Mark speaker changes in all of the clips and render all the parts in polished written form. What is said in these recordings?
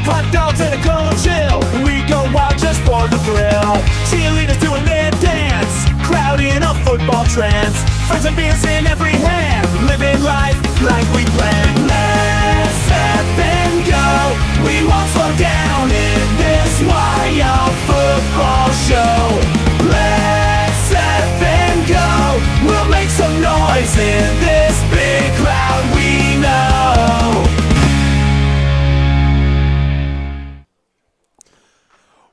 Speaker 1: Hot dogs and a cold chill. We go wild just for the thrill. Cheerleaders doing their dance. Crowd in a football trance. Friends and beers in every hand. Living life like we planned. Let's step and go. We won't slow down in this wild football show. Let's step and go. We'll make some noise in this big crowd we know.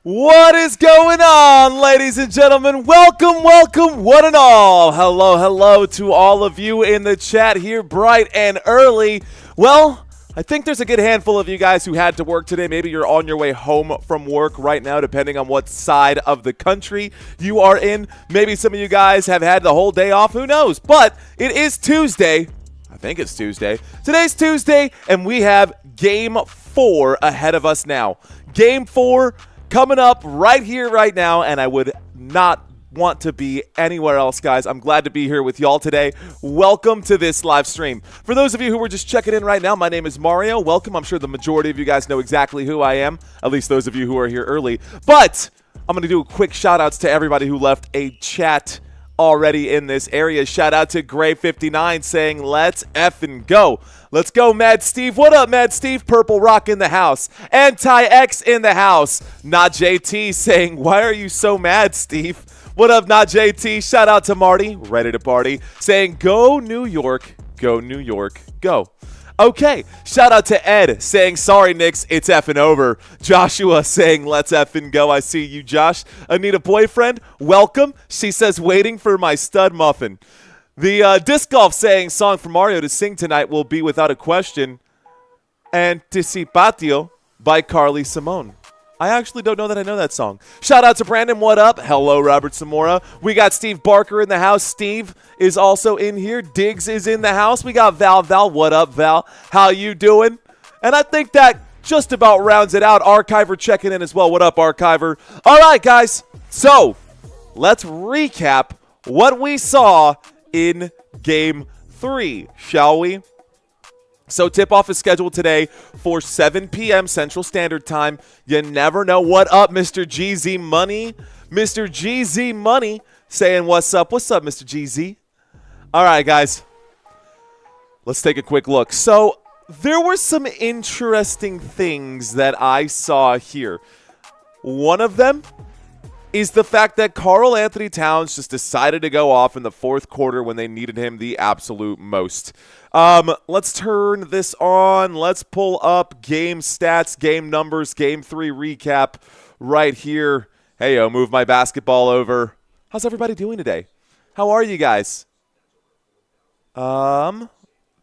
Speaker 2: What is going on, ladies and gentlemen? Welcome, welcome, one and all. Hello, hello to all of you in the chat here, bright and early. Well, I think there's a good handful of you guys who had to work today. Maybe you're on your way home from work right now, depending on what side of the country you are in. Maybe some of you guys have had the whole day off. Who knows? But it is Tuesday. I think it's Tuesday. Today's Tuesday, and we have Game 4 ahead of us now. Game 4 coming up right here, right now, and I would not want to be anywhere else, guys. I'm glad to be here with y'all today. Welcome to this live stream. For those of you who were just checking in right now, my name is Mario. Welcome. I'm sure the majority of you guys know exactly who I am, at least those of you who are here early. But I'm going to do a quick shout-outs to everybody who left a chat already in this area. Shout out to Gray59 saying, let's effing go. Let's go, Mad Steve. What up, Mad Steve? Purple Rock in the house. Anti-X in the house. Not JT saying, why are you so mad, Steve? What up, Not JT? Shout out to Marty, ready to party, saying, go New York, go New York, go. Okay, shout out to Ed saying, sorry, Knicks, it's effing over. Joshua saying, let's effing go. I see you, Josh. Anita Boyfriend, welcome. She says, waiting for my stud muffin. The disc golf saying, song for Mario to sing tonight will be without a question, Anticipatio by Carly Simone. I actually don't know that I know that song. Shout out to Brandon, what up? Hello, Robert Zamora. We got Steve Barker in the house. Steve is also in here. Diggs is in the house. We got Val. Val, what up, Val? How you doing? And I think that just about rounds it out. Archiver checking in as well. What up, Archiver? All right, guys. So let's recap what we saw in Game 3, shall we? So tip-off is scheduled today for 7 p.m. Central Standard Time. You never know. What up, Mr. GZ Money? Mr. GZ Money saying what's up. What's up, Mr. GZ? All right, guys. Let's take a quick look. So there were some interesting things that I saw here. One of them is the fact that Karl Anthony Towns just decided to go off in the fourth quarter when they needed him the absolute most. Let's turn this on. Let's pull up game stats, game numbers, game 3 recap right here. Hey, yo, move my basketball over. How's everybody doing today? How are you guys?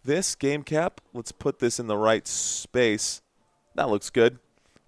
Speaker 2: This game cap, let's put this in the right space. That looks good.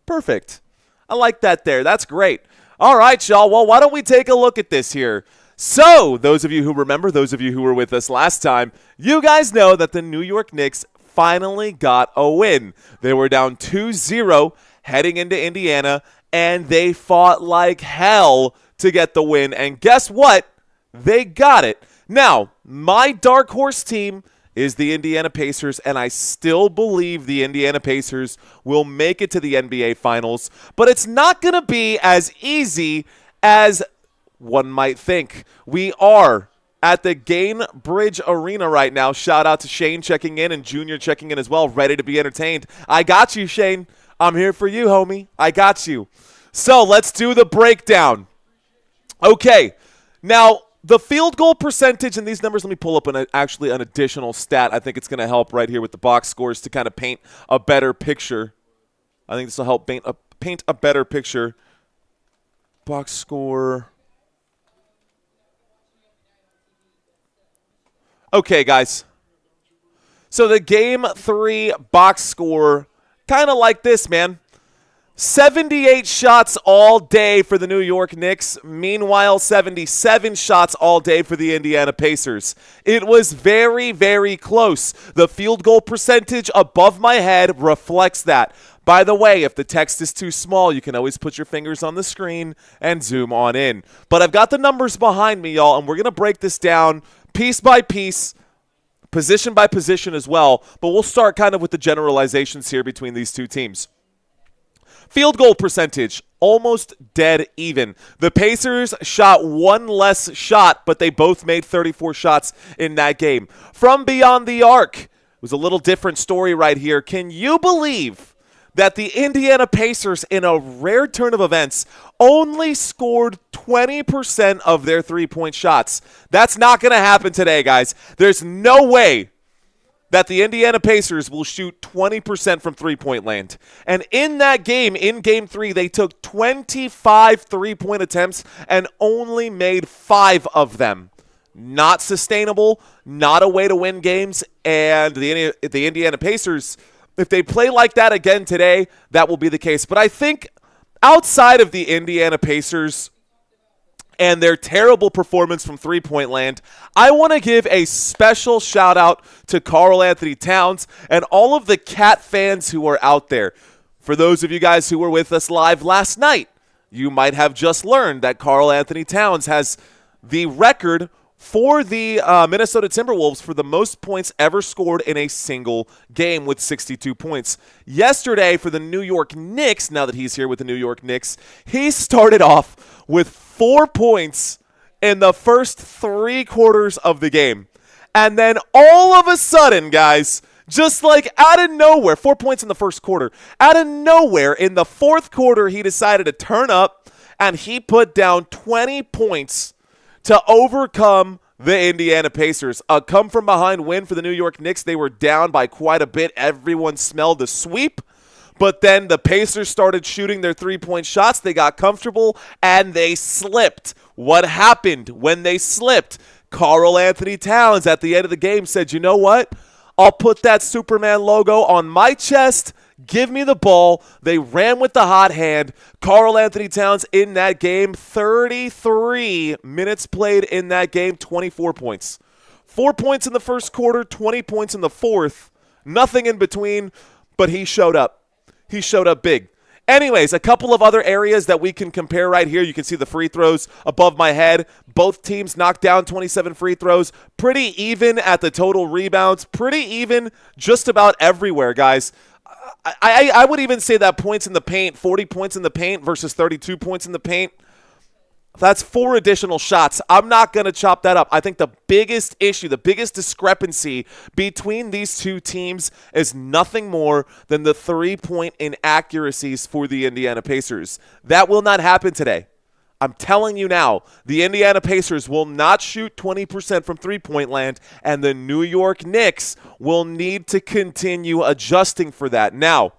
Speaker 2: Perfect. I like that there. That's great. All right, y'all. Well, why don't we take a look at this here? So, those of you who remember, those of you who were with us last time, you guys know that the New York Knicks finally got a win. They were down 2-0 heading into Indiana, and they fought like hell to get the win. And guess what? They got it. Now, my dark horse team is the Indiana Pacers, and I still believe the Indiana Pacers will make it to the NBA Finals, but it's not going to be as easy as one might think. We are at the Gainbridge Arena right now. Shout out to Shane checking in and Junior checking in as well, ready to be entertained. I got you, Shane. I'm here for you, homie. I got you. So let's do the breakdown. Okay, now the field goal percentage and these numbers, let me pull up actually an additional stat. I think it's going to help right here with the box scores to kind of paint a better picture. I think this will help paint a better picture. Box score. Okay, guys. So the Game 3 box score, kind of like this, man. 78 shots all day for the New York Knicks. Meanwhile, 77 shots all day for the Indiana Pacers. It was very, very close. The field goal percentage above my head reflects that. By the way, if the text is too small, you can always put your fingers on the screen and zoom on in. But I've got the numbers behind me, y'all, and we're going to break this down piece by piece, position by position as well. But we'll start kind of with the generalizations here between these two teams. Field goal percentage, almost dead even. The Pacers shot one less shot, but they both made 34 shots in that game. From beyond the arc, it was a little different story right here. Can you believe that the Indiana Pacers, in a rare turn of events, only scored 20% of their three-point shots? That's not going to happen today, guys. There's no way that the Indiana Pacers will shoot 20% from three-point land. And in that game, in Game 3, they took 25 three-point attempts and only made 5 of them. Not sustainable, not a way to win games, and the Indiana Pacers, if they play like that again today, that will be the case. But I think outside of the Indiana Pacers and their terrible performance from three-point land, I want to give a special shout-out to Karl-Anthony Towns and all of the Cat fans who are out there. For those of you guys who were with us live last night, you might have just learned that Karl-Anthony Towns has the record for the Minnesota Timberwolves for the most points ever scored in a single game with 62 points. Yesterday for the New York Knicks, now that he's here with the New York Knicks, he started off with 4 points in the first 3 quarters of the game. And then all of a sudden, guys, just like out of nowhere, 4 points in the first quarter, out of nowhere in the fourth quarter, he decided to turn up and he put down 20 points to overcome the Indiana Pacers. A come-from-behind win for the New York Knicks. They were down by quite a bit. Everyone smelled the sweep. But then the Pacers started shooting their three-point shots. They got comfortable, and they slipped. What happened when they slipped? Karl-Anthony Towns at the end of the game said, you know what? I'll put that Superman logo on my chest. Give me the ball. They ran with the hot hand. Karl-Anthony Towns in that game, 33 minutes played in that game, 24 points. 4 points in the first quarter, 20 points in the fourth. Nothing in between, but he showed up. He showed up big. Anyways, a couple of other areas that we can compare right here. You can see the free throws above my head. Both teams knocked down 27 free throws. Pretty even at the total rebounds. Pretty even just about everywhere, guys. I would even say that points in the paint, 40 points in the paint versus 32 points in the paint. That's 4 additional shots. I'm not going to chop that up. I think the biggest issue, the biggest discrepancy between these two teams is nothing more than the three-point inaccuracies for the Indiana Pacers. That will not happen today. I'm telling you now, the Indiana Pacers will not shoot 20% from three-point land, and the New York Knicks will need to continue adjusting for that. Now,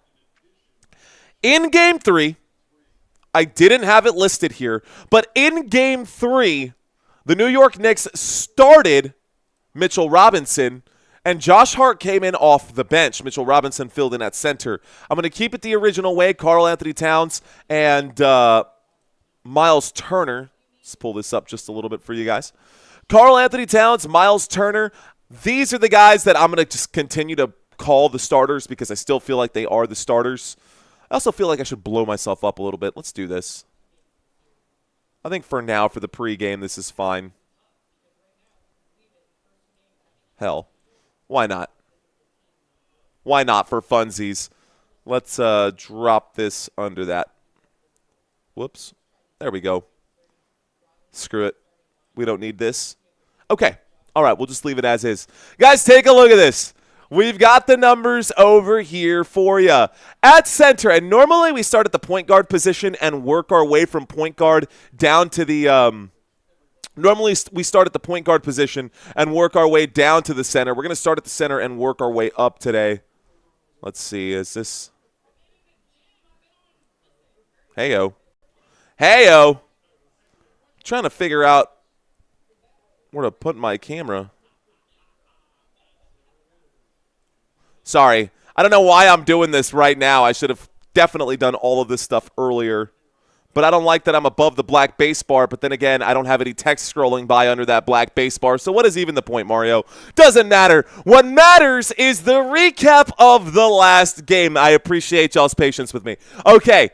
Speaker 2: in Game 3, I didn't have it listed here, but in Game 3, the New York Knicks started Mitchell Robinson, and Josh Hart came in off the bench. Mitchell Robinson filled in at center. I'm going to keep it the original way. Karl-Anthony Towns and Miles Turner. Let's pull this up just a little bit for you guys. Karl-Anthony Towns, Miles Turner. These are the guys that I'm going to just continue to call the starters because I still feel like they are the starters. I also feel like I should blow myself up a little bit. Let's do this. I think for now, for the pregame, this is fine. Hell, why not? Why not for funsies? Let's drop this under that. Whoops. There we go. Screw it. We don't need this. Okay. All right, we'll just leave it as is. Guys, take a look at this. We've got the numbers over here for you. At center, and normally we start at the point guard position and work our way from point guard down to the normally we start at the point guard position and work our way down to the center. We're going to start at the center and work our way up today. Let's see. Is this Heyo. Heyo. Trying to figure out where to put my camera. Sorry. I don't know why I'm doing this right now. I should have definitely done all of this stuff earlier. But I don't like that I'm above the black base bar. But then again, I don't have any text scrolling by under that black base bar. So what is even the point, Mario? Doesn't matter. What matters is the recap of the last game. I appreciate y'all's patience with me. Okay.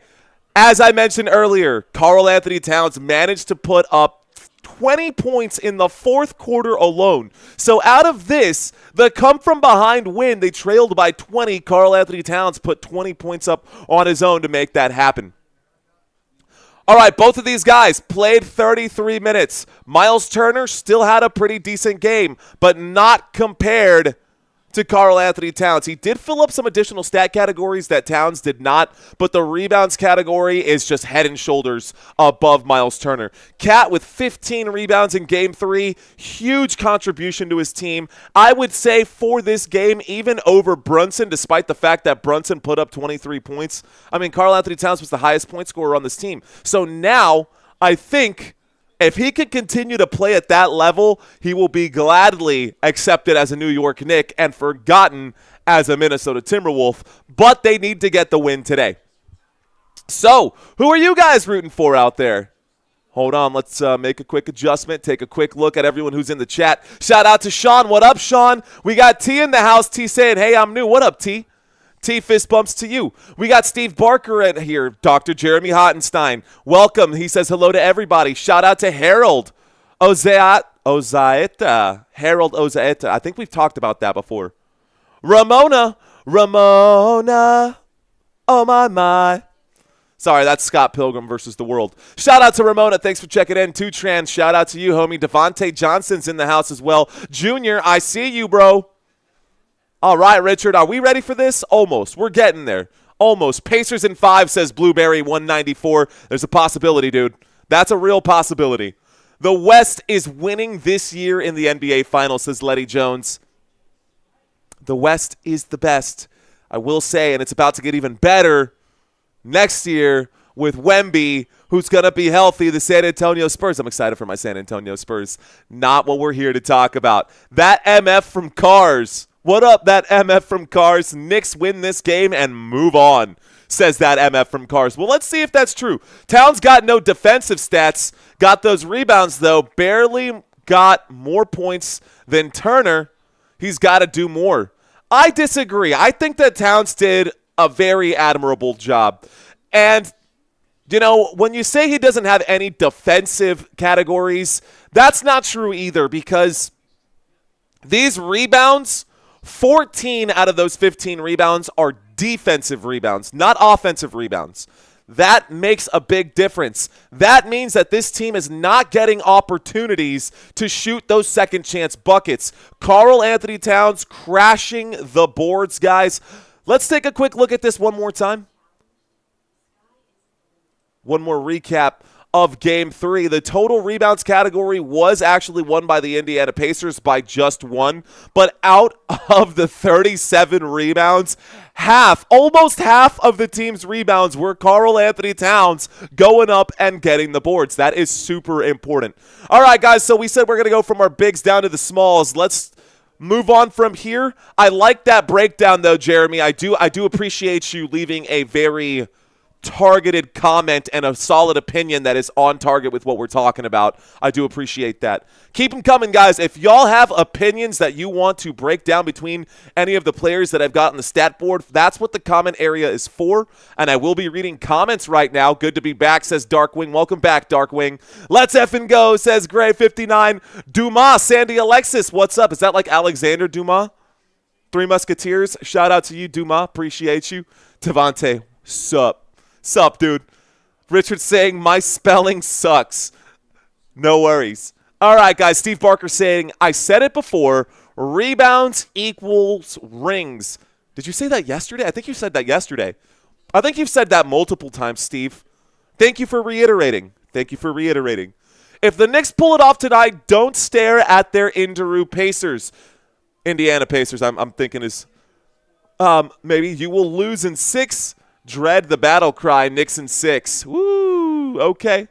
Speaker 2: As I mentioned earlier, Karl-Anthony Towns managed to put up 20 points in the fourth quarter alone. So out of this, the come-from-behind win, they trailed by 20. Karl-Anthony Towns put 20 points up on his own to make that happen. All right, both of these guys played 33 minutes. Miles Turner still had a pretty decent game, but not compared to Karl-Anthony Towns. He did fill up some additional stat categories that Towns did not, but the rebounds category is just head and shoulders above Miles Turner. Cat with 15 rebounds in Game 3, huge contribution to his team. I would say for this game, even over Brunson, despite the fact that Brunson put up 23 points. I mean, Karl-Anthony Towns was the highest point scorer on this team. So now I think if he could continue to play at that level, he will be gladly accepted as a New York Knick and forgotten as a Minnesota Timberwolf, but they need to get the win today. So, who are you guys rooting for out there? Hold on, let's make a quick adjustment, take a quick look at everyone who's in the chat. Shout out to Sean. What up, Sean? We got T in the house. T saying, hey, I'm new. What up, T? T, fist bumps to you. We got Steve Barker in here, Dr. Jeremy Hottenstein. Welcome. He says hello to everybody. Shout out to Harold Ozaeta. Harold Ozaeta. I think we've talked about that before. Ramona. Oh, my. Sorry, that's Scott Pilgrim versus the world. Shout out to Ramona. Thanks for checking in. 2Trans. Shout out to you, homie. Devontae Johnson's in the house as well. Junior, I see you, bro. All right, Richard, are we ready for this? Almost. We're getting there. Almost. Pacers in 5, says Blueberry 194. There's a possibility, dude. That's a real possibility. The West is winning this year in the NBA Finals, says Letty Jones. The West is the best, I will say, and it's about to get even better next year with Wemby, who's going to be healthy, the San Antonio Spurs. I'm excited for my San Antonio Spurs. Not what we're here to talk about. That MF from Cars. What up, that MF from Cars? Knicks win this game and move on, says that MF from Cars. Well, let's see if that's true. Towns got no defensive stats, got those rebounds, though. Barely got more points than Turner. He's got to do more. I disagree. I think that Towns did a very admirable job. And, you know, when you say he doesn't have any defensive categories, that's not true either, because these rebounds, 14 out of those 15 rebounds are defensive rebounds, not offensive rebounds. That makes a big difference. That means that this team is not getting opportunities to shoot those second chance buckets. Karl-Anthony Towns crashing the boards, guys. Let's take a quick look at this one more time. One more recap of Game 3. The total rebounds category was actually won by the Indiana Pacers by just 1. But out of the 37 rebounds, almost half of the team's rebounds were Karl-Anthony Towns going up and getting the boards. That is super important. All right, guys, so we said we're going to go from our bigs down to the smalls. Let's move on from here. I like that breakdown, though, Jeremy. I do appreciate you leaving a very targeted comment and a solid opinion that is on target with what we're talking about. I do appreciate that. Keep them coming, guys. If y'all have opinions that you want to break down between any of the players that I've got on the stat board, that's what the comment area is for, and I will be reading comments right now. Good to be back, says Darkwing. Welcome back, Darkwing. Let's effing go, says Gray59. Dumas, Sandy Alexis, what's up? Is that like Alexander Dumas? Three Musketeers. Shout out to you, Dumas. Appreciate you. Devontae, sup? Sup, dude? Richard saying my spelling sucks. No worries. All right, guys. Steve Barker saying, I said it before, rebounds equals rings. Did you say that yesterday? I think you said that yesterday. I think you've said that multiple times, Steve. Thank you for reiterating. Thank you for reiterating. If the Knicks pull it off tonight, don't stare at their Indiana Pacers. Indiana Pacers, I'm thinking is maybe you will lose in 6. Dread the battle cry, Knicks in 6. Woo, okay.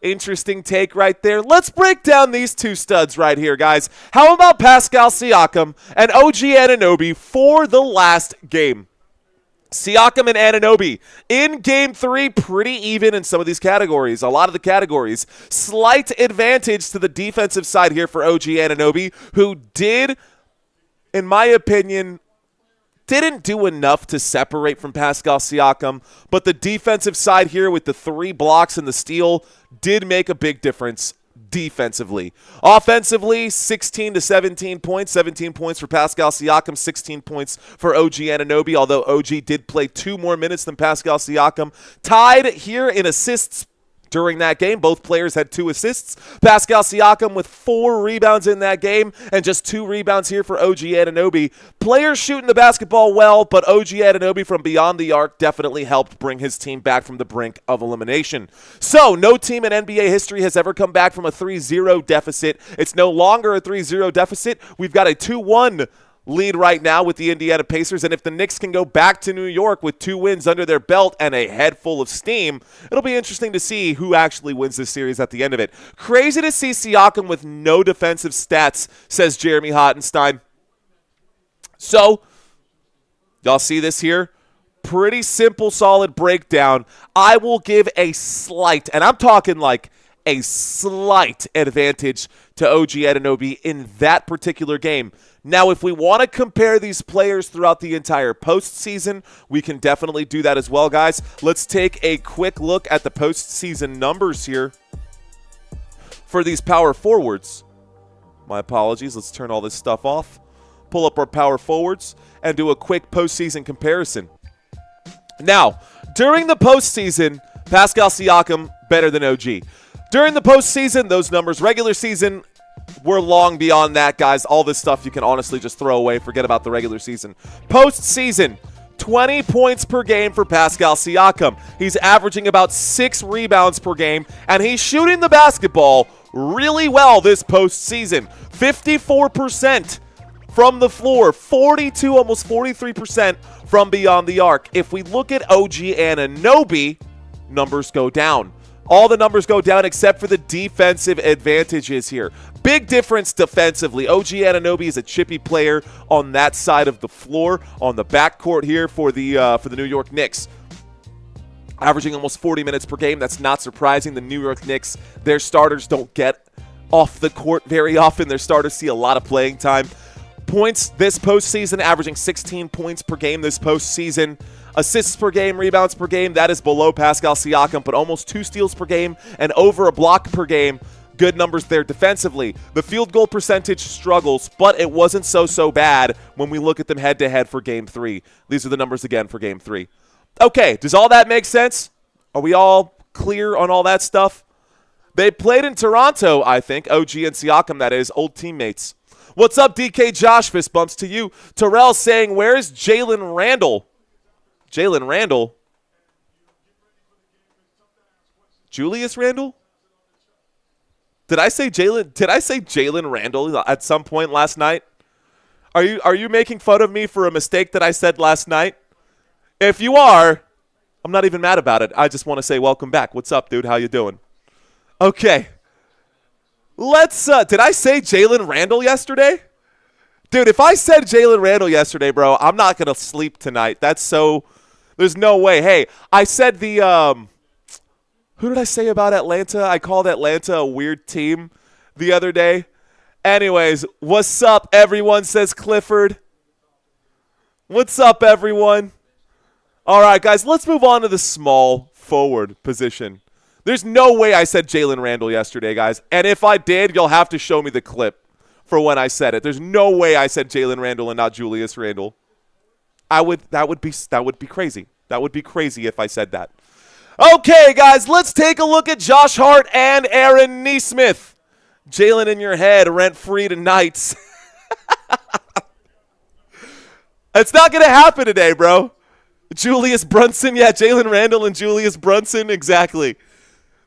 Speaker 2: Interesting take right there. Let's break down these two studs right here, guys. How about Pascal Siakam and OG Anunoby for the last game? Siakam and Anunoby in Game 3, pretty even in some of these categories. A lot of the categories. Slight advantage to the defensive side here for OG Anunoby, who did, in my opinion, didn't do enough to separate from Pascal Siakam, but the defensive side here with the 3 blocks and the steal did make a big difference. defensively. Offensively, 16 to 17 points. 17 points for Pascal Siakam, 16 points for OG Anunoby, although OG did play 2 more minutes than Pascal Siakam. Tied here in assists during that game. Both players had 2 assists. Pascal Siakam with 4 rebounds in that game and just 2 rebounds here for OG Anunoby. Players shooting the basketball well, but OG Anunoby from beyond the arc definitely helped bring his team back from the brink of elimination. So, no team in NBA history has ever come back from a 3-0 deficit. It's no longer a 3-0 deficit. We've got a 2-1 lead right now with the Indiana Pacers, and if the Knicks can go back to New York with 2 wins under their belt and a head full of steam, it'll be interesting to see who actually wins this series at the end of it. Crazy to see Siakam with no defensive stats, says Jeremy Hottenstein. So, y'all see this here? Pretty simple, solid breakdown. I will give a slight, and I'm talking like a slight advantage to OG Anunoby in that particular game. Now, if we want to compare these players throughout the entire postseason, we can definitely do that as well, guys. Let's take a quick look at the postseason numbers here for these power forwards. My apologies. Let's turn all this stuff off. Pull up our power forwards and do a quick postseason comparison. Now, during the postseason, Pascal Siakam better than OG. During the postseason, those numbers, regular season, we're long beyond that, guys. All this stuff you can honestly just throw away. Forget about the regular season. Postseason, 20 points per game for Pascal Siakam. He's averaging about 6 rebounds per game, and he's shooting the basketball really well this postseason. 54% from the floor, 42, almost 43% from beyond the arc. If we look at OG Anunoby, numbers go down. All the numbers go down except for the defensive advantages here. Big difference defensively. OG Anunoby is a chippy player on that side of the floor, on the backcourt here for the New York Knicks. Averaging almost 40 minutes per game. That's not surprising. The New York Knicks, their starters don't get off the court very often. Their starters see a lot of playing time. Points this postseason, averaging 16 points per game this postseason. Assists per game, rebounds per game, that is below Pascal Siakam, but almost 2 steals per game and over a block per game. Good numbers there defensively. The field goal percentage struggles, but it wasn't so bad when we look at them head-to-head for Game 3. These are the numbers again for Game 3. Okay, does all that make sense? Are we all clear on all that stuff? They played in Toronto, I think. OG and Siakam, that is, old teammates. What's up, DK Josh? Fist bumps to you. Terrell saying, where's Jalen Randall? Jalen Randall? Julius Randle? Did I say Jalen Randall at some point last night? Are you making fun of me for a mistake that I said last night? If you are, I'm not even mad about it. I just want to say welcome back. What's up, dude? How you doing? Okay. Let's did I say Jalen Randall yesterday? Dude, if I said Jalen Randall yesterday, bro, I'm not going to sleep tonight. That's so there's no way. Hey, I said the who did I say about Atlanta? I called Atlanta a weird team the other day. Anyways, what's up, everyone, says Clifford. What's up, everyone? All right, guys, let's move on to the small forward position. There's no way I said Jalen Randall yesterday, guys. And if I did, you'll have to show me the clip for when I said it. There's no way I said Jalen Randall and not Julius Randle. That would be crazy. That would be crazy if I said that. Okay, guys, let's take a look at Josh Hart and Aaron Nesmith. Jalen in your head, rent-free tonight. It's not going to happen today, bro. Julius Brunson, yeah, Jalen Randall and Julius Brunson, exactly.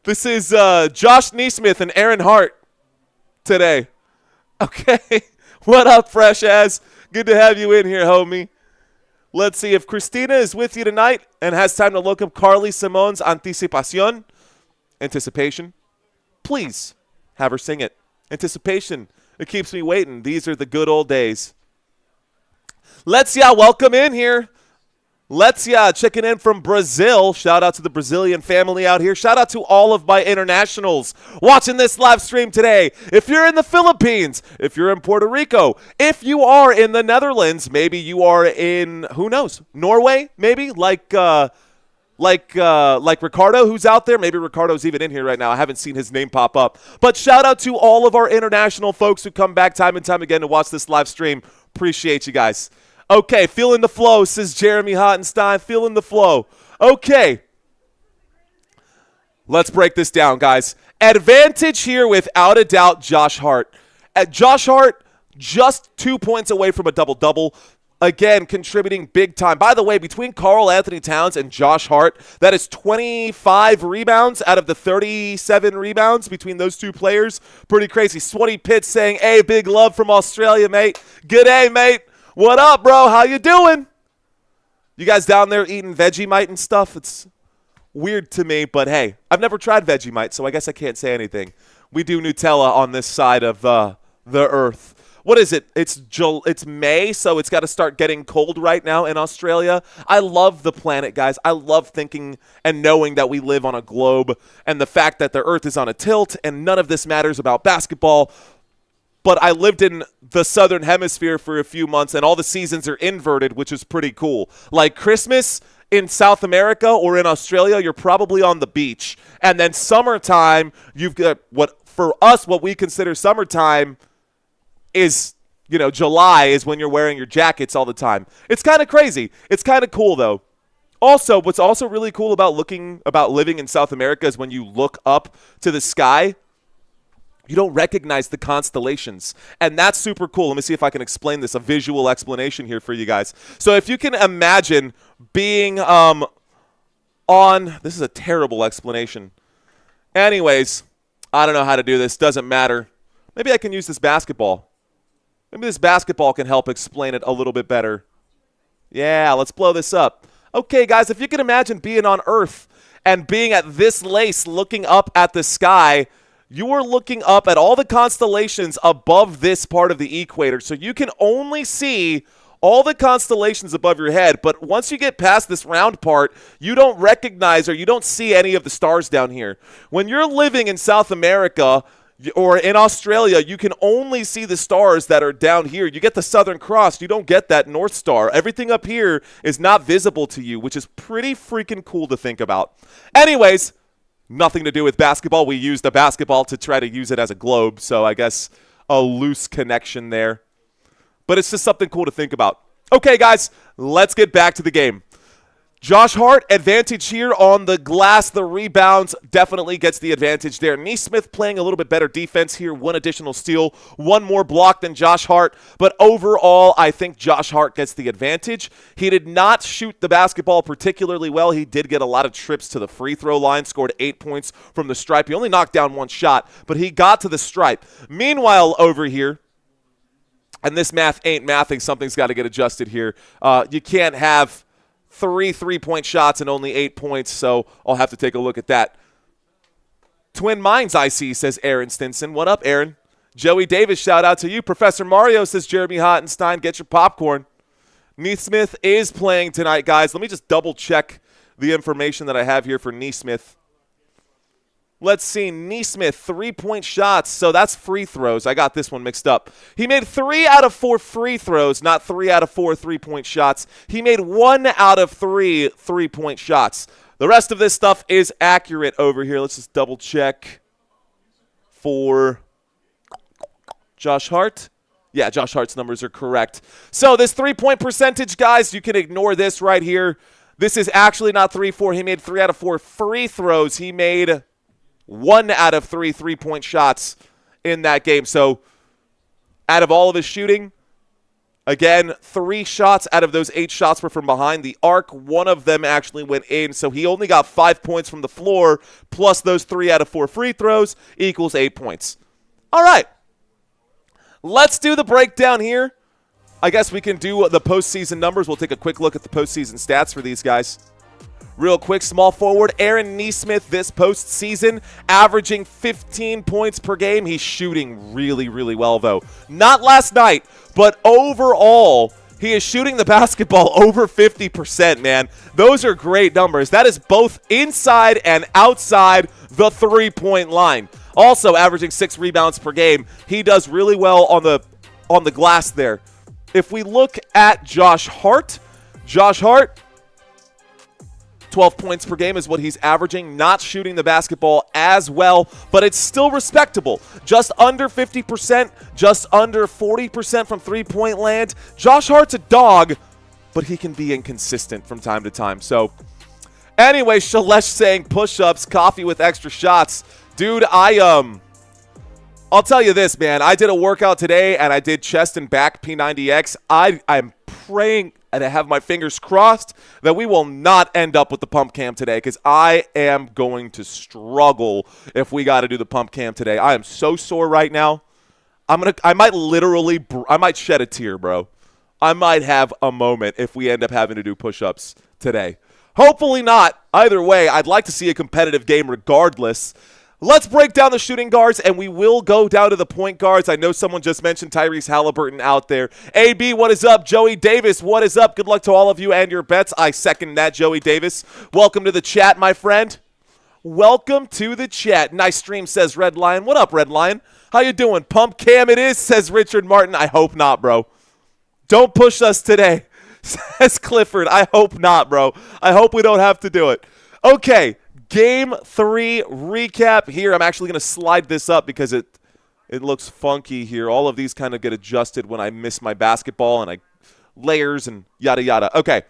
Speaker 2: This is Josh Nesmith and Aaron Hart today. Okay, what up, Fresh Ass? Good to have you in here, homie. Let's see if Christina is with you tonight and has time to look up Carly Simon's Anticipación. Anticipation. Please have her sing it. Anticipation. It keeps me waiting. These are the good old days. Let's welcome in here. Let's checking in from Brazil. Shout out to the Brazilian family out here. Shout out to all of my internationals watching this live stream today. If you're in the Philippines, if you're in Puerto Rico, if you are in the Netherlands, maybe you are in, who knows, Norway, maybe, like like Ricardo, who's out there. Maybe Ricardo's even in here right now. I haven't seen his name pop up. But shout out to all of our international folks who come back time and time again to watch this live stream. Appreciate you guys. Okay, feeling the flow, says Jeremy Hottenstein. Feeling the flow. Okay. Let's break this down, guys. Advantage here, without a doubt, Josh Hart. Josh Hart, just 2 points away from a double-double. Again, contributing big time. By the way, between Karl Anthony Towns and Josh Hart, that is 25 rebounds out of the 37 rebounds between those two players. Pretty crazy. Sweaty Pitts saying, hey, big love from Australia, mate. Good day, mate. What up, bro? How you doing? You guys down there eating Vegemite and stuff? It's weird to me, but hey, I've never tried Vegemite, so I guess I can't say anything. We do Nutella on this side of the earth. What is it? It's May, so it's got to start getting cold right now in Australia. I love the planet, guys. I love thinking and knowing that we live on a globe and the fact that the earth is on a tilt and none of this matters about basketball. But I lived in the southern hemisphere for a few months and all the seasons are inverted, which is pretty cool. Like Christmas in South America or in Australia, you're probably on the beach. And then summertime, you've got what we consider summertime is, July is when you're wearing your jackets all the time. It's kind of crazy. It's kind of cool, though. Also, what's also really cool about living in South America is when you look up to the sky, you don't recognize the constellations. And that's super cool. Let me see if I can explain this, a visual explanation here for you guys. So if you can imagine being this is a terrible explanation. Anyways, I don't know how to do this. Doesn't matter. Maybe I can use this basketball. Maybe this basketball can help explain it a little bit better. Yeah, let's blow this up. Okay, guys, if you can imagine being on Earth and being at this lace looking up at the sky, you are looking up at all the constellations above this part of the equator. So you can only see all the constellations above your head. But once you get past this round part, you don't recognize or you don't see any of the stars down here. When you're living in South America or in Australia, you can only see the stars that are down here. You get the Southern Cross. You don't get that North Star. Everything up here is not visible to you, which is pretty freaking cool to think about. Anyways, nothing to do with basketball. We used the basketball to try to use it as a globe, so I guess a loose connection there. But it's just something cool to think about. Okay, guys, let's get back to the game. Josh Hart, advantage here on the glass. The rebounds definitely gets the advantage there. Nesmith playing a little bit better defense here. One additional steal, one more block than Josh Hart. But overall, I think Josh Hart gets the advantage. He did not shoot the basketball particularly well. He did get a lot of trips to the free throw line, scored 8 points from the stripe. He only knocked down one shot, but he got to the stripe. Meanwhile, over here, and this math ain't mathing, something's got to get adjusted here. You can't have 3 3-point shots and only 8 points, so I'll have to take a look at that. Twin Minds I see, says Aaron Stinson. What up, Aaron? Joey Davis, shout out to you. Professor Mario, says Jeremy Hottenstein. Get your popcorn. Nesmith is playing tonight, guys. Let me just double-check the information that I have here for Nesmith. Let's see, Nesmith, 3-point shots. So that's free throws. I got this one mixed up. He made 3 out of 4 free throws, not 3 out of 4 3-point shots. He made 1 out of 3 3-point shots. The rest of this stuff is accurate over here. Let's just double check for Josh Hart. Yeah, Josh Hart's numbers are correct. So this 3-point percentage, guys, you can ignore this right here. This is actually not 3-4. He made 3 out of 4 free throws. He made 1 out of 3 3-point shots in that game. So out of all of his shooting, again, 3 shots out of those 8 shots were from behind the arc. 1 of them actually went in. So he only got 5 points from the floor, plus those 3 out of 4 free throws equals 8 points. All right. Let's do the breakdown here. I guess we can do the postseason numbers. We'll take a quick look at the postseason stats for these guys. Real quick, small forward, Aaron Nesmith this postseason, averaging 15 points per game. He's shooting really, really well, though. Not last night, but overall, he is shooting the basketball over 50%, man. Those are great numbers. That is both inside and outside the 3-point line. Also averaging 6 rebounds per game. He does really well on the glass there. If we look at Josh Hart, 12 points per game is what he's averaging, not shooting the basketball as well, but it's still respectable. Just under 50%, just under 40% from three-point land. Josh Hart's a dog, but he can be inconsistent from time to time. So, anyway, Shalesh saying push-ups, coffee with extra shots. Dude, I'll tell you this, man. I did a workout today, and I did chest and back P90X. I'm praying and I have my fingers crossed that we will not end up with the pump cam today, because I am going to struggle if we got to do the pump cam today. I am so sore right now. I might shed a tear, bro. I might have a moment if we end up having to do push-ups today. Hopefully not. Either way, I'd like to see a competitive game regardless. Let's break down the shooting guards, and we will go down to the point guards. I know someone just mentioned Tyrese Haliburton out there. AB, what is up? Joey Davis, what is up? Good luck to all of you and your bets. I second that, Joey Davis. Welcome to the chat, my friend. Welcome to the chat. Nice stream, says Red Lion. What up, Red Lion? How you doing? Pump cam it is, says Richard Martin. I hope not, bro. Don't push us today, says Clifford. I hope not, bro. I hope we don't have to do it. Okay. Game 3 recap here. I'm actually going to slide this up because it looks funky here. All of these kind of get adjusted when I miss my basketball and layers and yada yada. Okay.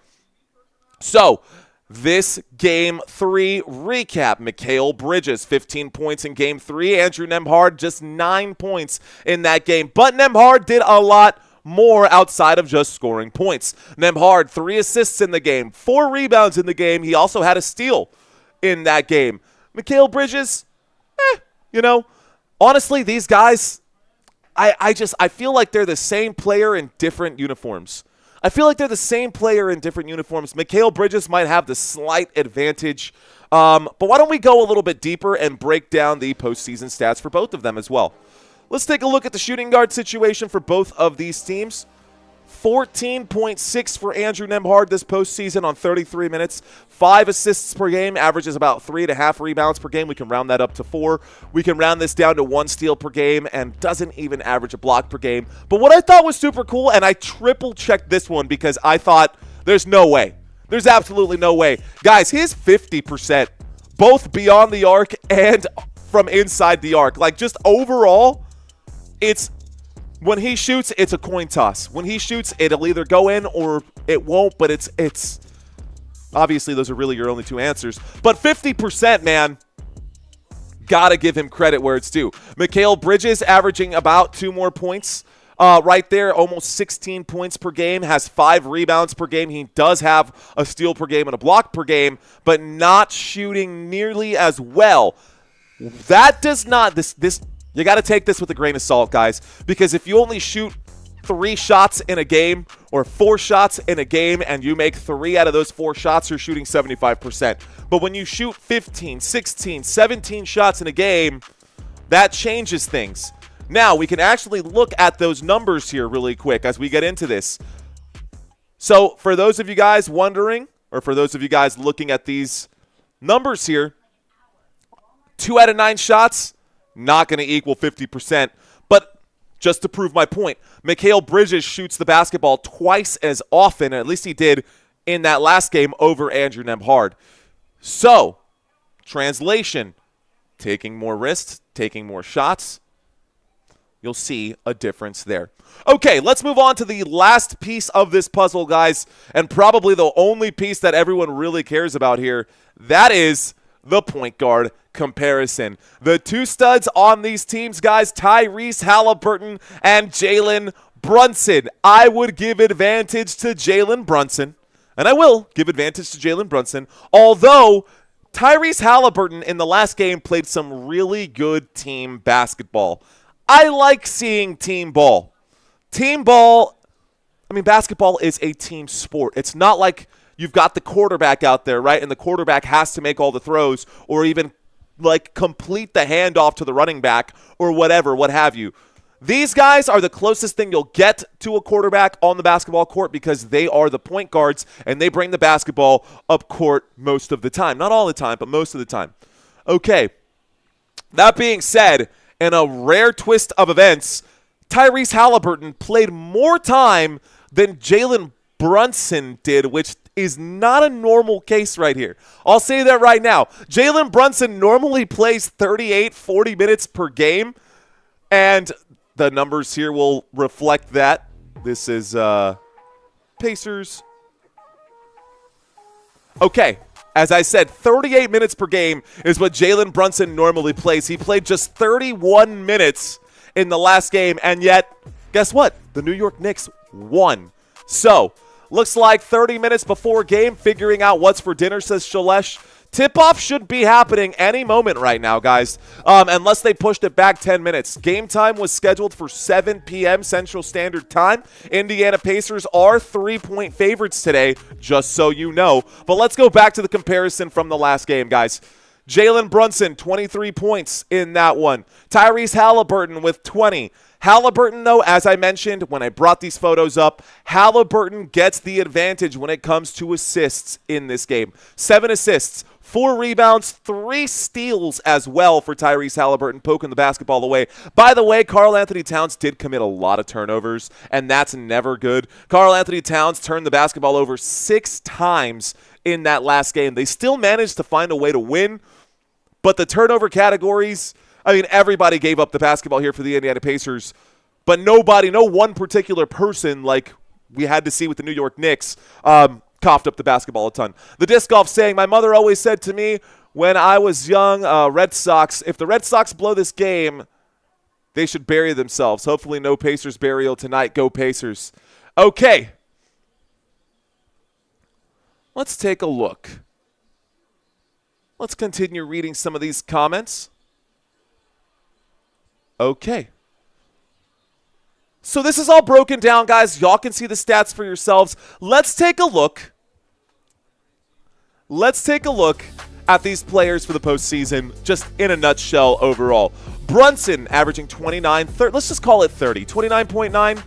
Speaker 2: So, this Game 3 recap. Mikal Bridges, 15 points in Game 3. Andrew Nembhard, just 9 points in that game. But Nembhard did a lot more outside of just scoring points. Nembhard, 3 assists in the game, 4 rebounds in the game. He also had a steal in that game. Mikal Bridges, honestly, these guys, I feel like they're the same player in different uniforms. Mikal Bridges might have the slight advantage, but why don't we go a little bit deeper and break down the postseason stats for both of them as well. Let's take a look at the shooting guard situation for both of these teams. 14.6 for Andrew Nembhard this postseason on 33 minutes. 5 assists per game, averages about 3.5 rebounds per game. We can round that up to 4. We can round this down to 1 steal per game and doesn't even average a block per game. But what I thought was super cool, and I triple-checked this one because I thought there's no way. There's absolutely no way. Guys, his 50%, both beyond the arc and from inside the arc. Like, just overall, when he shoots, it's a coin toss. When he shoots, it'll either go in or it won't, but it's obviously those are really your only 2 answers. But 50%, man, gotta give him credit where it's due. Mikal Bridges averaging about 2 more points right there, almost 16 points per game, has 5 rebounds per game. He does have a steal per game and a block per game, but not shooting nearly as well. That does not, you got to take this with a grain of salt, guys, because if you only shoot 3 shots in a game or 4 shots in a game and you make 3 out of those 4 shots, you're shooting 75%. But when you shoot 15, 16, 17 shots in a game, that changes things. Now, we can actually look at those numbers here really quick as we get into this. So, for those of you guys wondering, or for those of you guys looking at these numbers here, 2 out of 9 shots, not going to equal 50%. But just to prove my point, Mikal Bridges shoots the basketball twice as often, at least he did in that last game, over Andrew Nembhard. So, translation, taking more risks, taking more shots, you'll see a difference there. Okay, let's move on to the last piece of this puzzle, guys, and probably the only piece that everyone really cares about here. That is the point guard comparison. The 2 studs on these teams, guys, Tyrese Haliburton and Jalen Brunson. I would give advantage to Jalen Brunson, and I will give advantage to Jalen Brunson, although Tyrese Haliburton in the last game played some really good team basketball. I like seeing team ball. Basketball is a team sport. It's not like you've got the quarterback out there, right? And the quarterback has to make all the throws or even complete the handoff to the running back or whatever, what have you. These guys are the closest thing you'll get to a quarterback on the basketball court because they are the point guards and they bring the basketball up court most of the time. Not all the time, but most of the time. Okay. That being said, in a rare twist of events, Tyrese Haliburton played more time than Jalen Brunson did, which is not a normal case right here. I'll say that right now. Jalen Brunson normally plays 38, 40 minutes per game, and the numbers here will reflect that. This is Pacers. Okay, as I said, 38 minutes per game is what Jalen Brunson normally plays. He played just 31 minutes in the last game, and yet, guess what? The New York Knicks won. So, looks like 30 minutes before game, figuring out what's for dinner, says Shalesh. Tip-off should be happening any moment right now, guys, unless they pushed it back 10 minutes. Game time was scheduled for 7 p.m. Central Standard Time. Indiana Pacers are 3-point favorites today, just so you know. But let's go back to the comparison from the last game, guys. Jalen Brunson, 23 points in that one. Tyrese Haliburton with 20. Haliburton, though, as I mentioned when I brought these photos up, Haliburton gets the advantage when it comes to assists in this game. 7 assists, 4 rebounds, 3 steals as well for Tyrese Haliburton, poking the basketball away. By the way, Karl-Anthony Towns did commit a lot of turnovers, and that's never good. Karl-Anthony Towns turned the basketball over 6 times in that last game. They still managed to find a way to win, but the turnover categories, I mean, everybody gave up the basketball here for the Indiana Pacers, but no one particular person like we had to see with the New York Knicks coughed up the basketball a ton. The disc golf saying, my mother always said to me when I was young, Red Sox, if the Red Sox blow this game, they should bury themselves. Hopefully no Pacers burial tonight. Go Pacers. Okay. Let's take a look. Let's continue reading some of these comments. Okay. So this is all broken down, guys. Y'all can see the stats for yourselves. Let's take a look. Let's take a look at these players for the postseason, just in a nutshell overall. Brunson averaging 29, let's just call it 30. 29.9,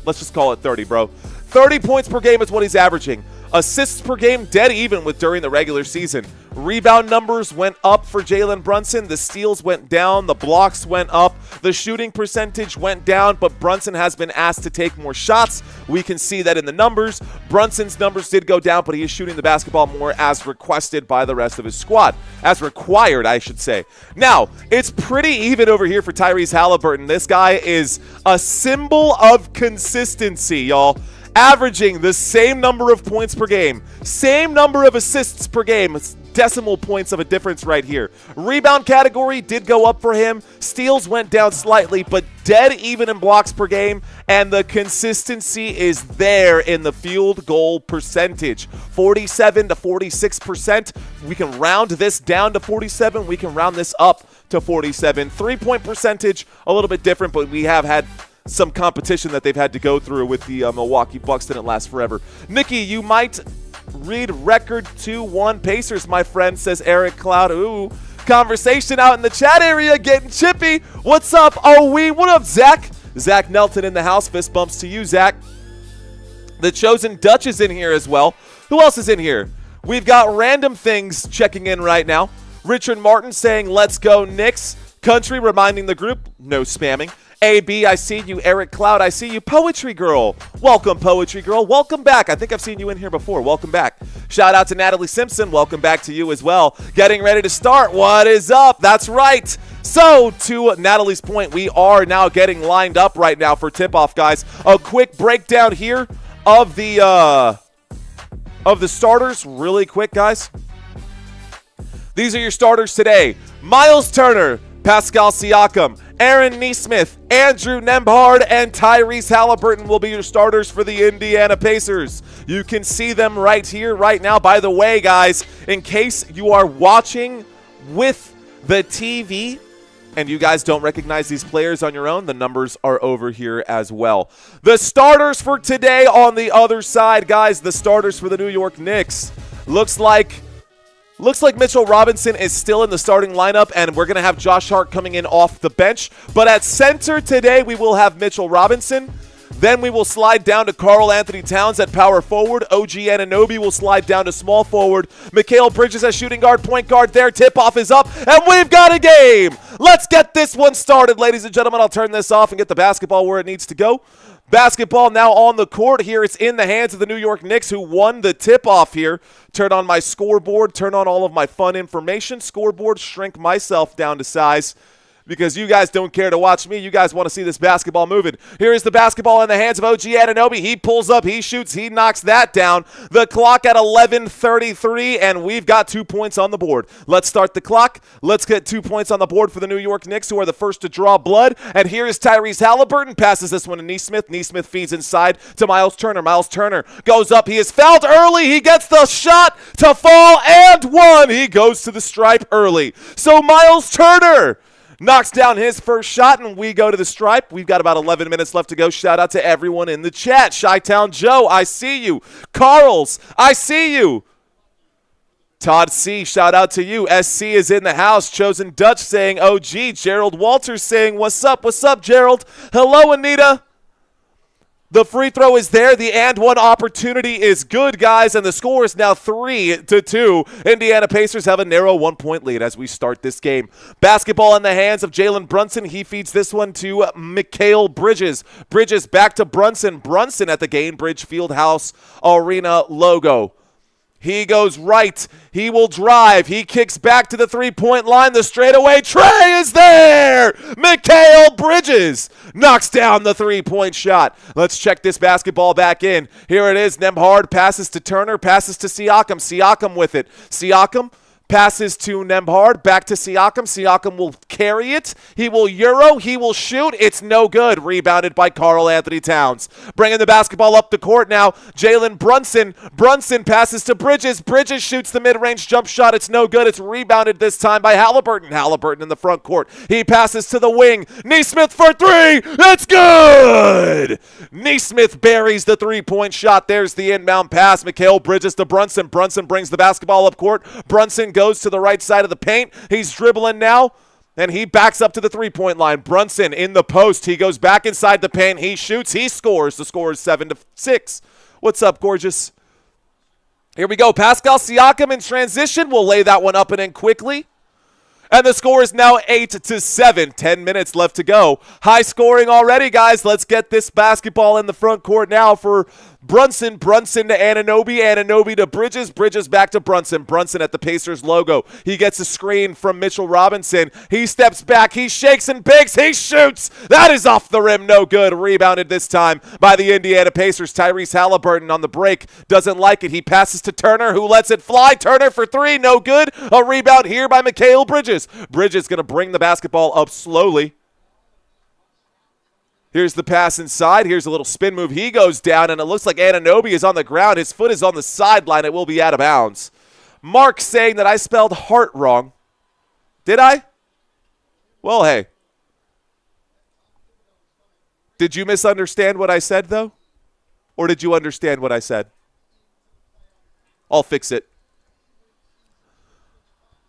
Speaker 2: let's just call it 30, bro. 30 points per game is what he's averaging. Assists per game, dead even with during the regular season. Rebound numbers went up for Jalen Brunson. The steals went down. The blocks went up. The shooting percentage went down, but Brunson has been asked to take more shots. We can see that in the numbers. Brunson's numbers did go down, but he is shooting the basketball more as requested by the rest of his squad. As required, I should say. Now, it's pretty even over here for Tyrese Haliburton. This guy is a symbol of consistency, y'all. Averaging the same number of points per game, same number of assists per game. It's decimal points of a difference right here. Rebound category did go up for him. Steals went down slightly, but dead even in blocks per game, and the consistency is there in the field goal percentage. 47 to 46%. We can round this down to 47. We can round this up to 47. 3-point percentage, a little bit different, but we have had some competition that they've had to go through with the Milwaukee Bucks. Didn't last forever. Nikki, you might read record 2-1 Pacers, my friend, says Eric Cloud. Ooh, conversation out in the chat area getting chippy. What's up? What up, Zach? Zach Nelton in the house. Fist bumps to you, Zach. The Chosen Dutch is in here as well. Who else is in here? We've got Random Things checking in right now. Richard Martin saying, let's go Knicks. Country reminding the group, no spamming. AB, I see you. Eric Cloud, I see you. Poetry Girl. Welcome, Poetry Girl. Welcome back. I think I've seen you in here before. Welcome back. Shout out to Natalie Simpson. Welcome back to you as well. Getting ready to start. What is up? That's right. So, to Natalie's point, we are now getting lined up right now for tip-off, guys. A quick breakdown here of the starters really quick, guys. These are your starters today. Miles Turner, Pascal Siakam, Aaron Nesmith, Andrew Nembhard, and Tyrese Haliburton will be your starters for the Indiana Pacers. You can see them right here, right now. By the way, guys, in case you are watching with the TV and you guys don't recognize these players on your own, the numbers are over here as well. The starters for today on the other side, guys, the starters for the New York Knicks. Looks like Mitchell Robinson is still in the starting lineup, and we're going to have Josh Hart coming in off the bench. But at center today, we will have Mitchell Robinson. Then we will slide down to Karl-Anthony Towns at power forward. OG Anunoby will slide down to small forward. Mikal Bridges as shooting guard, point guard there. Tip-off is up, and we've got a game. Let's get this one started, ladies and gentlemen. I'll turn this off and get the basketball where it needs to go. Basketball now on the court here. It's in the hands of the New York Knicks, who won the tip-off here. Turn on my scoreboard, turn on all of my fun information. Scoreboard, shrink myself down to size because you guys don't care to watch me. You guys want to see this basketball moving. Here is the basketball in the hands of OG Anunoby. He pulls up, he shoots, he knocks that down. The clock at 11:33, and we've got 2 points on the board. Let's start the clock. Let's get 2 points on the board for the New York Knicks, who are the first to draw blood. And here is Tyrese Haliburton. Passes this one to Nesmith. Nesmith feeds inside to Miles Turner. Miles Turner goes up. He is fouled early. He gets the shot to fall and one. He goes to the stripe early. So Miles Turner knocks down his first shot, and we go to the stripe. We've got about 11 minutes left to go. Shout out to everyone in the chat. Chi-Town Joe, I see you. Carls, I see you. Todd C., shout out to you. SC is in the house. Chosen Dutch saying OG. Gerald Walters saying what's up? What's up, Gerald? Hello, Anita. The free throw is there. The and one opportunity is good, guys, and the score is now 3-2. Indiana Pacers have a narrow 1-point lead as we start this game. Basketball in the hands of Jalen Brunson. He feeds this one to Mikal Bridges. Bridges back to Brunson. Brunson at the Gainbridge Fieldhouse Arena logo. He goes right. He will drive. He kicks back to the three-point line. The straightaway tray is there. Mikal Bridges knocks down the three-point shot. Let's check this basketball back in. Here it is. Nembhard passes to Turner. Passes to Siakam. Siakam with it. Siakam passes to Nembhard, back to Siakam. Siakam will carry it. He will Euro. He will shoot. It's no good. Rebounded by Karl Anthony Towns. Bringing the basketball up the court now. Jalen Brunson. Brunson passes to Bridges. Bridges shoots the mid-range jump shot. It's no good. It's rebounded this time by Haliburton. Haliburton in the front court. He passes to the wing. Nesmith for three. That's good. Nesmith buries the three-point shot. There's the inbound pass. Mikal Bridges to Brunson. Brunson brings the basketball up court. Brunson goes to the right side of the paint. He's dribbling now, and he backs up to the three-point line. Brunson in the post. He goes back inside the paint. He shoots. He scores. The score is 7-6. What's up, gorgeous? Here we go. Pascal Siakam in transition. We'll lay that one up and in quickly. And the score is now 8-7. 10 minutes left to go. High scoring already, guys. Let's get this basketball in the front court now for Brunson. Brunson to Anunoby. Anunoby to Bridges. Bridges back to Brunson. Brunson at the Pacers logo. He gets a screen from Mitchell Robinson. He steps back. He shakes and bakes. He shoots. That is off the rim. No good. Rebounded this time by the Indiana Pacers. Tyrese Haliburton on the break. Doesn't like it. He passes to Turner, who lets it fly. Turner for three. No good. A rebound here by Mikal Bridges. Bridges going to bring the basketball up slowly. Here's the pass inside. Here's a little spin move. He goes down, and it looks like Anunoby is on the ground. His foot is on the sideline. It will be out of bounds. Mark saying that I spelled heart wrong. Did I? Well, hey. Did you misunderstand what I said, though? Or did you understand what I said? I'll fix it.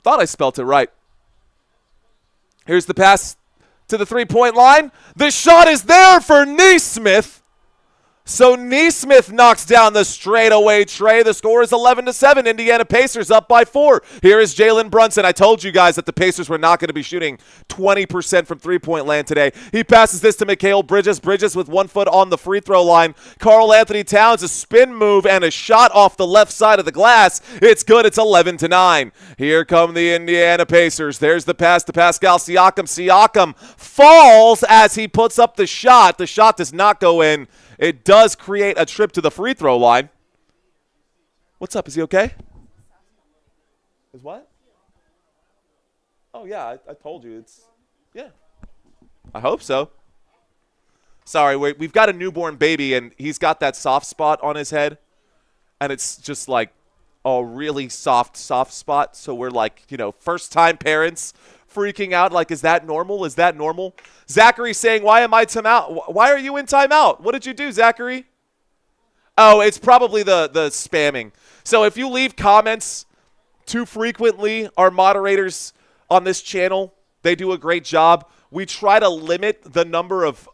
Speaker 2: Thought I spelt it right. Here's the pass to the three-point line. The shot is there for Nesmith. So Nesmith knocks down the straightaway tray. The score is 11-7. Indiana Pacers up by 4. Here is Jalen Brunson. I told you guys that the Pacers were not going to be shooting 20% from three-point land today. He passes this to Mikal Bridges. Bridges with 1 foot on the free throw line. Karl Anthony Towns, a spin move and a shot off the left side of the glass. It's good. It's 11-9. Here come the Indiana Pacers. There's the pass to Pascal Siakam. Siakam falls as he puts up the shot. The shot does not go in. It does create a trip to the free throw line. What's up? Is he okay? Is what? Oh, yeah, I told you. Yeah. I hope so. Sorry, we've got a newborn baby, and he's got that soft spot on his head. And it's just like a really soft spot. So we're like, first-time parents freaking out like, is that normal? Is that normal? Zachary saying, why am I timeout? Why are you in timeout? What did you do, Zachary? Oh, it's probably the spamming. So if you leave comments too frequently, our moderators on this channel, they do a great job. We try to limit the number of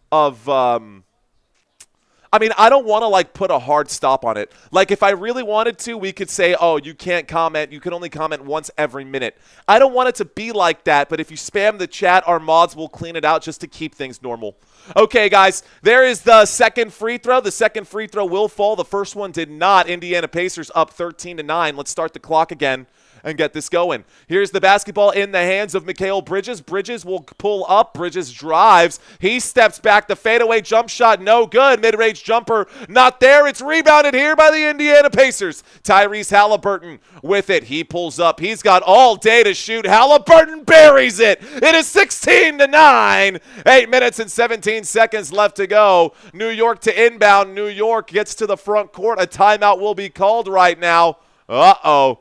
Speaker 2: I mean, I don't want to, like, put a hard stop on it. Like, if I really wanted to, we could say, oh, you can't comment. You can only comment once every minute. I don't want it to be like that, but if you spam the chat, our mods will clean it out just to keep things normal. Okay, guys, there is the second free throw. The second free throw will fall. The first one did not. Indiana Pacers up 13-9. Let's start the clock again and get this going. Here's the basketball in the hands of Mikal Bridges. Bridges will pull up. Bridges drives. He steps back. The fadeaway jump shot, no good. Mid-range jumper, not there. It's rebounded here by the Indiana Pacers. Tyrese Haliburton with it. He pulls up. He's got all day to shoot. Haliburton buries it. It is 16-9. 8 minutes and 17 seconds left to go. New York to inbound. New York gets to the front court. A timeout will be called right now. Uh-oh.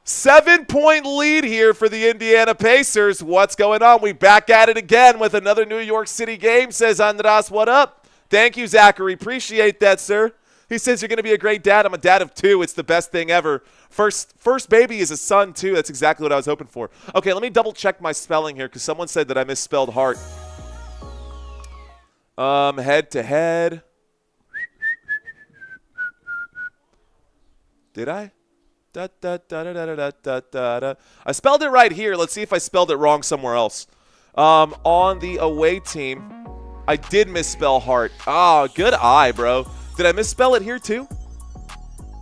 Speaker 2: 7-point lead here for the Indiana Pacers. What's going on? We back at it again with another New York City game, says Andras. What up? Thank you, Zachary. Appreciate that, sir. He says you're going to be a great dad. I'm a dad of 2. It's the best thing ever. First baby is a son, too. That's exactly what I was hoping for. Okay, let me double-check my spelling here because someone said that I misspelled heart. Head to head. Did I? Da, da, da, da, da, da, da, da, da. I spelled it right here. Let's see if I spelled it wrong somewhere else. On the away team, I did misspell heart. Oh, good eye, bro. Did I misspell it here too?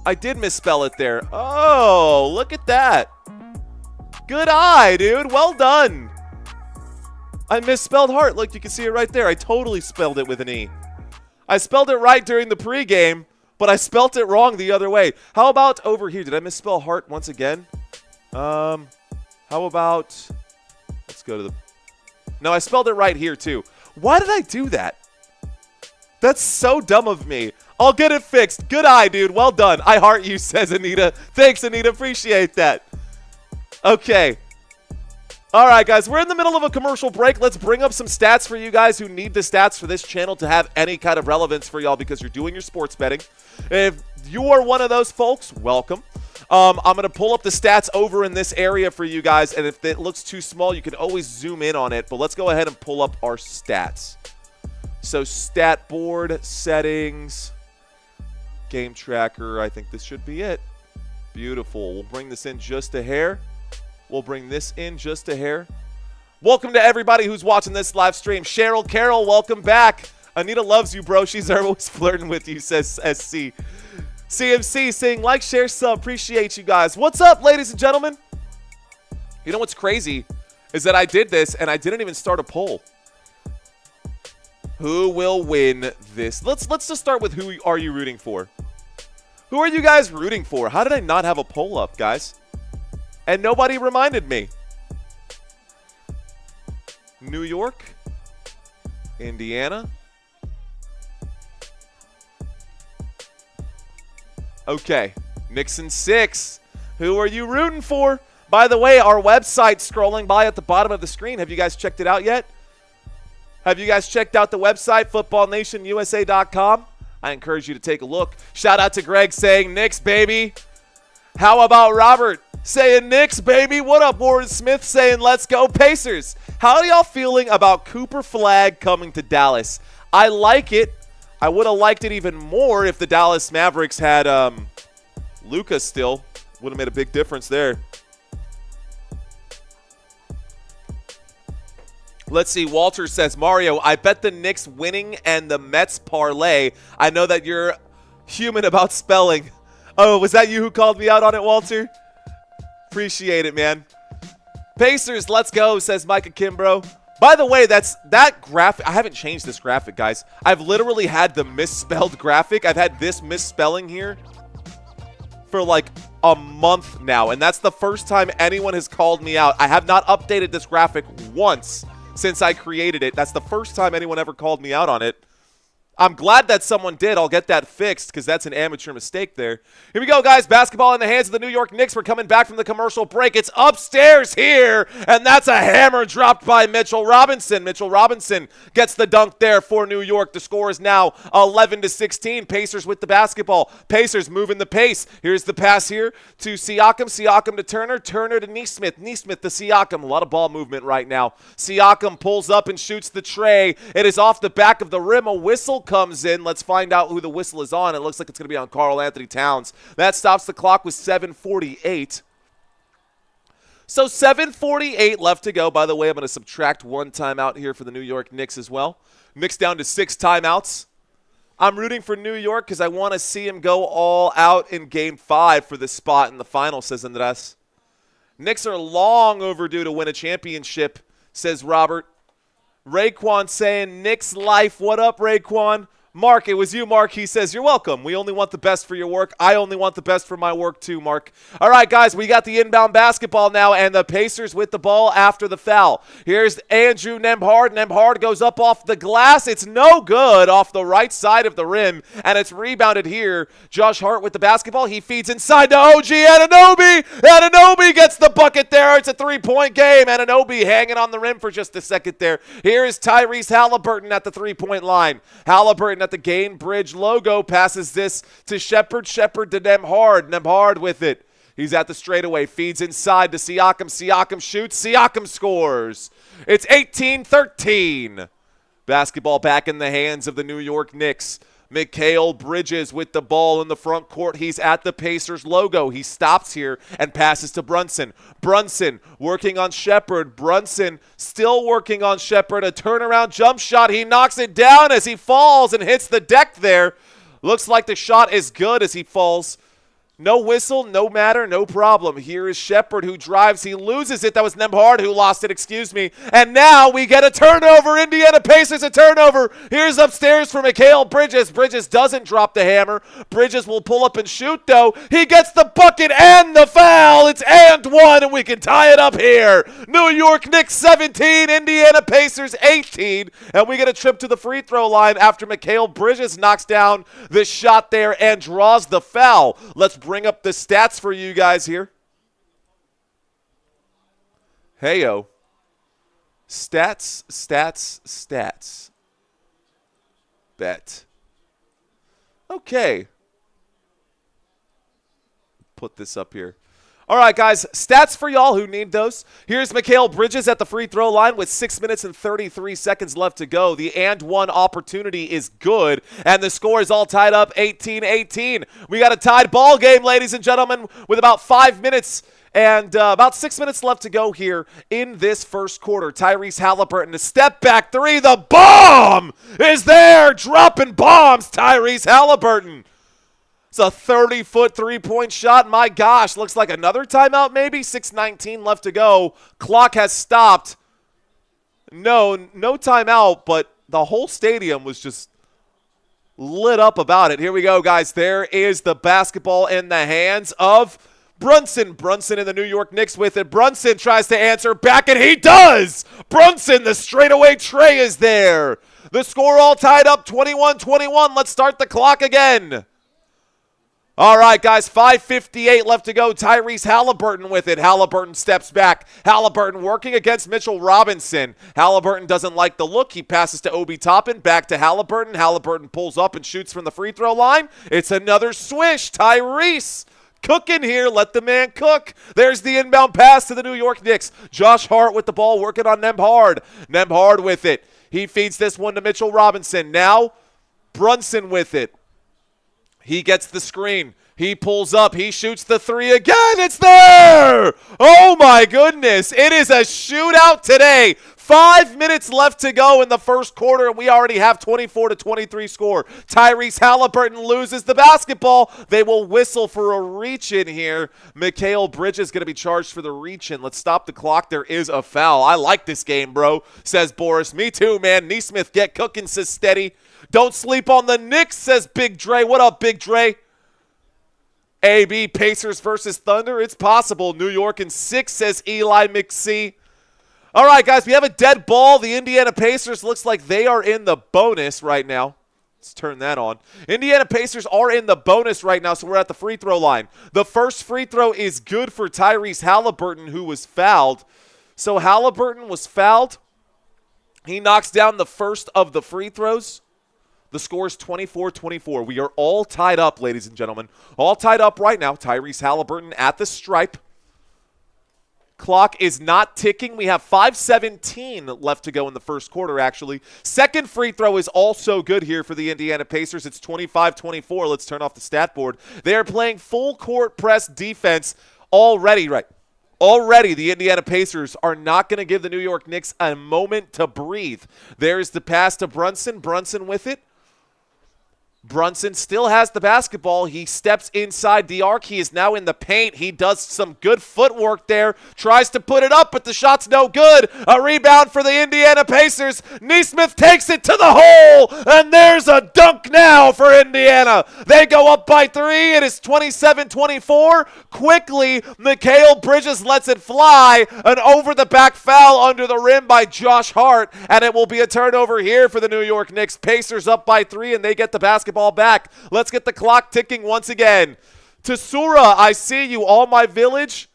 Speaker 2: I did misspell it there. Oh, look at that. Good eye, dude. Well done. I misspelled heart. Look, you can see it right there. I totally spelled it with an E. I spelled it right during the pregame, but I spelt it wrong the other way. How about over here? Did I misspell heart once again? How about, let's go to the, no, I spelled it right here too. Why did I do that? That's so dumb of me. I'll get it fixed. Good eye, dude. Well done. I heart you, says Anita. Thanks, Anita. Appreciate that. Okay. All right, guys, we're in the middle of a commercial break. Let's bring up some stats for you guys who need the stats for this channel to have any kind of relevance for y'all because you're doing your sports betting. If you are one of those folks, welcome. I'm going to pull up the stats over in this area for you guys, and if it looks too small, you can always zoom in on it, but let's go ahead and pull up our stats. So stat board, settings, game tracker, I think this should be it. Beautiful. We'll bring this in just a hair. We'll bring this in just a hair. Welcome to everybody who's watching this live stream. Cheryl Carroll, welcome back. Anita loves you, bro. She's always flirting with you, says SC. CMC saying like, share, sub. Appreciate you guys. What's up, ladies and gentlemen? You know what's crazy is that I did this and I didn't even start a poll. Who will win this? Let's just start with who are you rooting for? Who are you guys rooting for? How did I not have a poll up, guys? And nobody reminded me. New York, Indiana. Okay, Knicks in 6. Who are you rooting for? By the way, our website scrolling by at the bottom of the screen. Have you guys checked it out yet? Have you guys checked out the website, footballnationusa.com? I encourage you to take a look. Shout out to Greg saying, Knicks, baby. How about Robert saying Knicks, baby? What up, Warren Smith saying, let's go Pacers. How are y'all feeling about Cooper Flagg coming to Dallas? I like it. I would have liked it even more if the Dallas Mavericks had Luka still. Would have made a big difference there. Let's see. Walter says, Mario, I bet the Knicks winning and the Mets parlay. I know that you're human about spelling. Oh, was that you who called me out on it, Walter? Appreciate it, man. Pacers, let's go, says Micah Kimbrough. By the way, that graphic. I haven't changed this graphic, guys. I've literally had the misspelled graphic. I've had this misspelling here for like a month now, and that's the first time anyone has called me out. I have not updated this graphic once since I created it. That's the first time anyone ever called me out on it. I'm glad that someone did. I'll get that fixed because that's an amateur mistake there. Here we go, guys. Basketball in the hands of the New York Knicks. We're coming back from the commercial break. It's upstairs here, and that's a hammer dropped by Mitchell Robinson. Mitchell Robinson gets the dunk there for New York. The score is now 11-16. Pacers with the basketball. Pacers moving the pace. Here's the pass here to Siakam. Siakam to Turner. Turner to Nesmith. Nesmith to Siakam. A lot of ball movement right now. Siakam pulls up and shoots the tray. It is off the back of the rim. A whistle comes in. Let's find out who the whistle is on. It looks like it's going to be on Karl Anthony Towns. That stops the clock with 7:48. So 7:48 left to go. By the way, I'm going to subtract one timeout here for the New York Knicks as well. Knicks down to 6 timeouts. I'm rooting for New York because I want to see him go all out in Game 5 for this spot in the final, says Andres. Knicks are long overdue to win a championship, says Robert. Raekwon saying, Knicks life. What up, Raekwon? Mark, it was you, Mark. He says, you're welcome. We only want the best for your work. I only want the best for my work too, Mark. All right, guys, we got the inbound basketball now, and the Pacers with the ball after the foul. Here's Andrew Nembhard. Nembhard goes up off the glass. It's no good off the right side of the rim, and it's rebounded here. Josh Hart with the basketball. He feeds inside to OG Anunoby. Anunoby gets the bucket there. It's a three-point game. Anunoby hanging on the rim for just a second there. Here is Tyrese Haliburton at the three-point line. Haliburton at the Gainbridge logo passes this to Shepherd. Shepherd to Nembhard. Nembhard with it. He's at the straightaway. Feeds inside to Siakam. Siakam shoots. Siakam scores. It's 18-13. Basketball back in the hands of the New York Knicks. Mikal Bridges with the ball in the front court. He's at the Pacers logo. He stops here and passes to Brunson. Brunson working on Shepherd. Brunson still working on Shepherd. A turnaround jump shot. He knocks it down as he falls and hits the deck there. Looks like the shot is good as he falls. No whistle, no matter, no problem. Here is Shepherd who drives. He loses it. That was Nembhard who lost it, excuse me. And now we get a turnover. Indiana Pacers a turnover. Here's upstairs for Mikal Bridges. Bridges doesn't drop the hammer. Bridges will pull up and shoot, though. He gets the bucket and the foul. It's and one, and we can tie it up here. New York Knicks 17, Indiana Pacers 18. And we get a trip to the free throw line after Mikal Bridges knocks down the shot there and draws the foul. Let's bring up the stats for you guys here. Heyo. Stats. Bet. Okay. Put this up here. All right, guys, stats for y'all who need those. Here's Mikal Bridges at the free throw line with 6 minutes and 33 seconds left to go. The and one opportunity is good, and the score is all tied up 18-18. We got a tied ball game, ladies and gentlemen, with about 5 minutes and about 6 minutes left to go here in this first quarter. Tyrese Haliburton, a step back three. The bomb is there, dropping bombs, Tyrese Haliburton. It's a 30-foot three-point shot. My gosh, looks like another timeout maybe. 6:19 left to go. Clock has stopped. No timeout, but the whole stadium was just lit up about it. Here we go, guys. There is the basketball in the hands of Brunson. Brunson and the New York Knicks with it. Brunson tries to answer back, and he does. Brunson, the straightaway tray is there. The score all tied up 21-21. Let's start the clock again. All right, guys, 5:58 left to go. Tyrese Haliburton with it. Haliburton steps back. Haliburton working against Mitchell Robinson. Haliburton doesn't like the look. He passes to Obi Toppin. Back to Haliburton. Haliburton pulls up and shoots from the free throw line. It's another swish. Tyrese cooking here. Let the man cook. There's the inbound pass to the New York Knicks. Josh Hart with the ball working on Nembhard. Nembhard with it. He feeds this one to Mitchell Robinson. Now Brunson with it. He gets the screen. He pulls up. He shoots the three again. It's there! Oh, my goodness. It is a shootout today. 5 minutes left to go in the first quarter, and we already have 24-23 score. Tyrese Haliburton loses the basketball. They will whistle for a reach-in here. Mikal Bridges is going to be charged for the reach-in. Let's stop the clock. There is a foul. I like this game, bro, says Boris. Me too, man. Neesmith, get cooking, says Steady. Don't sleep on the Knicks, says Big Dre. What up, Big Dre? AB, Pacers versus Thunder. It's possible. New York in 6, says Eli McSee. All right, guys, we have a dead ball. The Indiana Pacers looks like they are in the bonus right now. Let's turn that on. Indiana Pacers are in the bonus right now, so we're at the free throw line. The first free throw is good for Tyrese Haliburton, who was fouled. So Haliburton was fouled. He knocks down the first of the free throws. The score is 24-24. We are all tied up, ladies and gentlemen. All tied up right now. Tyrese Haliburton at the stripe. Clock is not ticking. We have 5:17 left to go in the first quarter, actually. Second free throw is also good here for the Indiana Pacers. It's 25-24. Let's turn off the stat board. They are playing full court press defense already, right? Already, the Indiana Pacers are not going to give the New York Knicks a moment to breathe. There's the pass to Brunson. Brunson with it. Brunson still has the basketball. He steps inside the arc. He is now in the paint. He does some good footwork there. Tries to put it up, but the shot's no good. A rebound for the Indiana Pacers. Nesmith takes it to the hole, and there's a dunk now for Indiana. They go up by 3. It is 27-24. Quickly, Mikal Bridges lets it fly. An over-the-back foul under the rim by Josh Hart, and it will be a turnover here for the New York Knicks. Pacers up by 3, and they get the basketball back. Let's get the clock ticking once again. Tesura, I see you, all my village.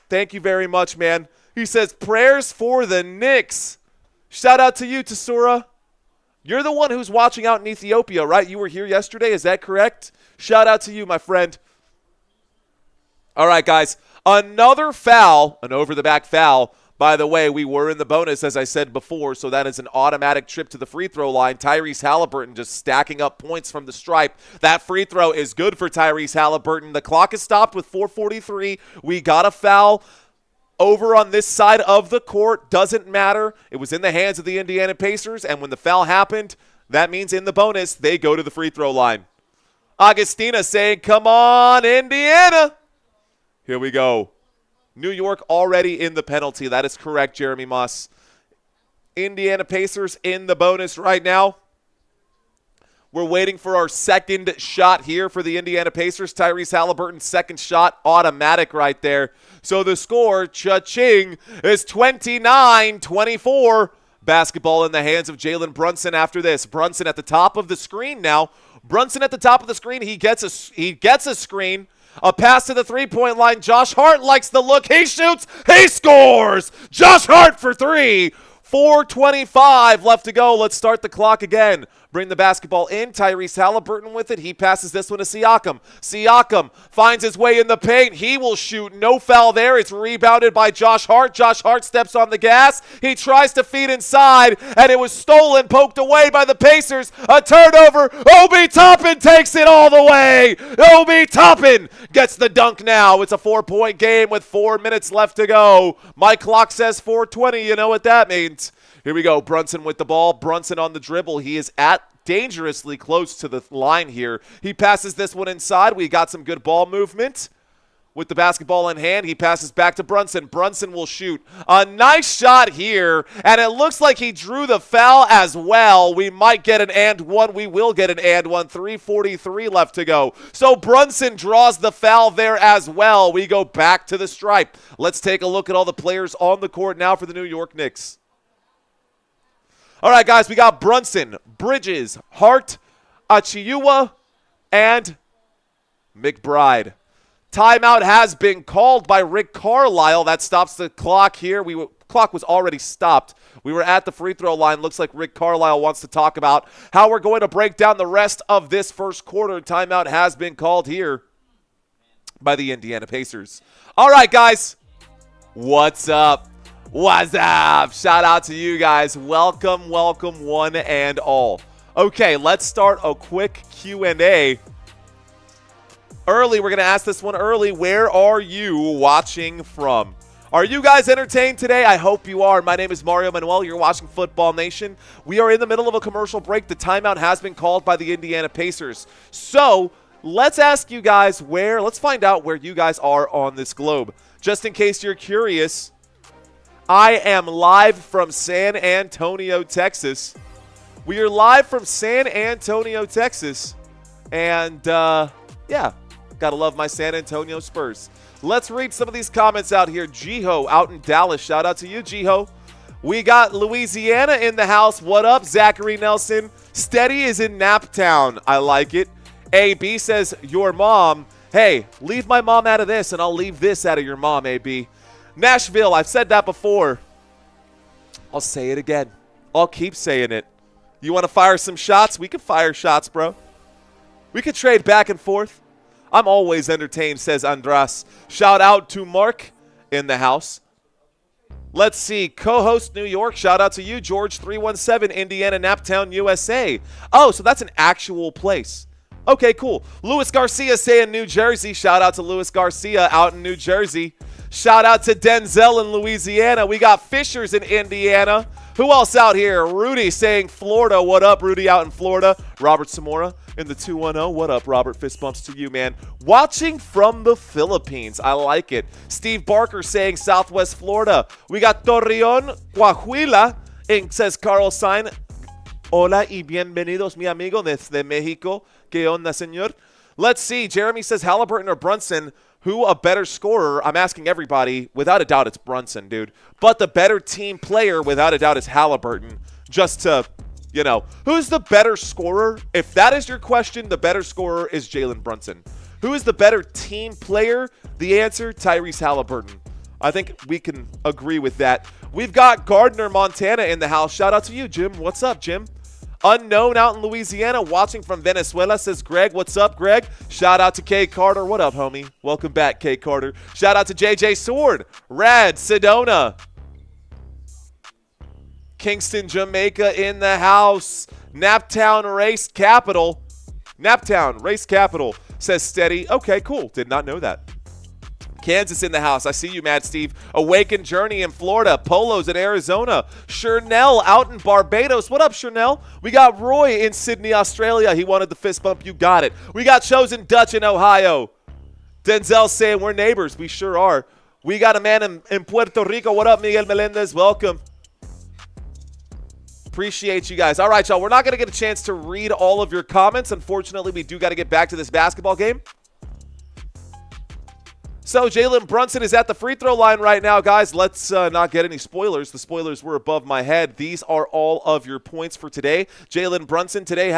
Speaker 2: Thank you very much, man. He says, prayers for the Knicks. Shout out to you, Tesura. You're the one who's watching out in Ethiopia, right? You were here yesterday, is that correct? Shout out to you, my friend. All right, guys. Another foul, an over-the-back foul. By the way, we were in the bonus, as I said before, so that is an automatic trip to the free throw line. Tyrese Haliburton just stacking up points from the stripe. That free throw is good for Tyrese Haliburton. The clock is stopped with 4:43. We got a foul over on this side of the court. Doesn't matter. It was in the hands of the Indiana Pacers, and when the foul happened, that means in the bonus, they go to the free throw line. Augustina saying, come on, Indiana. Here we go. New York already in the penalty. That is correct, Jeremy Moss. Indiana Pacers in the bonus right now. We're waiting for our second shot here for the Indiana Pacers. Tyrese Haliburton's second shot, automatic right there. So the score, cha-ching, is 29-24. Basketball in the hands of Jalen Brunson after this. Brunson at the top of the screen now. Brunson at the top of the screen. He gets a screen. A pass to the three-point line. Josh Hart likes the look. He shoots. He scores. Josh Hart for 3. 4:25 left to go. Let's start the clock again. Bring the basketball in. Tyrese Haliburton with it. He passes this one to Siakam. Siakam finds his way in the paint. He will shoot. No foul there. It's rebounded by Josh Hart. Josh Hart steps on the gas. He tries to feed inside, and it was stolen, poked away by the Pacers. A turnover. Obi Toppin takes it all the way. Obi Toppin gets the dunk now. It's a 4-point game with 4 minutes left to go. My clock says 4:20. You know what that means. Here we go. Brunson with the ball. Brunson on the dribble. He is dangerously close to the line here. He passes this one inside. We got some good ball movement. With the basketball in hand, he passes back to Brunson. Brunson will shoot. A nice shot here, and it looks like he drew the foul as well. We might get an and one. We will get an and one. 3:43 left to go. So Brunson draws the foul there as well. We go back to the stripe. Let's take a look at all the players on the court now for the New York Knicks. All right, guys, we got Brunson, Bridges, Hart, Achiuwa, and McBride. Timeout has been called by Rick Carlisle. That stops the clock here. Clock was already stopped. We were at the free throw line. Looks like Rick Carlisle wants to talk about how we're going to break down the rest of this first quarter. Timeout has been called here by the Indiana Pacers. All right, guys, what's up? What's up? Shout out to you guys. Welcome, welcome, one and all. Okay, let's start a quick Q&A. Early, we're going to ask this one early. Where are you watching from? Are you guys entertained today? I hope you are. My name is Mario Manuel. You're watching Football Nation. We are in the middle of a commercial break. The timeout has been called by the Indiana Pacers. So let's ask you guys let's find out where you guys are on this globe. Just in case you're curious, I am live from San Antonio, Texas. We are live from San Antonio, Texas. And, yeah, gotta love my San Antonio Spurs. Let's read some of these comments out here. Jiho out in Dallas. Shout out to you, Jiho. We got Louisiana in the house. What up, Zachary Nelson? Steady is in Naptown. I like it. AB says, your mom. Hey, leave my mom out of this, and I'll leave this out of your mom, AB. Nashville, I've said that before. I'll say it again. I'll keep saying it. You want to fire some shots? We can fire shots, bro. We could trade back and forth. I'm always entertained, says Andras. Shout out to Mark in the house. Let's see. Co-host New York. Shout out to you, George317, Indiana, Naptown, USA. Oh, so that's an actual place. Okay, cool. Luis Garcia saying New Jersey. Shout out to Luis Garcia out in New Jersey. Shout out to Denzel in Louisiana. We got Fishers in Indiana. Who else out here? Rudy saying Florida. What up, Rudy out in Florida? Robert Zamora in the 210. What up, Robert? Fist bumps to you, man. Watching from the Philippines. I like it. Steve Barker saying Southwest Florida. We got Torreon, Coahuila, and says Carlos Sain. Hola y bienvenidos, mi amigo, desde Mexico. ¿Qué onda, señor? Let's see. Jeremy says Haliburton or Brunson. Who a better scorer? I'm asking everybody. Without a doubt, it's Brunson, dude. But the better team player, without a doubt, is Haliburton. Just to, you know, who's the better scorer? If that is your question, the better scorer is Jalen Brunson. Who is the better team player? The answer, Tyrese Haliburton. I think we can agree with that. We've got Gardner, Montana in the house. Shout out to you, Jim. What's up, Jim? Unknown out in Louisiana, watching from Venezuela, says Greg. What's up, Greg? Shout out to K. Carter. What up, homie? Welcome back, K. Carter. Shout out to JJ Sword. Rad, Sedona. Kingston, Jamaica in the house. Naptown Race Capital. Naptown Race Capital, says Steady. Okay, cool. Did not know that. Kansas in the house. I see you, Mad Steve. Awaken Journey in Florida. Polos in Arizona. Chernell out in Barbados. What up, Chernell? We got Roy in Sydney, Australia. He wanted the fist bump. You got it. We got Chosen Dutch in Ohio. Denzel saying we're neighbors. We sure are. We got a man in Puerto Rico. What up, Miguel Melendez? Welcome. Appreciate you guys. All right, y'all. We're not going to get a chance to read all of your comments. Unfortunately, we do got to get back to this basketball game. So Jalen Brunson is at the free throw line right now, guys. Let's not get any spoilers. The spoilers were above my head. These are all of your points for today. Jalen Brunson today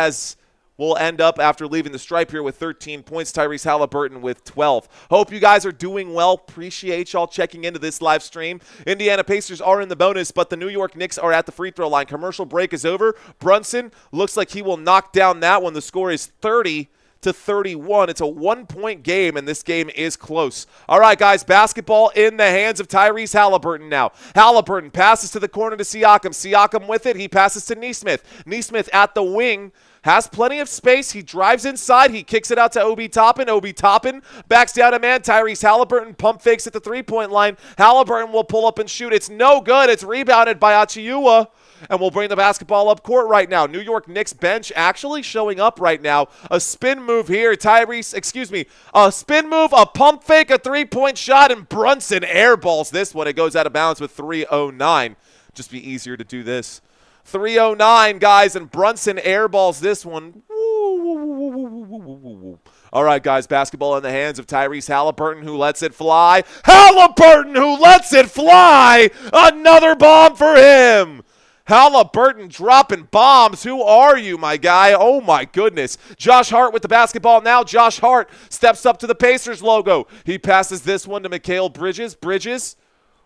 Speaker 2: will end up after leaving the stripe here with 13 points. Tyrese Haliburton with 12. Hope you guys are doing well. Appreciate y'all checking into this live stream. Indiana Pacers are in the bonus, but the New York Knicks are at the free throw line. Commercial break is over. Brunson looks like he will knock down that one. The score is 30-31. It's a 1-point game, and this game is close. All right, guys, basketball in the hands of Tyrese Haliburton now. Haliburton passes to the corner to Siakam. Siakam with it. He passes to Nesmith. Nesmith at the wing. Has plenty of space. He drives inside. He kicks it out to Obi Toppin. Obi Toppin backs down a man. Tyrese Haliburton pump fakes at the three-point line. Haliburton will pull up and shoot. It's no good. It's rebounded by Achiuwa. And we'll bring the basketball up court right now. New York Knicks bench actually showing up right now. A spin move here. A spin move, a pump fake, a three-point shot, and Brunson airballs this one. It goes out of bounds with 3:09. Just be easier to do this. 3:09, guys, and Brunson airballs this one. All right, guys, basketball in the hands of Tyrese Haliburton, who lets it fly. Haliburton, who lets it fly. Another bomb for him. Haliburton dropping bombs. Who are you, my guy? Oh, my goodness. Josh Hart with the basketball now. Josh Hart steps up to the Pacers logo. He passes this one to Mikal Bridges. Bridges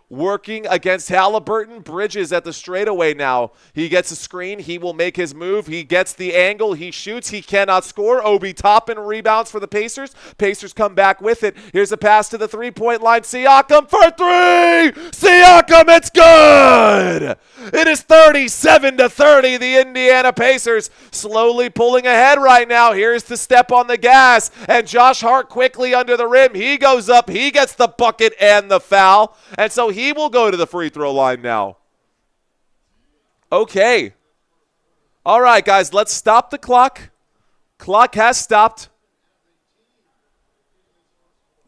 Speaker 2: working against Haliburton. Bridges at the straightaway now. He gets a screen. He will make his move. He gets the angle. He shoots. He cannot score. Obi Toppin rebounds for the Pacers. Pacers come back with it. Here's a pass to the three-point line. Siakam for three. Siakam, it's good. It is 37-30. The Indiana Pacers slowly pulling ahead right now. Here's the step on the gas. And Josh Hart quickly under the rim. He goes up. He gets the bucket and the foul. And so he will go to the free throw line now. Okay. All right, guys, let's stop the clock. Clock has stopped.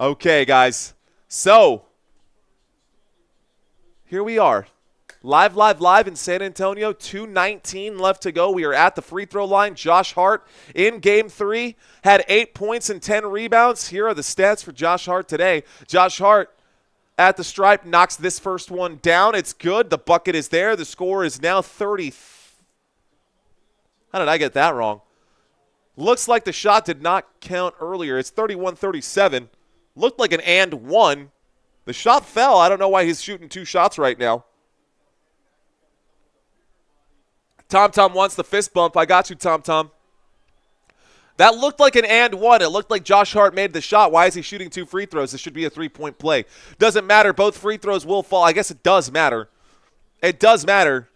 Speaker 2: Okay, guys. So, here we are. Live in San Antonio. 2:19 left to go. We are at the free throw line. Josh Hart in Game 3 had 8 points and 10 rebounds. Here are the stats for Josh Hart today. Josh Hart at the stripe knocks this first one down. It's good. The bucket is there. The score is now 30. How did I get that wrong? Looks like the shot did not count earlier. It's 31-37. Looked like an and one. The shot fell. I don't know why he's shooting 2 shots right now. Tom wants the fist bump. I got you, Tom. That looked like an and one. It looked like Josh Hart made the shot. Why is he shooting 2 free throws? This should be a 3-point play. Doesn't matter. Both free throws will fall. I guess it does matter. It does matter.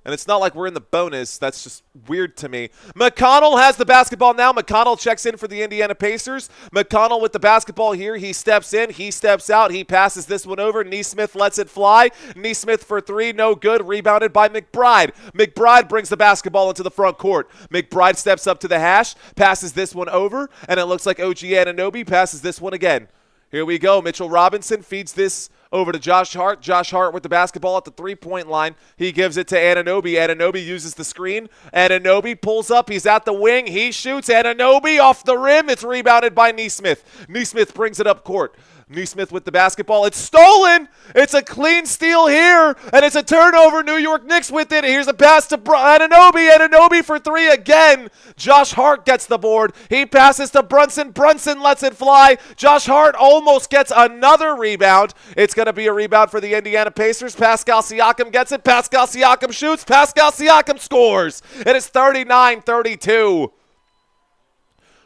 Speaker 2: And it's not like we're in the bonus. That's just weird to me. McConnell has the basketball now. McConnell checks in for the Indiana Pacers. McConnell with the basketball here. He steps in. He steps out. He passes this one over. Nesmith lets it fly. Nesmith for three. No good. Rebounded by McBride. McBride brings the basketball into the front court. McBride steps up to the hash. Passes this one over. And it looks like OG Anunoby passes this one again. Here we go. Mitchell Robinson feeds this over to Josh Hart. Josh Hart with the basketball at the three-point line. He gives it to Anunoby. Anunoby uses the screen. Anunoby pulls up. He's at the wing. He shoots. Anunoby off the rim. It's rebounded by Nesmith. Nesmith brings it up court. Nesmith with the basketball. It's stolen. It's a clean steal here, and it's a turnover. New York Knicks with it. Here's a pass to Anunoby. Anunoby for three again. Josh Hart gets the board. He passes to Brunson. Brunson lets it fly. Josh Hart almost gets another rebound. It's going to be a rebound for the Indiana Pacers. Pascal Siakam gets it. Pascal Siakam shoots. Pascal Siakam scores. It is 39-32.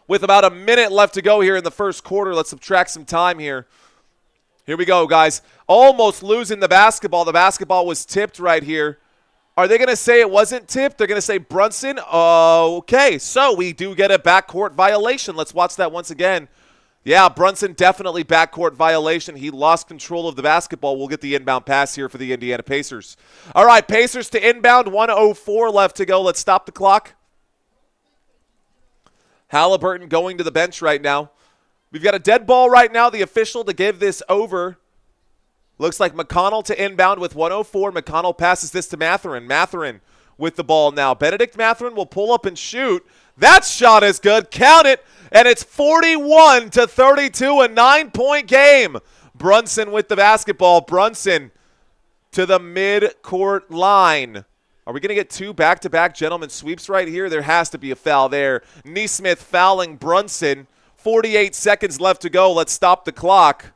Speaker 2: With about a minute left to go here in the first quarter. Let's subtract some time here. Here we go, guys. Almost losing the basketball. The basketball was tipped right here. Are they going to say it wasn't tipped? They're going to say Brunson? Okay, so we do get a backcourt violation. Let's watch that once again. Yeah, Brunson definitely backcourt violation. He lost control of the basketball. We'll get the inbound pass here for the Indiana Pacers. All right, Pacers to inbound. 1:04 left to go. Let's stop the clock. Haliburton going to the bench right now. We've got a dead ball right now. The official to give this over. Looks like McConnell to inbound with 1:04. McConnell passes this to Mathurin. Mathurin with the ball now. Benedict Mathurin will pull up and shoot. That shot is good. Count it. And it's 41-32, a 9-point game. Brunson with the basketball. Brunson to the mid-court line. Are we going to get two back-to-back gentlemen sweeps right here? There has to be a foul there. Nesmith fouling Brunson. 48 seconds left to go. Let's stop the clock.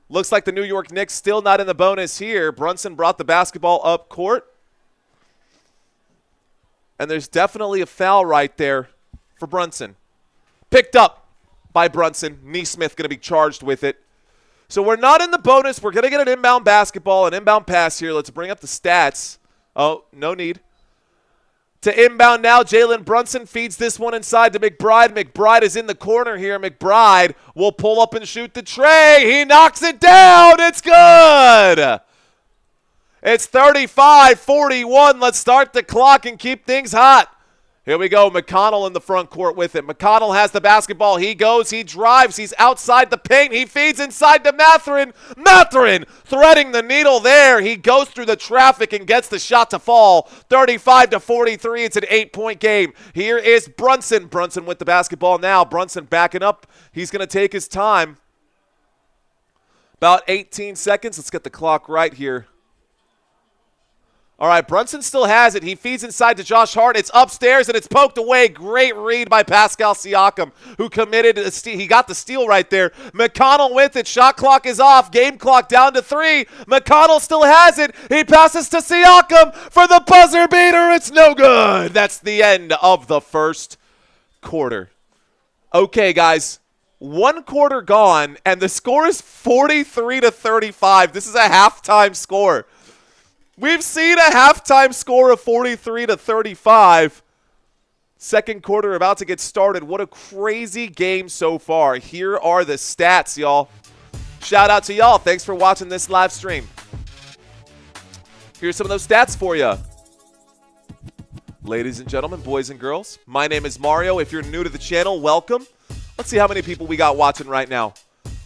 Speaker 2: Looks like the New York Knicks still not in the bonus here. Brunson brought the basketball up court. And there's definitely a foul right there for Brunson. Picked up by Brunson. Nesmith going to be charged with it. So we're not in the bonus. We're going to get an inbound basketball, an inbound pass here. Let's bring up the stats. Oh, no need. To inbound now, Jalen Brunson feeds this one inside to McBride. McBride is in the corner here. McBride will pull up and shoot the tray. He knocks it down. It's good. It's 35-41. Let's start the clock and keep things hot. Here we go. McConnell in the front court with it. McConnell has the basketball. He goes. He drives. He's outside the paint. He feeds inside to Mathurin. Mathurin threading the needle there. He goes through the traffic and gets the shot to fall. 35-43. It's an 8-point game. Here is Brunson. Brunson with the basketball now. Brunson backing up. He's going to take his time. About 18 seconds. Let's get the clock right here. All right, Brunson still has it. He feeds inside to Josh Hart. It's upstairs, and it's poked away. Great read by Pascal Siakam, who committed a steal. He got the steal right there. McConnell with it. Shot clock is off. Game clock down to 3. McConnell still has it. He passes to Siakam for the buzzer beater. It's no good. That's the end of the first quarter. Okay, guys. 1 quarter gone, and the score is 43-35. This is a halftime score. We've seen a halftime score of 43-35. Second quarter about to get started. What a crazy game so far. Here are the stats, y'all. Shout out to y'all. Thanks for watching this live stream. Here's some of those stats for you. Ladies and gentlemen, boys and girls, my name is Mario. If you're new to the channel, welcome. Let's see how many people we got watching right now.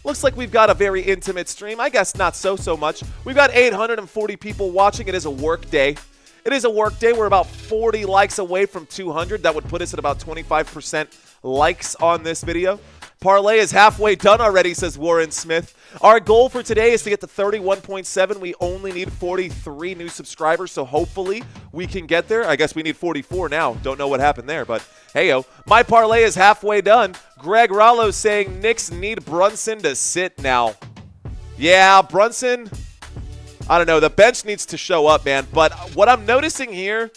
Speaker 2: Looks like we've got a very intimate stream. I guess not so much. We've got 840 people watching. It is a work day. It is a work day. We're about 40 likes away from 200. That would put us at about 25% likes on this video. Parlay is halfway done already, says Warren Smith. Our goal for today is to get to 31.7. We only need 43 new subscribers, so hopefully we can get there. I guess we need 44 now. Don't know what happened there, but hey-o. My parlay is halfway done. Greg Rollo saying Knicks need Brunson to sit now. Yeah, Brunson, I don't know. The bench needs to show up, man. But what I'm noticing here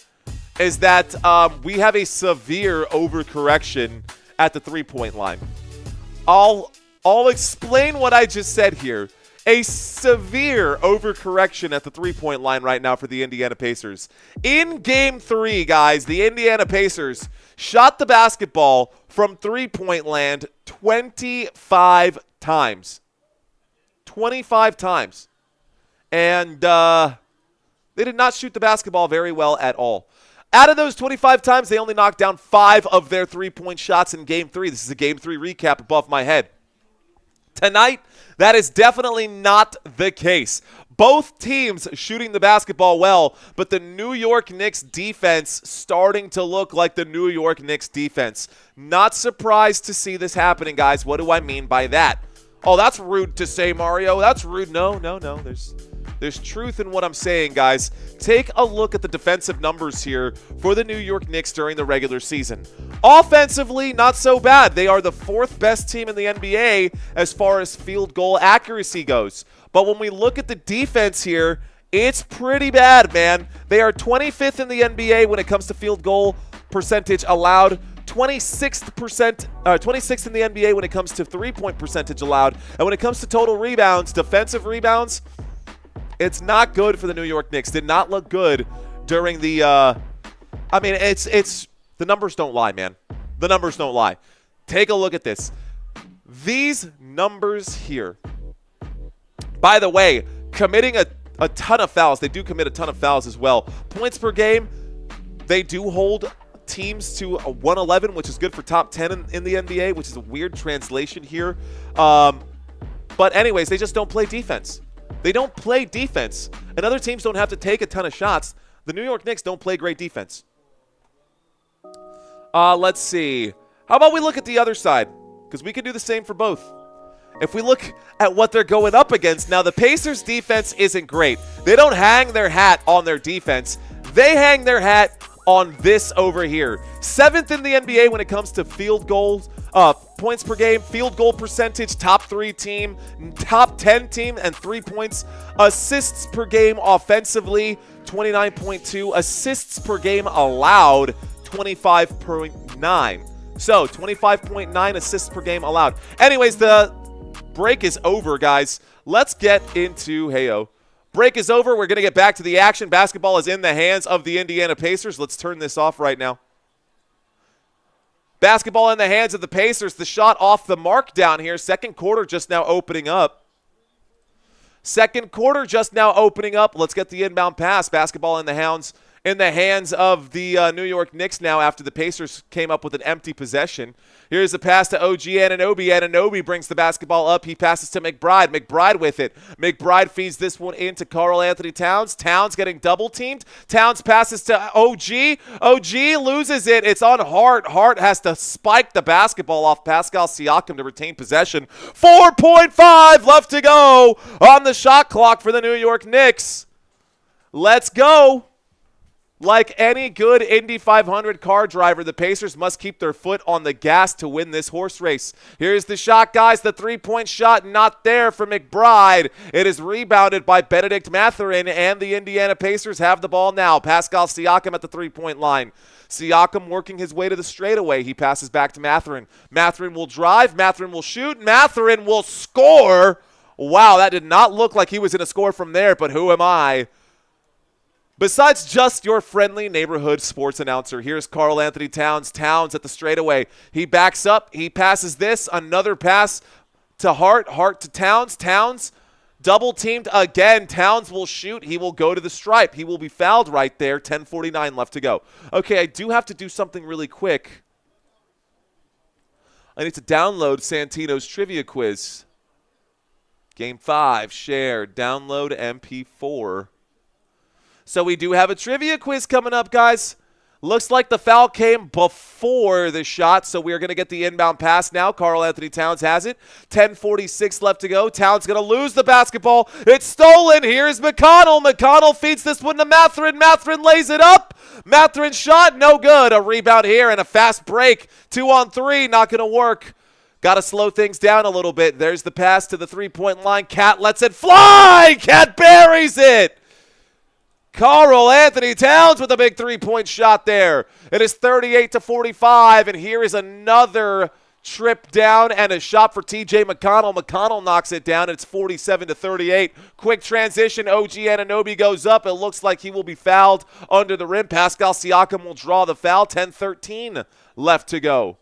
Speaker 2: is that we have a severe overcorrection at the three-point line. I'll explain what I just said here. A severe overcorrection at the three-point line right now for the Indiana Pacers. In Game 3, guys, the Indiana Pacers shot the basketball from three-point land 25 times. 25 times. And they did not shoot the basketball very well at all. Out of those 25 times, they only knocked down 5 of their three-point shots in Game 3. This is a Game 3 recap above my head. Tonight, that is definitely not the case. Both teams shooting the basketball well, but the New York Knicks defense starting to look like the New York Knicks defense. Not surprised to see this happening, guys. What do I mean by that? Oh, that's rude to say, Mario. That's rude. No. There's truth in what I'm saying, guys. Take a look at the defensive numbers here for the New York Knicks during the regular season. Offensively, not so bad. They are the 4th best team in the NBA as far as field goal accuracy goes. But when we look at the defense here, it's pretty bad, man. They are 25th in the NBA when it comes to field goal percentage allowed. 26th in the NBA when it comes to three-point percentage allowed. And when it comes to total rebounds, defensive rebounds, it's not good for the New York Knicks. Did not look good during the the numbers don't lie, man. The numbers don't lie. Take a look at this. These numbers here. By the way, committing a ton of fouls. They do commit a ton of fouls as well. Points per game, they do hold teams to a 111, which is good for top 10 in the NBA, which is a weird translation here. But anyways, they just don't play defense. They don't play defense. And other teams don't have to take a ton of shots. The New York Knicks don't play great defense. Let's see. How about we look at the other side? Because we can do the same for both. If we look at what they're going up against, now the Pacers' defense isn't great. They don't hang their hat on their defense. They hang their hat on this over here. 7th in the NBA when it comes to field goals, points per game, field goal percentage, top 3 team, top 10 team, and 3 points. Assists per game offensively, 29.2. Assists per game allowed, 25.9. So 25.9 assists per game allowed. Anyways, the break is over, guys. Let's get into Heyo. Break is over. We're going to get back to the action. Basketball is in the hands of the Indiana Pacers. Let's turn this off right now. Basketball in the hands of the Pacers. The shot off the mark down here. Second quarter just now opening up. Second quarter just now opening up. Let's get the inbound pass. Basketball in the hands of the New York Knicks now after the Pacers came up with an empty possession. Here's a pass to OG Anunoby. Anunoby brings the basketball up. He passes to McBride. McBride with it. McBride feeds this one into Karl-Anthony Towns. Towns getting double-teamed. Towns passes to OG. OG loses it. It's on Hart. Hart has to spike the basketball off Pascal Siakam to retain possession. 4.5 left to go on the shot clock for the New York Knicks. Let's go. Like any good Indy 500 car driver, the Pacers must keep their foot on the gas to win this horse race. Here's the shot, guys. The three-point shot not there for McBride. It is rebounded by Benedict Mathurin, and the Indiana Pacers have the ball now. Pascal Siakam at the three-point line. Siakam working his way to the straightaway. He passes back to Mathurin. Mathurin will drive. Mathurin will shoot. Mathurin will score. Wow, that did not look like he was going to score from there, but who am I? Besides just your friendly neighborhood sports announcer, here's Karl-Anthony Towns. Towns at the straightaway. He backs up. He passes this. Another pass to Hart. Hart to Towns. Towns double teamed again. Towns will shoot. He will go to the stripe. He will be fouled right there. 10:49 left to go. Okay, I do have to do something really quick. I need to download Santino's trivia quiz. Game 5, shared. Download MP4. So we do have a trivia quiz coming up, guys. Looks like the foul came before the shot, so we are going to get the inbound pass now. Karl-Anthony Towns has it. 10:46 left to go. Towns going to lose the basketball. It's stolen. Here's McConnell. McConnell feeds this one to Mathurin. Mathurin lays it up. Mathurin shot, no good. A rebound here and a fast break. 2-on-3, not going to work. Got to slow things down a little bit. There's the pass to the three-point line. Cat lets it fly. Cat buries it. Karl-Anthony Towns with a big three-point shot there. It is 38-45, and here is another Trip down and a shot for TJ McConnell. McConnell knocks it down. It's 47-38. Quick transition. OG Anunoby goes up. It looks like he will be fouled under the rim. Pascal Siakam will draw the foul. 10-13 left to go.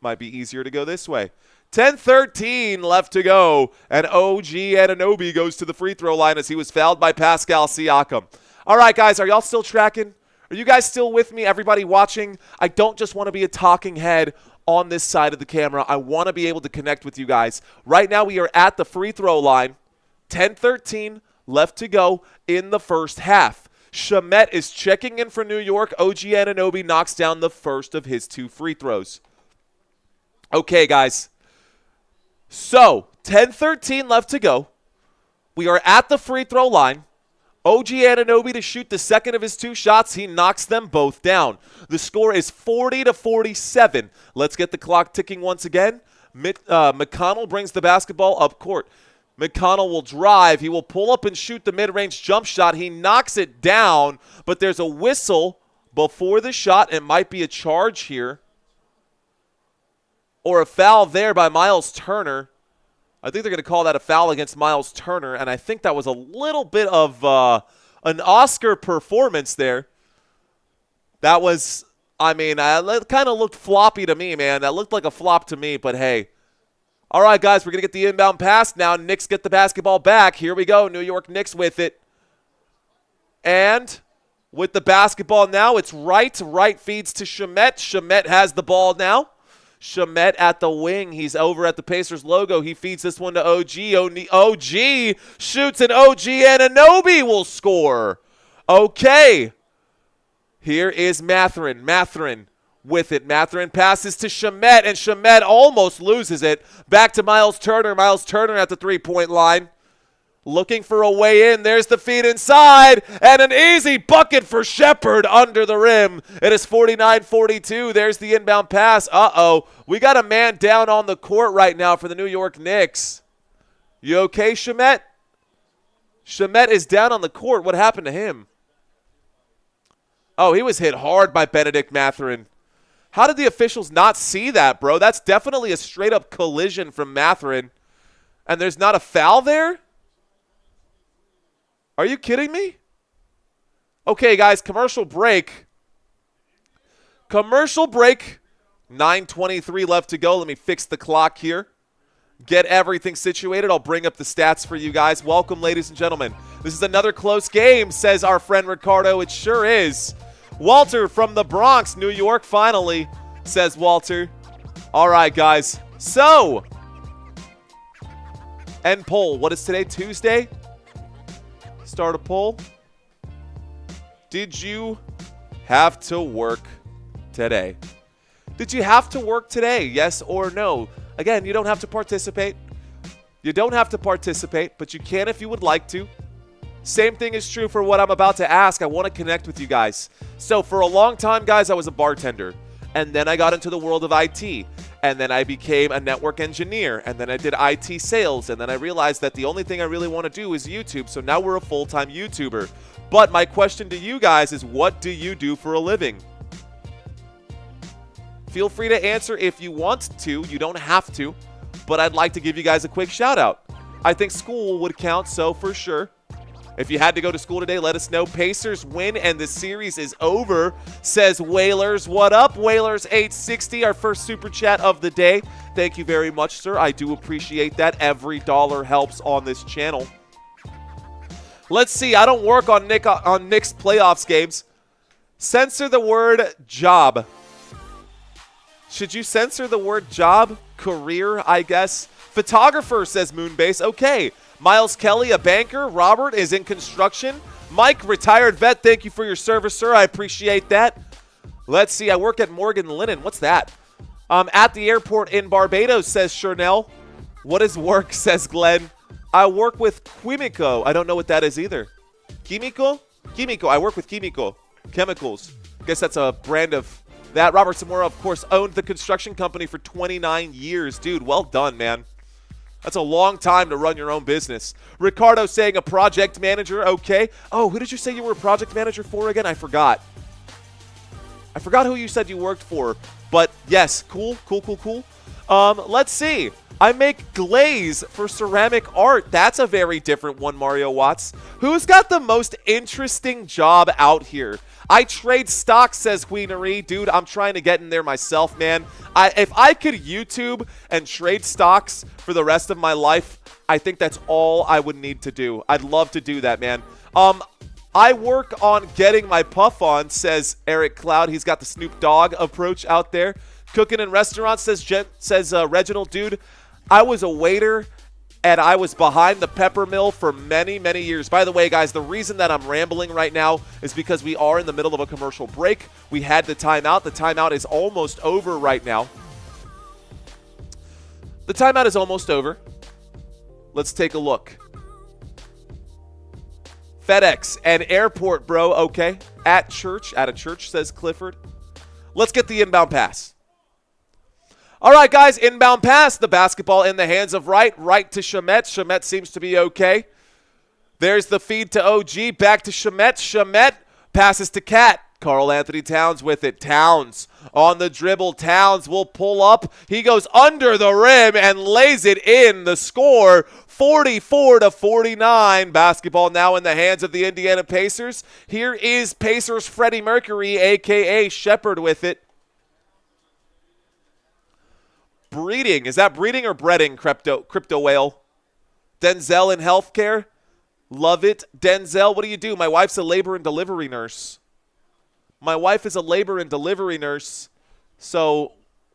Speaker 2: Might be easier to go this way. 10-13 left to go. And OG Anunoby goes to the free throw line as he was fouled by Pascal Siakam. All right, guys, are y'all still tracking? Are you guys still with me? Everybody watching? I don't just want to be a talking head on this side of the camera. I want to be able to connect with you guys. Right now we are at the free throw line. 10-13 left to go in the first half. Shamet is checking in for New York. OG Anunoby knocks down the first of his 2 free throws. Okay, guys. So, 10-13 left to go. We are at the free throw line. OG Anunoby to shoot the second of his 2 shots. He knocks them both down. The score is 40-47. Let's get the clock ticking once again. McConnell brings the basketball up court. McConnell will drive. He will pull up and shoot the mid-range jump shot. He knocks it down, but there's a whistle before the shot. It might be a charge here or a foul there by Miles Turner. I think they're going to call that a foul against Miles Turner, and I think that was a little bit of an Oscar performance there. That was, it kind of looked floppy to me, man. That looked like a flop to me, but hey. All right, guys, we're going to get the inbound pass now. Knicks get the basketball back. Here we go, New York Knicks with it. And with the basketball now, it's right. Right feeds to Shamet. Shamet has the ball now. Shamet at the wing. He's over at the Pacers logo. He feeds this one to OG. OG shoots, and OG Anunoby will score. Okay. Here is Mathurin. Mathurin with it. Mathurin passes to Shamet, and Shamet almost loses it. Back to Miles Turner. Miles Turner at the three-point line. Looking for a way in. There's the feed inside. And an easy bucket for Shepherd under the rim. It is 49-42. There's the inbound pass. Uh-oh. We got a man down on the court right now for the New York Knicks. You okay, Shamet? Shamet is down on the court. What happened to him? Oh, he was hit hard by Benedict Mathurin. How did the officials not see that, bro? That's definitely a straight-up collision from Mathurin. And there's not a foul there? Are you kidding me? Okay, guys, commercial break. Commercial break. 9:23 left to go. Let me fix the clock here. Get everything situated. I'll bring up the stats for you guys. Welcome, ladies and gentlemen. This is another close game, says our friend Ricardo. It sure is. Walter from the Bronx, New York, finally, says Walter. All right, guys. So, end poll. What is today? Tuesday? Start a poll. Did you have to work today? Did you have to work today? Yes or no? Again, you don't have to participate. You don't have to participate, but you can if you would like to. Same thing is true for what I'm about to ask. I want to connect with you guys. So for a long time, guys, I was a bartender. And then I got into the world of IT. And then I became a network engineer. And then I did IT sales. And then I realized that the only thing I really want to do is YouTube. So now we're a full-time YouTuber. But my question to you guys is, what do you do for a living? Feel free to answer if you want to. You don't have to. But I'd like to give you guys a quick shout out. I think school would count, so for sure. If you had to go to school today, let us know. Pacers win and the series is over, says Whalers. What up, Whalers 860, our first super chat of the day. Thank you very much, sir. I do appreciate that. Every dollar helps on this channel. Let's see. I don't work on Knicks playoffs games. Censor the word job. Should you censor the word job? Career, I guess. Photographer, says Moonbase. Okay. Miles Kelly, a banker. Robert is in construction. Mike, retired vet. Thank you for your service, sir. I appreciate that. Let's see. I work at Morgan Linen. What's that? At the airport in Barbados, says Chernell. What is work, says Glenn. I work with Quimico. I don't know what that is either. Quimico? Quimico. I work with Quimico. Chemicals. Guess that's a brand of that. Robert Zamora, of course, owned the construction company for 29 years. Dude, well done, man. That's a long time to run your own business. Ricardo saying a project manager. Okay. Oh, who did you say you were a project manager for again? I forgot. I forgot who you said you worked for. But yes, cool, cool, cool, cool. Let's see. I make glaze for ceramic art. That's a very different one, Mario Watts. Who's got the most interesting job out here? I trade stocks, says Queenery. Dude, I'm trying to get in there myself, man. If I could YouTube and trade stocks for the rest of my life, I think that's all I would need to do. I'd love to do that, man. I work on getting my puff on, says Eric Cloud. He's got the Snoop Dogg approach out there. Cooking in restaurants, says Reginald. Dude, I was a waiter, and I was behind the pepper mill for many, many years. By the way, guys, the reason that I'm rambling right now is because we are in the middle of a commercial break. We had the timeout. The timeout is almost over right now. The timeout is almost over. Let's take a look. FedEx and airport, bro. Okay. At a church, says Clifford. Let's get the inbound pass. All right, guys, inbound pass. The basketball in the hands of Wright. Right to Shamet. Shamet seems to be okay. There's the feed to OG. Back to Shamet. Shamet passes to Cat. Karl Anthony Towns with it. Towns on the dribble. Towns will pull up. He goes under the rim and lays it in. The score, 44-49. Basketball now in the hands of the Indiana Pacers. Here is Pacers Freddie Mercury, a.k.a. Shepard, with it. Breeding. Is that breeding or breading, Crypto Whale? Denzel in healthcare. Love it. Denzel, what do you do? My wife's a labor and delivery nurse. My wife is a labor and delivery nurse, so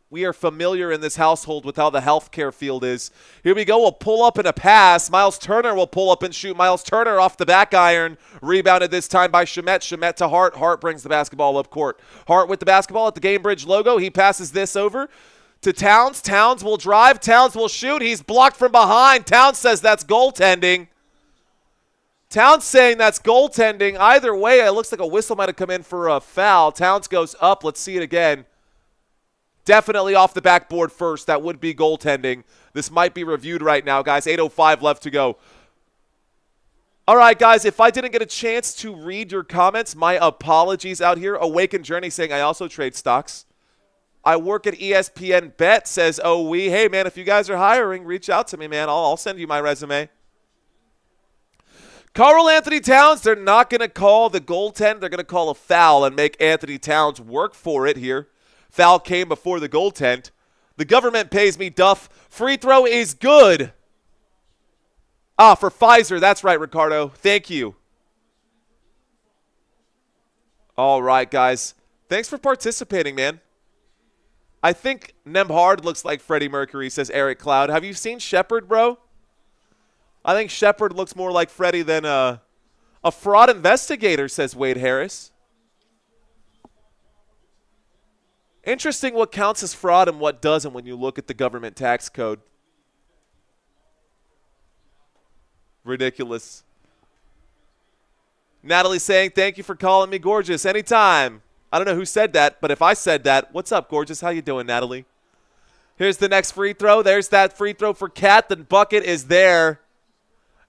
Speaker 2: we are familiar in this household with how the healthcare field is. Here we go. We'll pull up and a pass. Miles Turner will pull up and shoot. Miles Turner off the back iron. Rebounded this time by Shamet. Shamet to Hart. Hart brings the basketball up court. Hart with the basketball at the Gainbridge logo. He passes this over to Towns. Towns will drive. Towns will shoot. He's blocked from behind. Towns says that's goaltending. Towns saying that's goaltending. Either way, it looks like a whistle might have come in for a foul. Towns goes up. Let's see it again. Definitely off the backboard first. That would be goaltending. This might be reviewed right now, guys. 8:05 left to go. All right, guys, if I didn't get a chance to read your comments, my apologies out here. Awakened Journey saying I also trade stocks. I work at ESPN Bet, says OE. Hey, man, if you guys are hiring, reach out to me, man. I'll send you my resume. Karl Anthony Towns, they're not going to call the goaltend. They're going to call a foul and make Anthony Towns work for it here. Foul came before the goaltend. The government pays me, Duff. Free throw is good. For Pfizer. That's right, Ricardo. Thank you. All right, guys. Thanks for participating, man. I think Nemhard looks like Freddie Mercury, says Eric Cloud. Have you seen Shepard, bro? I think Shepard looks more like Freddie than a fraud investigator, says Wade Harris. Interesting what counts as fraud and what doesn't when you look at the government tax code. Ridiculous. Natalie saying, thank you for calling me gorgeous. Anytime. I don't know who said that, but if I said that, what's up, gorgeous? How you doing, Natalie? Here's the next free throw. There's that free throw for Kat. The bucket is there.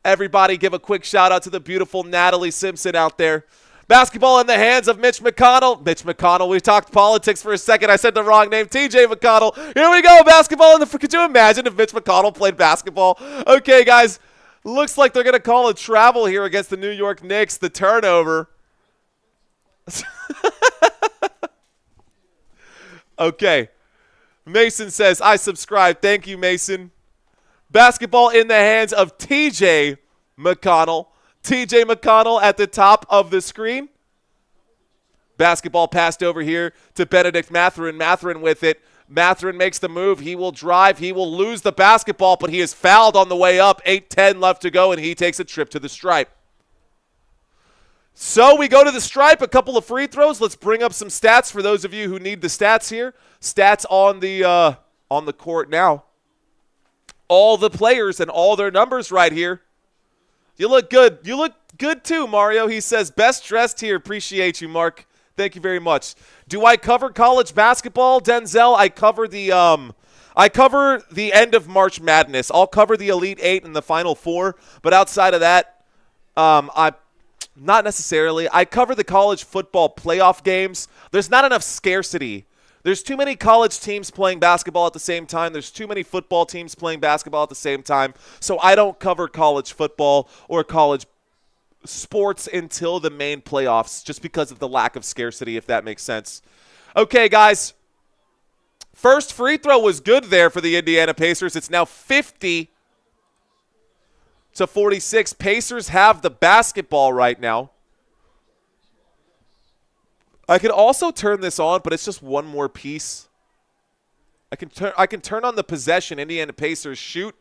Speaker 2: Everybody give a quick shout out to the beautiful Natalie Simpson out there. Basketball in the hands of Mitch McConnell. Mitch McConnell. We talked politics for a second. I said the wrong name. TJ McConnell. Here we go. Basketball in the. Could you imagine if Mitch McConnell played basketball? Okay, guys. Looks like they're going to call a travel here against the New York Knicks. The turnover. Okay. Mason says, I subscribe. Thank you, Mason. Basketball in the hands of TJ McConnell. TJ McConnell at the top of the screen. Basketball passed over here to Benedict Mathurin. Mathurin with it. Mathurin makes the move. He will drive. He will lose the basketball, but he is fouled on the way up. 8:10 left to go, and he takes a trip to the stripe. So we go to the stripe, a couple of free throws. Let's bring up some stats for those of you who need the stats here. Stats on the court now. All the players and all their numbers right here. You look good. You look good too, Mario. He says, best dressed here. Appreciate you, Mark. Thank you very much. Do I cover college basketball, Denzel? I cover the end of March Madness. I'll cover the Elite Eight and the Final Four, but outside of that, not necessarily. I cover the college football playoff games. There's not enough scarcity There's too many college teams playing basketball at the same time. There's too many football teams playing basketball at the same time. So I don't cover college football or college sports until the main playoffs just because of the lack of scarcity, if that makes sense. Okay, guys. First free throw was good there for the Indiana Pacers. It's now 50-46. Pacers have the basketball right now. I can also turn this on, but it's just one more piece. I can turn on the possession. Indiana Pacers shoot.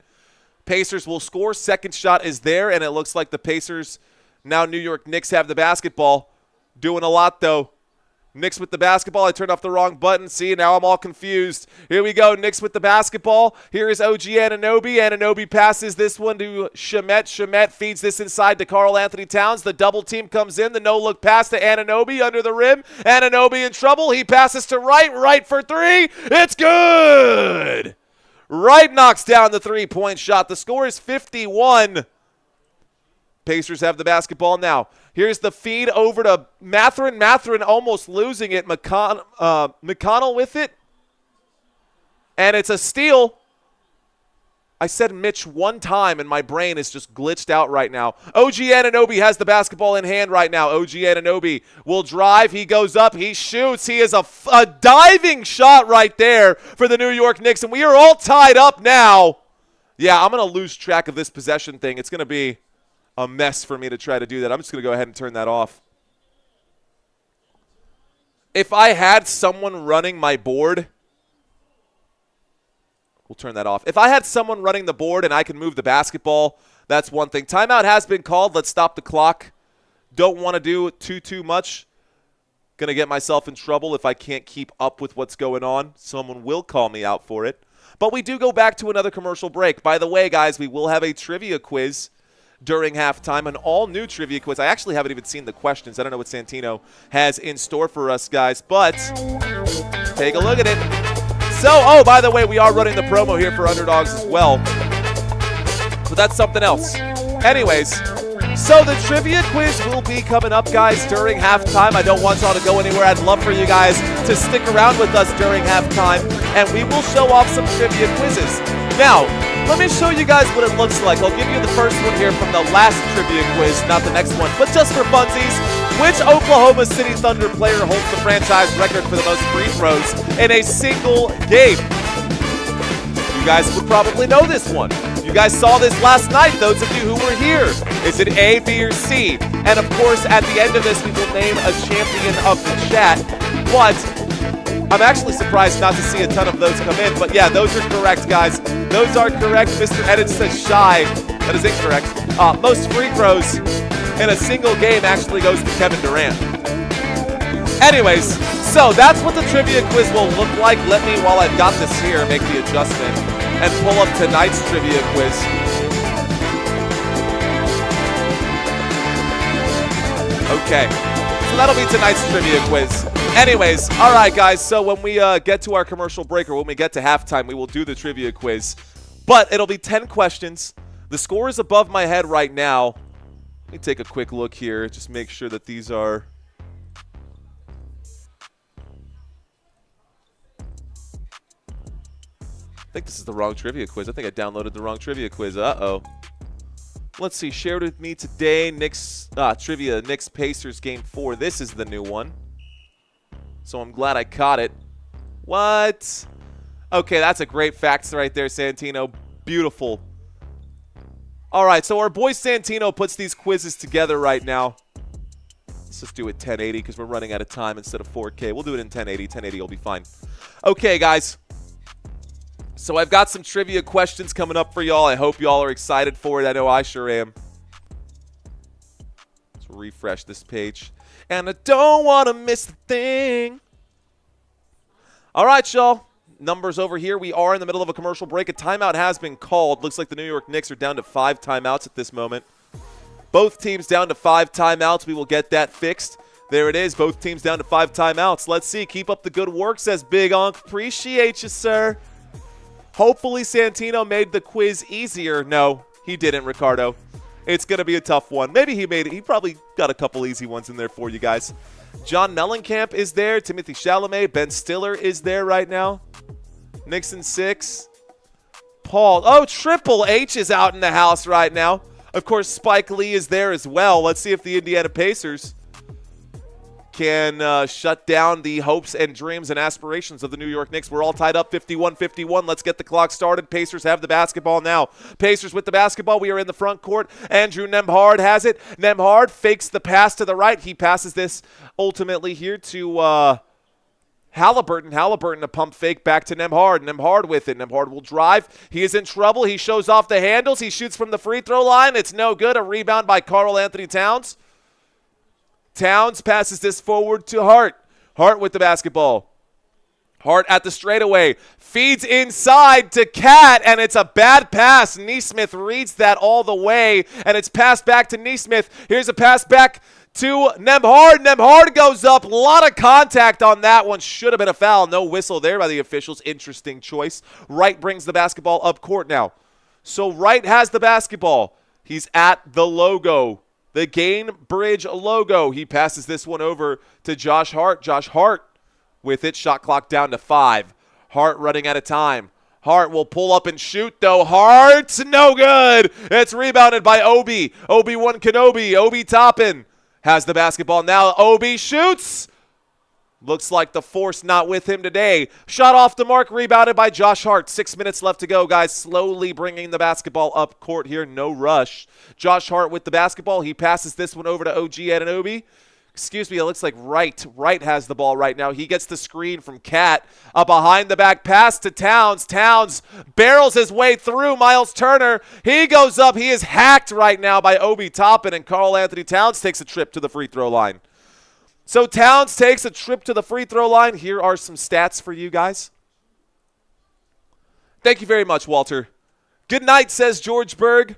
Speaker 2: Pacers will score. Second shot is there, and it looks like the Pacers, now New York Knicks, have the basketball. Doing a lot, though. Knicks with the basketball. I turned off the wrong button. See, now I'm all confused. Here we go. Knicks with the basketball. Here is OG Anunoby. Anunoby passes this one to Shamet. Shamet feeds this inside to Karl Anthony Towns. The double team comes in. The no-look pass to Anunoby under the rim. Anunoby in trouble. He passes to Wright. Wright for three. It's good. Wright knocks down the three-point shot. The score is 51. Pacers have the basketball now. Here's the feed over to Mathurin. Mathurin almost losing it. McConnell with it. And it's a steal. I said Mitch one time, and my brain is just glitched out right now. OG Anunoby has the basketball in hand right now. OG Anunoby will drive. He goes up. He shoots. He is a diving shot right there for the New York Knicks, and we are all tied up now. Yeah, I'm going to lose track of this possession thing. It's going to be a mess for me to try to do that. I'm just going to go ahead and turn that off. If I had someone running my board, we'll turn that off. If I had someone running the board and I can move the basketball, that's one thing. Timeout has been called. Let's stop the clock. Don't want to do too much. Going to get myself in trouble if I can't keep up with what's going on. Someone will call me out for it. But we do go back to another commercial break. By the way, guys, we will have a trivia quiz during halftime, an all-new trivia quiz. I actually haven't even seen the questions. I don't know what Santino has in store for us, guys, but take a look at it. So, oh, by the way, we are running the promo here for Underdogs as well, but that's something else. Anyways, so the trivia quiz will be coming up, guys, during halftime. I don't want y'all to go anywhere. I'd love for you guys to stick around with us during halftime, and we will show off some trivia quizzes. Now, let me show you guys what it looks like. I'll give you the first one here from the last trivia quiz, not the next one, but just for funsies. Which Oklahoma City Thunder player holds the franchise record for the most free throws in a single game? You guys would probably know this one. You guys saw this last night, those of you who were here. Is it A, B, or C? And of course, at the end of this, we will name a champion of the chat. But I'm actually surprised not to see a ton of those come in. But yeah, those are correct, guys. Those are correct. Mr. Edit says shy. That is incorrect. Most free throws in a single game actually goes to Kevin Durant. Anyways, so that's what the trivia quiz will look like. Let me, while I've got this here, make the adjustment and pull up tonight's trivia quiz. Okay, so that'll be tonight's trivia quiz. Anyways, all right, guys, so when we get to our commercial break or when we get to halftime, we will do the trivia quiz. But it'll be 10 questions. The score is above my head right now. Let me take a quick look here. Just make sure that these are... I think this is the wrong trivia quiz. I think I downloaded the wrong trivia quiz. Uh-oh. Let's see. Shared with me today, Knicks trivia, Knicks Pacers Game 4. This is the new one. So I'm glad I caught it. What? Okay, that's a great fact right there, Santino. Beautiful. All right, so our boy Santino puts these quizzes together right now. Let's just do it 1080 because we're running out of time instead of 4K. We'll do it in 1080. 1080 will be fine. Okay, guys. So I've got some trivia questions coming up for y'all. I hope y'all are excited for it. I know I sure am. Let's refresh this page. And I don't want to miss the thing. All right, y'all. Numbers over here. We are in the middle of a commercial break. A timeout has been called. Looks like the New York Knicks are down to 5 timeouts at this moment. Both teams down to 5 timeouts. We will get that fixed. There it is. Both teams down to 5 timeouts. Let's see. Keep up the good work, says Big Unc. Appreciate you, sir. Hopefully Santino made the quiz easier. No, he didn't, Ricardo. It's going to be a tough one. Maybe he made it. He probably got a couple easy ones in there for you guys. John Mellencamp is there. Timothy Chalamet. Ben Stiller is there right now. Knicks in 6. Paul. Oh, Triple H is out in the house right now. Of course, Spike Lee is there as well. Let's see if the Indiana Pacers can shut down the hopes and dreams and aspirations of the New York Knicks. We're all tied up 51-51. Let's get the clock started. Pacers have the basketball now. Pacers with the basketball. We are in the front court. Andrew Nembhard has it. Nembhard fakes the pass to the right. He passes this ultimately here to Haliburton. Haliburton a pump fake back to Nembhard. Nembhard with it. Nembhard will drive. He is in trouble. He shows off the handles. He shoots from the free throw line. It's no good. A rebound by Karl Anthony Towns. Towns passes this forward to Hart. Hart with the basketball. Hart at the straightaway. Feeds inside to Cat, and it's a bad pass. Neesmith reads that all the way, and it's passed back to Neesmith. Here's a pass back to Nembhard. Nembhard goes up. A lot of contact on that one. Should have been a foul. No whistle there by the officials. Interesting choice. Wright brings the basketball up court now. So Wright has the basketball. He's at the logo. The Gainbridge logo. He passes this one over to Josh Hart. Josh Hart with it. Shot clock down to 5. Hart running out of time. Hart will pull up and shoot, though. Hart, no good. It's rebounded by Obi. Obi-Wan Kenobi. Obi Toppin has the basketball now. Obi shoots. Looks like the force not with him today. Shot off the mark, rebounded by Josh Hart. 6 minutes left to go, guys. Slowly bringing the basketball up court here. No rush. Josh Hart with the basketball. He passes this one over to OG Anunoby. Excuse me, it looks like Wright. Wright has the ball right now. He gets the screen from Cat. A behind-the-back pass to Towns. Towns barrels his way through Miles Turner. He goes up. He is hacked right now by Obi Toppin, and Karl Anthony Towns takes a trip to the free throw line. So Towns takes a trip to the free throw line. Here are some stats for you guys. Thank you very much, Walter. Good night, says George Berg.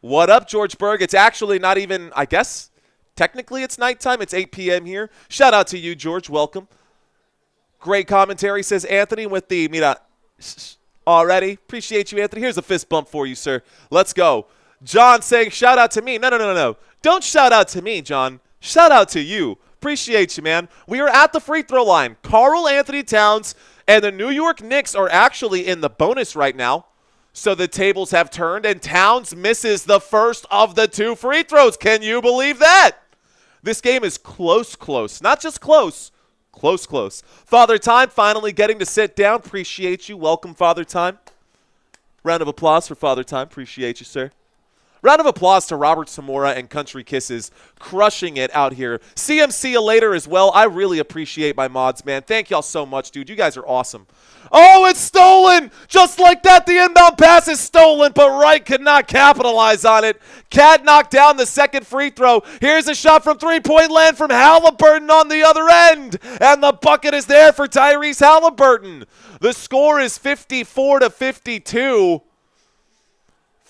Speaker 2: What up, George Berg? It's actually not even, I guess, technically it's nighttime. It's 8 p.m. here. Shout out to you, George. Welcome. Great commentary, says Anthony with the, mira, already. Appreciate you, Anthony. Here's a fist bump for you, sir. Let's go. John saying, shout out to me. No. Don't shout out to me, John. Shout out to you. Appreciate you, man. We are at the free throw line. Karl Anthony Towns and the New York Knicks are actually in the bonus right now. So the tables have turned, and Towns misses the first of the 2 free throws. Can you believe that? This game is close. Not just close. Close. Father Time finally getting to sit down. Appreciate you. Welcome, Father Time. Round of applause for Father Time. Appreciate you, sir. Round of applause to Robert Zamora and Country Kisses, crushing it out here. CMC you later as well. I really appreciate my mods, man. Thank y'all so much, dude. You guys are awesome. Oh, it's stolen! Just like that, the inbound pass is stolen, but Wright could not capitalize on it. Cat knocked down the second free throw. Here's a shot from three-point land from Haliburton on the other end, and the bucket is there for Tyrese Haliburton. The score is 54-52.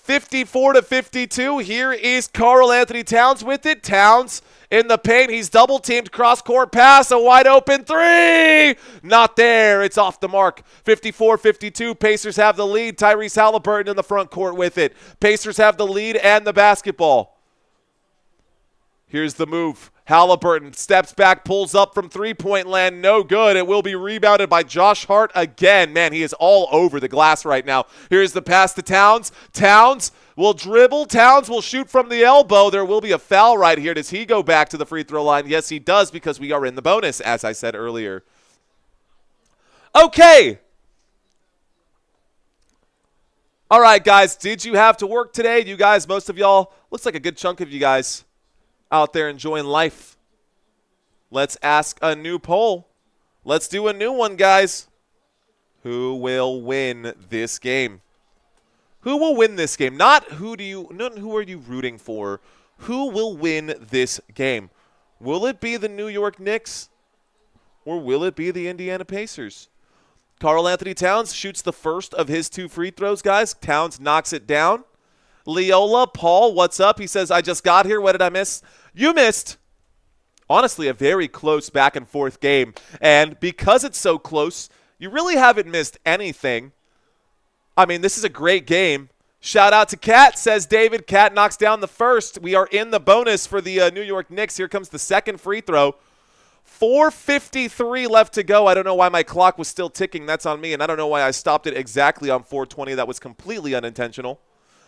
Speaker 2: 54-52. Here is Karl Anthony Towns with it. Towns in the paint. He's double-teamed. Cross-court pass. A wide-open 3. Not there. It's off the mark. 54-52. Pacers have the lead. Tyrese Haliburton in the front court with it. Pacers have the lead and the basketball. Here's the move. Haliburton steps back, pulls up from three-point land. No good. It will be rebounded by Josh Hart again. Man, he is all over the glass right now. Here's the pass to Towns. Towns will dribble. Towns will shoot from the elbow. There will be a foul right here. Does he go back to the free throw line? Yes, he does, because we are in the bonus, as I said earlier. Okay. All right, guys. Did you have to work today? You guys, most of y'all, looks like a good chunk of you guys out there enjoying life. Let's ask a new poll. Let's do a new one, guys. Who will win this game? Who will win this game? Not who are you rooting for? Who will win this game? Will it be the New York Knicks or will it be the Indiana Pacers? Karl Anthony Towns shoots the first of his 2 free throws, guys. Towns knocks it down. Leola, Paul, what's up? He says, I just got here. What did I miss? You missed, honestly, a very close back-and-forth game. And because it's so close, you really haven't missed anything. I mean, this is a great game. Shout out to Cat, says David. Cat knocks down the first. We are in the bonus for the New York Knicks. Here comes the second free throw. 4:53 left to go. I don't know why my clock was still ticking. That's on me, and I don't know why I stopped it exactly on 4:20. That was completely unintentional.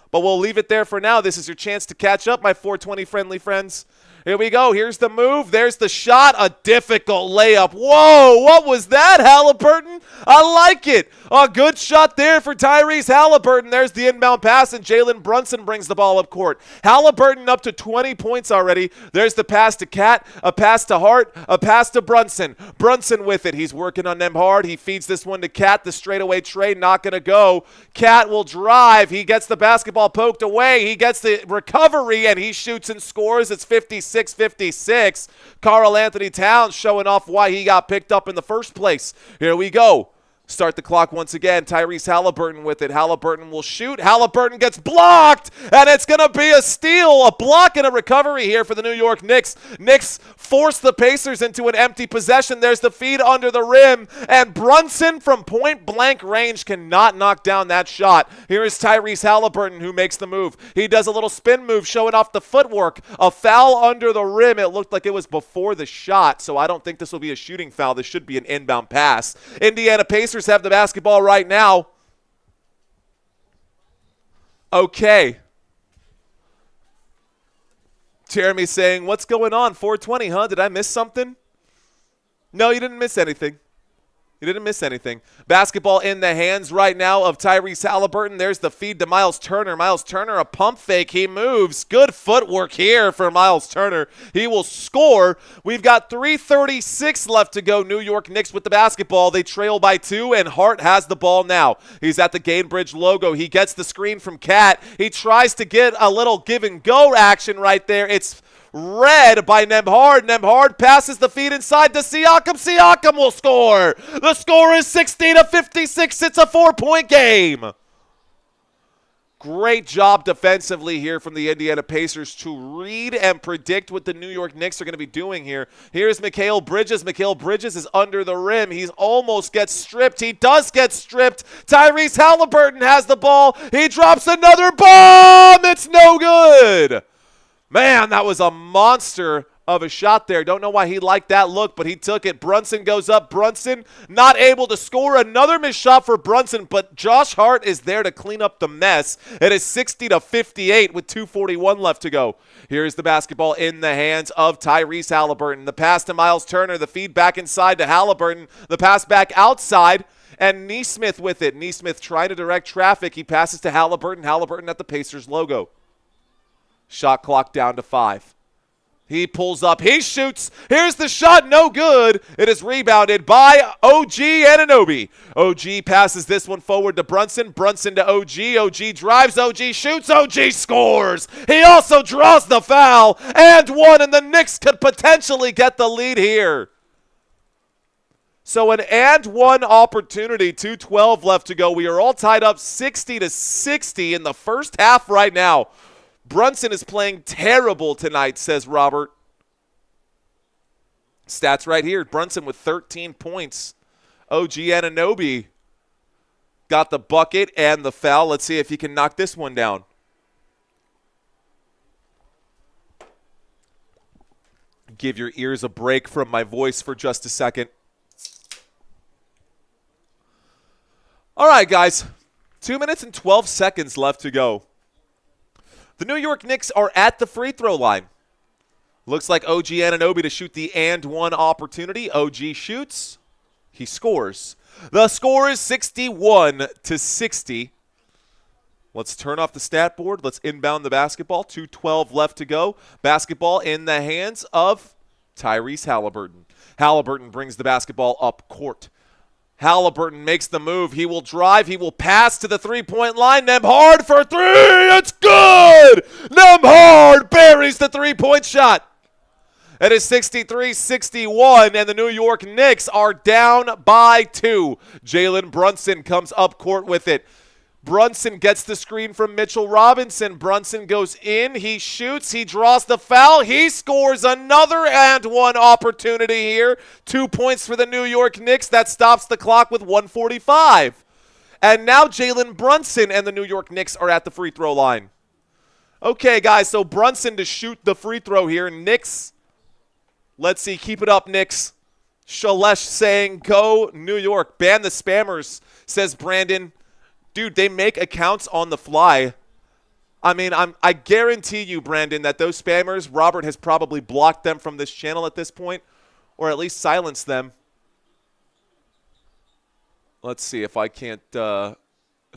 Speaker 2: But we'll leave it there for now. This is your chance to catch up, my 420 friendly friends. Here we go. Here's the move. There's the shot. A difficult layup. Whoa, what was that, Haliburton? I like it. A good shot there for Tyrese Haliburton. There's the inbound pass, and Jalen Brunson brings the ball up court. Haliburton up to 20 points already. There's the pass to Cat, a pass to Hart, a pass to Brunson. Brunson with it. He's working on them hard. He feeds this one to Cat. The straightaway trade not going to go. Cat will drive. He gets the basketball poked away. He gets the recovery, and he shoots and scores. It's 56-56. Karl Anthony Towns showing off why he got picked up in the first place. Here we go. Start the clock once again. Tyrese Haliburton with it. Haliburton will shoot. Haliburton gets blocked, and it's going to be a steal, a block, and a recovery here for the New York Knicks. Knicks force the Pacers into an empty possession. There's the feed under the rim, and Brunson from point-blank range cannot knock down that shot. Here is Tyrese Haliburton who makes the move. He does a little spin move showing off the footwork. A foul under the rim. It looked like it was before the shot, so I don't think this will be a shooting foul. This should be an inbound pass. Indiana Pacers have the basketball right now. Okay. Jeremy saying, what's going on? 420, huh? Did I miss something? No, you didn't miss anything. You didn't miss anything. Basketball in the hands right now of Tyrese Haliburton. There's the feed to Miles Turner. Miles Turner, a pump fake. He moves. Good footwork here for Miles Turner. He will score. We've got 3:36 left to go. New York Knicks with the basketball. They trail by 2, and Hart has the ball now. He's at the Gainbridge logo. He gets the screen from Cat. He tries to get a little give-and-go action right there. It's read by Nembhard. Nembhard passes the feed inside to Siakam. Siakam will score. The score is 60-56. It's a 4-point game. Great job defensively here from the Indiana Pacers to read and predict what the New York Knicks are going to be doing here. Here's Mikal Bridges. Mikal Bridges is under the rim. He almost gets stripped. He does get stripped. Tyrese Haliburton has the ball. He drops another bomb. It's no good. Man, that was a monster of a shot there. Don't know why he liked that look, but he took it. Brunson goes up. Brunson not able to score. Another missed shot for Brunson, but Josh Hart is there to clean up the mess. It is 60-58 with 2:41 left to go. Here's the basketball in the hands of Tyrese Haliburton. The pass to Miles Turner. The feed back inside to Haliburton. The pass back outside. And Nesmith with it. Nesmith trying to direct traffic. He passes to Haliburton. Haliburton at the Pacers logo. Shot clock down to 5. He pulls up. He shoots. Here's the shot. No good. It is rebounded by OG Anunoby. OG passes this one forward to Brunson. Brunson to OG. OG drives. OG shoots. OG scores. He also draws the foul. And one. And the Knicks could potentially get the lead here. So an and one opportunity. 2:12 left to go. We are all tied up 60-60 in the first half right now. Brunson is playing terrible tonight, says Robert. Stats right here. Brunson with 13 points. OG Anunoby got the bucket and the foul. Let's see if he can knock this one down. Give your ears a break from my voice for just a second. All right, guys. 2 minutes and 12 seconds left to go. The New York Knicks are at the free throw line. Looks like OG Anunoby to shoot the and one opportunity. OG shoots. He scores. The score is 61-60. Let's turn off the stat board. Let's inbound the basketball. 2:12 left to go. Basketball in the hands of Tyrese Haliburton. Haliburton brings the basketball up court. Haliburton makes the move. He will drive. He will pass to the three-point line. Nembhard for 3. It's good! Nembhard buries the three-point shot. It is 63-61, and the New York Knicks are down by 2. Jalen Brunson comes up court with it. Brunson gets the screen from Mitchell Robinson. Brunson goes in. He shoots. He draws the foul. He scores another and one opportunity here. 2 points for the New York Knicks. That stops the clock with 1:45. And now Jalen Brunson and the New York Knicks are at the free throw line. Okay, guys, so Brunson to shoot the free throw here. Knicks Let's see. Keep it up, Knicks. Shalesh saying, go New York. Ban the spammers, says Brandon. Dude, they make accounts on the fly. I mean, I guarantee you, Brandon, that those spammers, Robert has probably blocked them from this channel at this point, or at least silenced them. Let's see if I can't do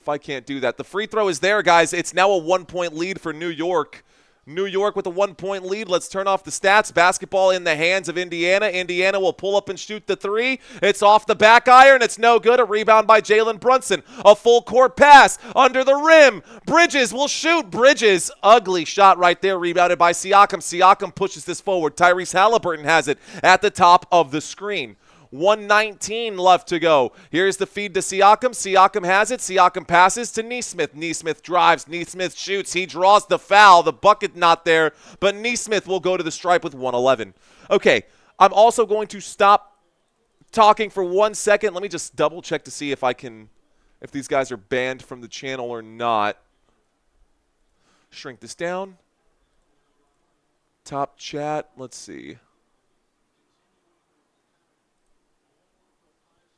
Speaker 2: that. The free throw is there, guys. It's now a 1-point lead for New York. New York with a 1-point lead. Let's turn off the stats. Basketball in the hands of Indiana. Indiana will pull up and shoot the three. It's off the back iron. It's no good. A rebound by Jalen Brunson. A full court pass under the rim. Bridges will shoot. Bridges. Ugly shot right there. Rebounded by Siakam. Siakam pushes this forward. Tyrese Haliburton has it at the top of the screen. 1:19 left to go. Here's the feed to Siakam. Siakam has it. Siakam passes to Nesmith. Nesmith drives. Nesmith shoots. He draws the foul. The bucket not there, but Nesmith will go to the stripe with 1:11. Okay, I'm also going to stop talking for 1 second. Let me just double check to see if these guys are banned from the channel or not. Shrink this down. Top chat. Let's see.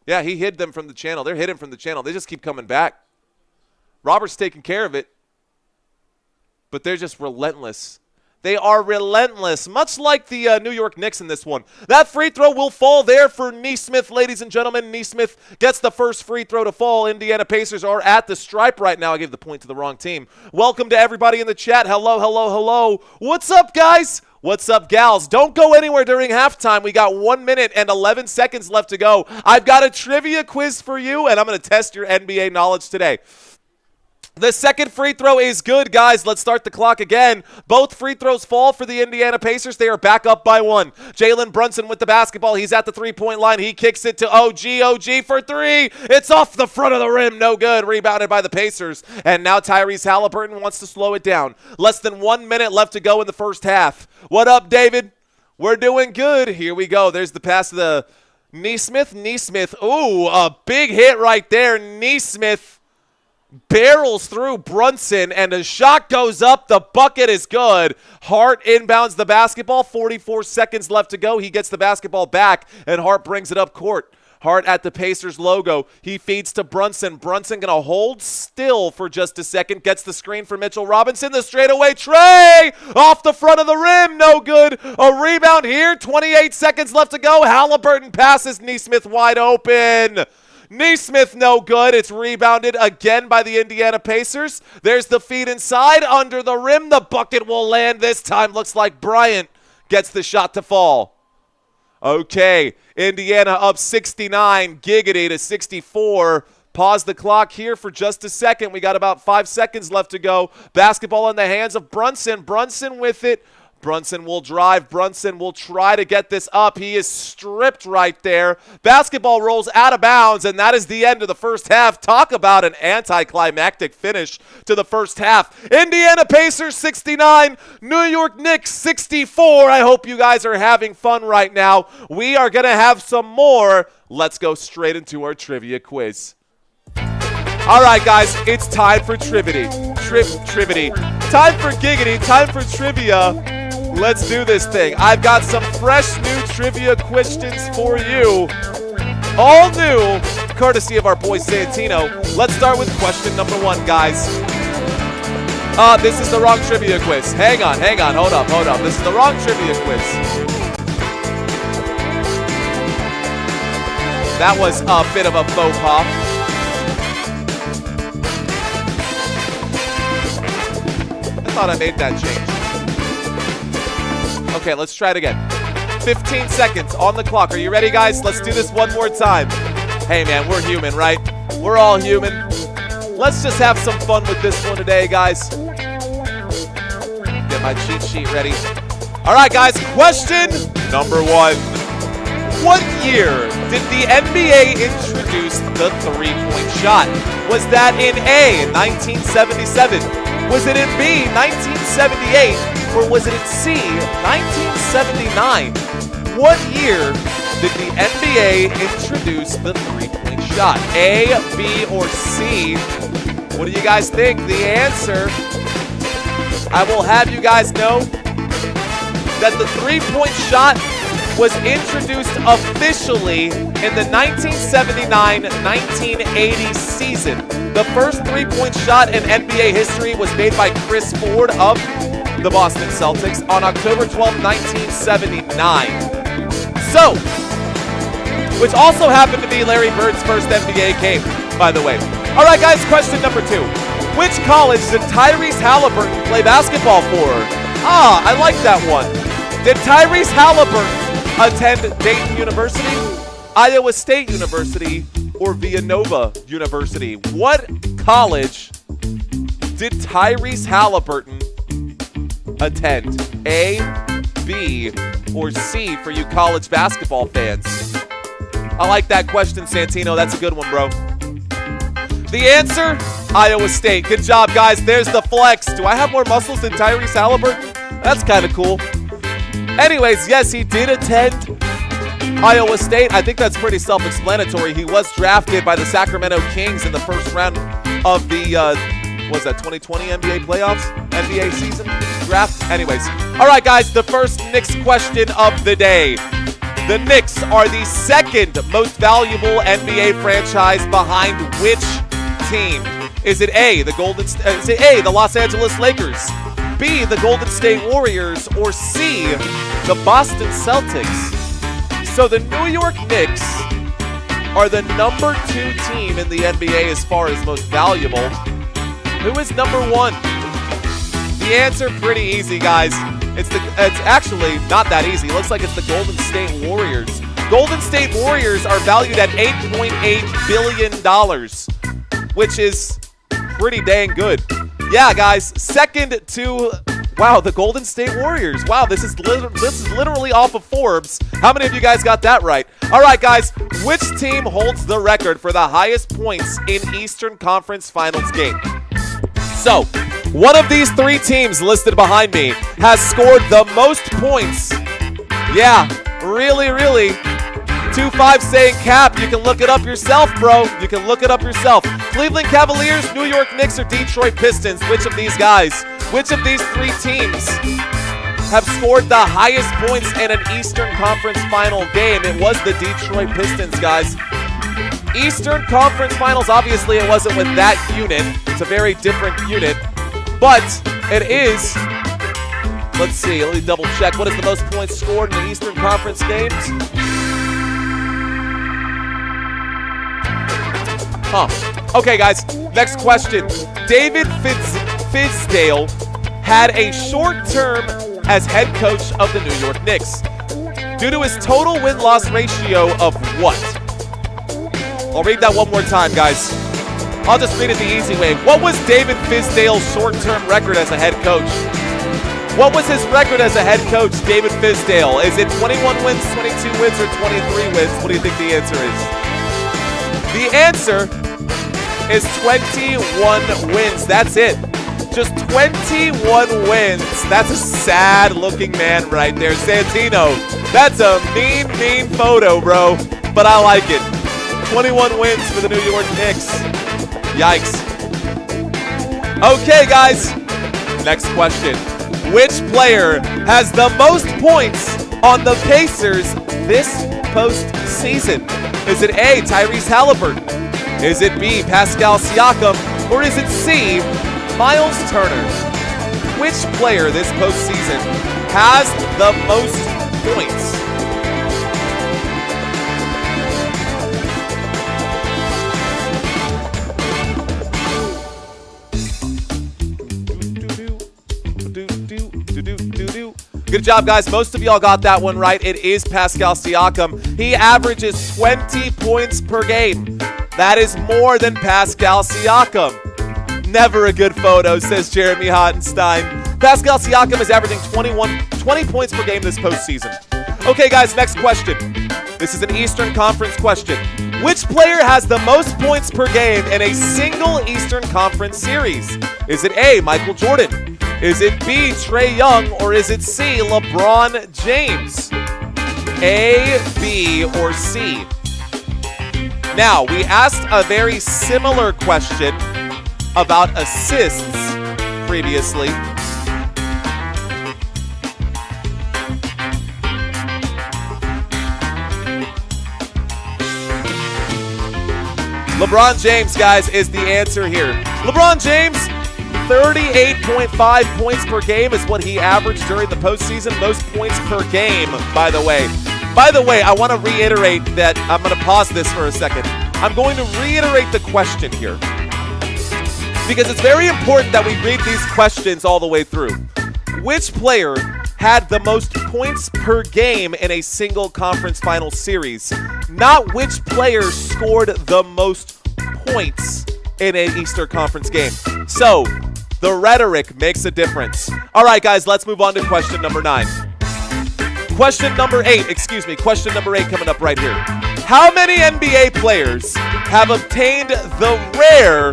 Speaker 2: Yeah, he hid them from the channel. They're hidden from the channel. They just keep coming back. Robert's taking care of it. But they're just relentless. They are relentless, much like the New York Knicks in this one. That free throw will fall there for Nesmith, ladies and gentlemen. Nesmith gets the first free throw to fall. Indiana Pacers are at the stripe right now. I gave the point to the wrong team. Welcome to everybody in the chat. Hello, hello, hello. What's up, guys? What's up, gals? Don't go anywhere during halftime. We got 1 minute and 11 seconds left to go. I've got a trivia quiz for you, and I'm going to test your NBA knowledge today. The second free throw is good, guys. Let's start the clock again. Both free throws fall for the Indiana Pacers. They are back up by 1. Jalen Brunson with the basketball. He's at the three-point line. He kicks it to OG. OG for 3. It's off the front of the rim. No good. Rebounded by the Pacers. And now Tyrese Haliburton wants to slow it down. Less than 1 minute left to go in the first half. What up, David? We're doing good. Here we go. There's the pass to the Nesmith. Nesmith. Ooh, a big hit right there. Nesmith barrels through Brunson, and a shot goes up. The bucket is good. Hart inbounds the basketball. 44 seconds left to go. He gets the basketball back, and Hart brings it up court. Hart at the Pacers logo. He feeds to Brunson. Brunson going to hold still for just a second. Gets the screen for Mitchell Robinson. The straightaway tray off the front of the rim. No good. A rebound here. 28 seconds left to go. Haliburton passes Nesmith wide open. Nesmith no good. It's rebounded again by the Indiana Pacers. There's the feed inside under the rim. The bucket will land this time. Looks like Bryant gets the shot to fall. Okay, Indiana up 69, giggity to 64. Pause the clock here for just a second. We got about 5 seconds left to go. Basketball in the hands of Brunson. Brunson with it. Brunson will drive. Brunson will try to get this up. He is stripped right there. Basketball rolls out of bounds, and that is the end of the first half. Talk about an anticlimactic finish to the first half. Indiana Pacers 69, New York Knicks 64. I hope you guys are having fun right now. We are going to have some more. Let's go straight into our trivia quiz. All right, guys, it's time for trivity. Trivity. Time for giggity. Time for trivia. Let's do this thing. I've got some fresh new trivia questions for you. All new, courtesy of our boy Santino. Let's start with question number 1, guys. This is the wrong trivia quiz. Hang on. Hold up. This is the wrong trivia quiz. That was a bit of a faux pas. I thought I made that change. Okay, let's try it again. 15 seconds on the clock. Are you ready, guys? Let's do this one more time. Hey, man, we're human, right? We're all human. Let's just have some fun with this one today, guys. Get my cheat sheet ready. All right, guys, question number 1. What year did the NBA introduce the three-point shot? Was that in A, 1977? Was it in B, 1978? Or was it in C, 1979? What year did the NBA introduce the three-point shot? A, B, or C? What do you guys think? The answer, I will have you guys know that the three-point shot was introduced officially in the 1979-1980 season. The first three-point shot in NBA history was made by Chris Ford of the Boston Celtics on October 12, 1979. So, which also happened to be Larry Bird's first NBA game, by the way. All right, guys, question number 2. Which college did Tyrese Haliburton play basketball for? I like that one. Did Tyrese Haliburton attend Dayton University, Iowa State University, or Villanova University? What college did Tyrese Haliburton attend? A, B, or C for you college basketball fans? I like that question, Santino. That's a good one, bro. The answer, Iowa State. Good job, guys. There's the flex. Do I have more muscles than Tyrese Haliburton? That's kind of cool. Anyways, yes, he did attend Iowa State. I think that's pretty self-explanatory. He was drafted by the Sacramento Kings in the first round of the, 2020 NBA playoffs? NBA season draft? Anyways. All right, guys, the first Knicks question of the day. The Knicks are the second most valuable NBA franchise behind which team? Is it A, the Los Angeles Lakers, B, the Golden State Warriors, or C, the Boston Celtics? So the New York Knicks are the number 2 team in the NBA as far as most valuable. Who is number 1? The answer, pretty easy, guys. It's actually not that easy. It looks like it's the Golden State Warriors. Golden State Warriors are valued at $8.8 billion, which is pretty dang good. Yeah, guys, second to, wow, the Golden State Warriors. Wow, this is literally off of Forbes. How many of you guys got that right? All right, guys, which team holds the record for the highest points in Eastern Conference Finals game? So, one of these 3 teams listed behind me has scored the most points. Yeah, really. 2-5 saying Cap. You can look it up yourself, bro. You can look it up yourself. Cleveland Cavaliers, New York Knicks, or Detroit Pistons? Which of these guys? Which of these 3 teams have scored the highest points in an Eastern Conference Final game? It was the Detroit Pistons, guys. Eastern Conference Finals, obviously it wasn't with that unit. It's a very different unit. But it is, let's see, let me double check. What is the most points scored in the Eastern Conference games? Okay, guys, next question. David Fizdale had a short term as head coach of the New York Knicks due to his total win-loss ratio of what? I'll read that one more time, guys. I'll just read it the easy way. What was David Fizdale's short-term record as a head coach? What was his record as a head coach, David Fizdale? Is it 21 wins, 22 wins, or 23 wins? What do you think the answer is? The answer is 21 wins. That's it. Just 21 wins. That's a sad-looking man right there. Santino, that's a mean photo, bro. But I like it. 21 wins for the New York Knicks. Yikes. Okay, guys. Next question. Which player has the most points on the Pacers this postseason? Is it A, Tyrese Haliburton? Is it B, Pascal Siakam? Or is it C, Miles Turner? Which player this postseason has the most points? Good job, guys. Most of y'all got that one right. It is Pascal Siakam. He averages 20 points per game. That is more than Pascal Siakam. Never a good photo, says Jeremy Hottenstein. Pascal Siakam is averaging 20 points per game this postseason. Okay, guys, next question. This is an Eastern Conference question. Which player has the most points per game in a single Eastern Conference series? Is it A, Michael Jordan? Is it B, Trae Young? Or is it C, LeBron James? A, B, or C? Now, we asked a very similar question about assists previously. LeBron James, guys, is the answer here. LeBron James, 38.5 points per game is what he averaged during the postseason. Most points per game, by the way. By the way, I want to reiterate that I'm going to pause this for a second. I'm going to reiterate the question here, because it's very important that we read these questions all the way through. Which player had the most points per game in a single conference final series? Not which player scored the most points in an Eastern Conference game. So, the rhetoric makes a difference. All right, guys, let's move on to question number 9. Question number 8 coming up right here. How many NBA players have obtained the rare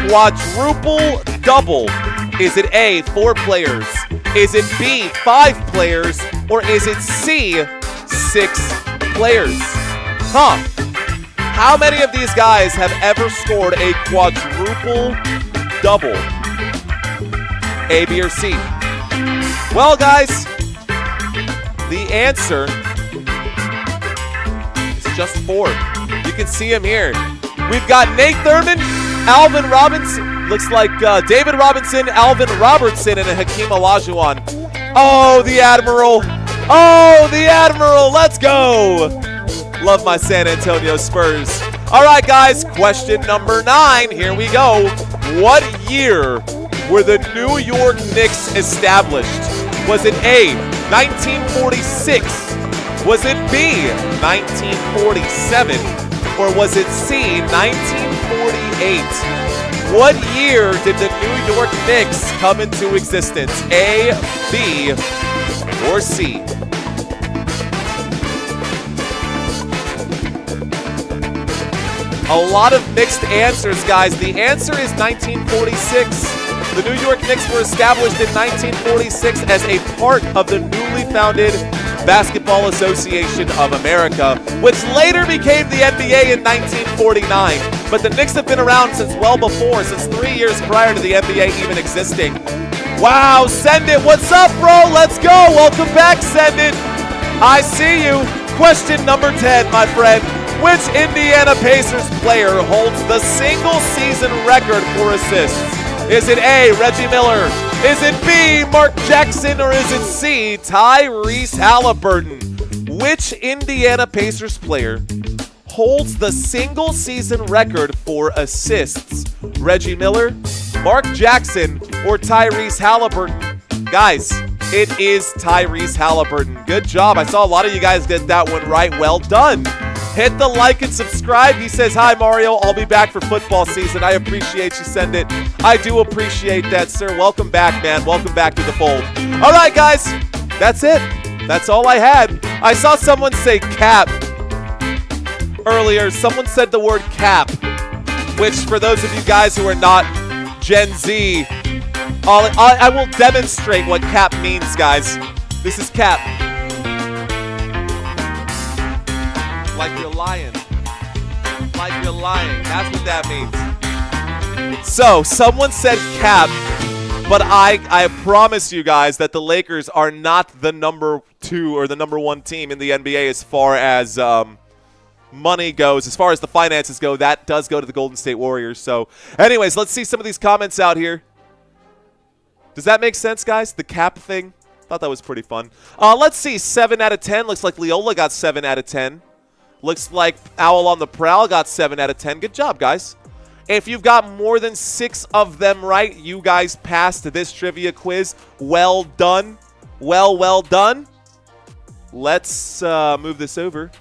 Speaker 2: quadruple double? Is it A, 4 players? Is it B, 5 players? Or is it C, 6 players? How many of these guys have ever scored a quadruple double? A, B, or C? Well, guys, the answer is just 4. You can see him here. We've got Nate Thurman, Alvin Robinson, looks like David Robinson, Alvin Robertson, and Hakeem Olajuwon. Oh, the Admiral. Oh, the Admiral. Let's go. Love my San Antonio Spurs. All right, guys, question number 9. Here we go. What year were the New York Knicks established? Was it A, 1946? Was it B, 1947? Or was it C, 1948? What year did the New York Knicks come into existence? A, B, or C? A lot of mixed answers, guys. The answer is 1946. The New York Knicks were established in 1946 as a part of the newly founded Basketball Association of America, which later became the NBA in 1949. But the Knicks have been around since well before, since 3 years prior to the NBA even existing. Wow, Send It, what's up, bro? Let's go. Welcome back, Send It. I see you. Question number 10, my friend. Which Indiana Pacers player holds the single-season record for assists? Is it A, Reggie Miller? Is it B, Mark Jackson? Or is it C, Tyrese Haliburton? Which Indiana Pacers player holds the single-season record for assists? Reggie Miller, Mark Jackson, or Tyrese Haliburton? Guys, it is Tyrese Haliburton. Good job. I saw a lot of you guys get that one right. Well done. Hit the like and subscribe. He says, hi, Mario. I'll be back for football season. I appreciate you. Send it. I do appreciate that, sir. Welcome back, man. Welcome back to the fold. All right, guys. That's it. That's all I had. I saw someone say cap earlier. Someone said the word cap, which for those of you guys who are not Gen Z, I will demonstrate what cap means, guys. This is cap. Like you're lying. Like you're lying. That's what that means. So, someone said cap, but I promise you guys that the Lakers are not the number 2 or the number 1 team in the NBA as far as money goes. As far as the finances go, that does go to the Golden State Warriors. So, anyways, let's see some of these comments out here. Does that make sense, guys? The cap thing? Thought that was pretty fun. Let's see. 7 out of 10. Looks like Leola got 7 out of 10. Looks like Owl on the Prowl got 7 out of 10. Good job, guys. If you've got more than 6 of them right, you guys passed this trivia quiz. Well done. Well done. Let's move this over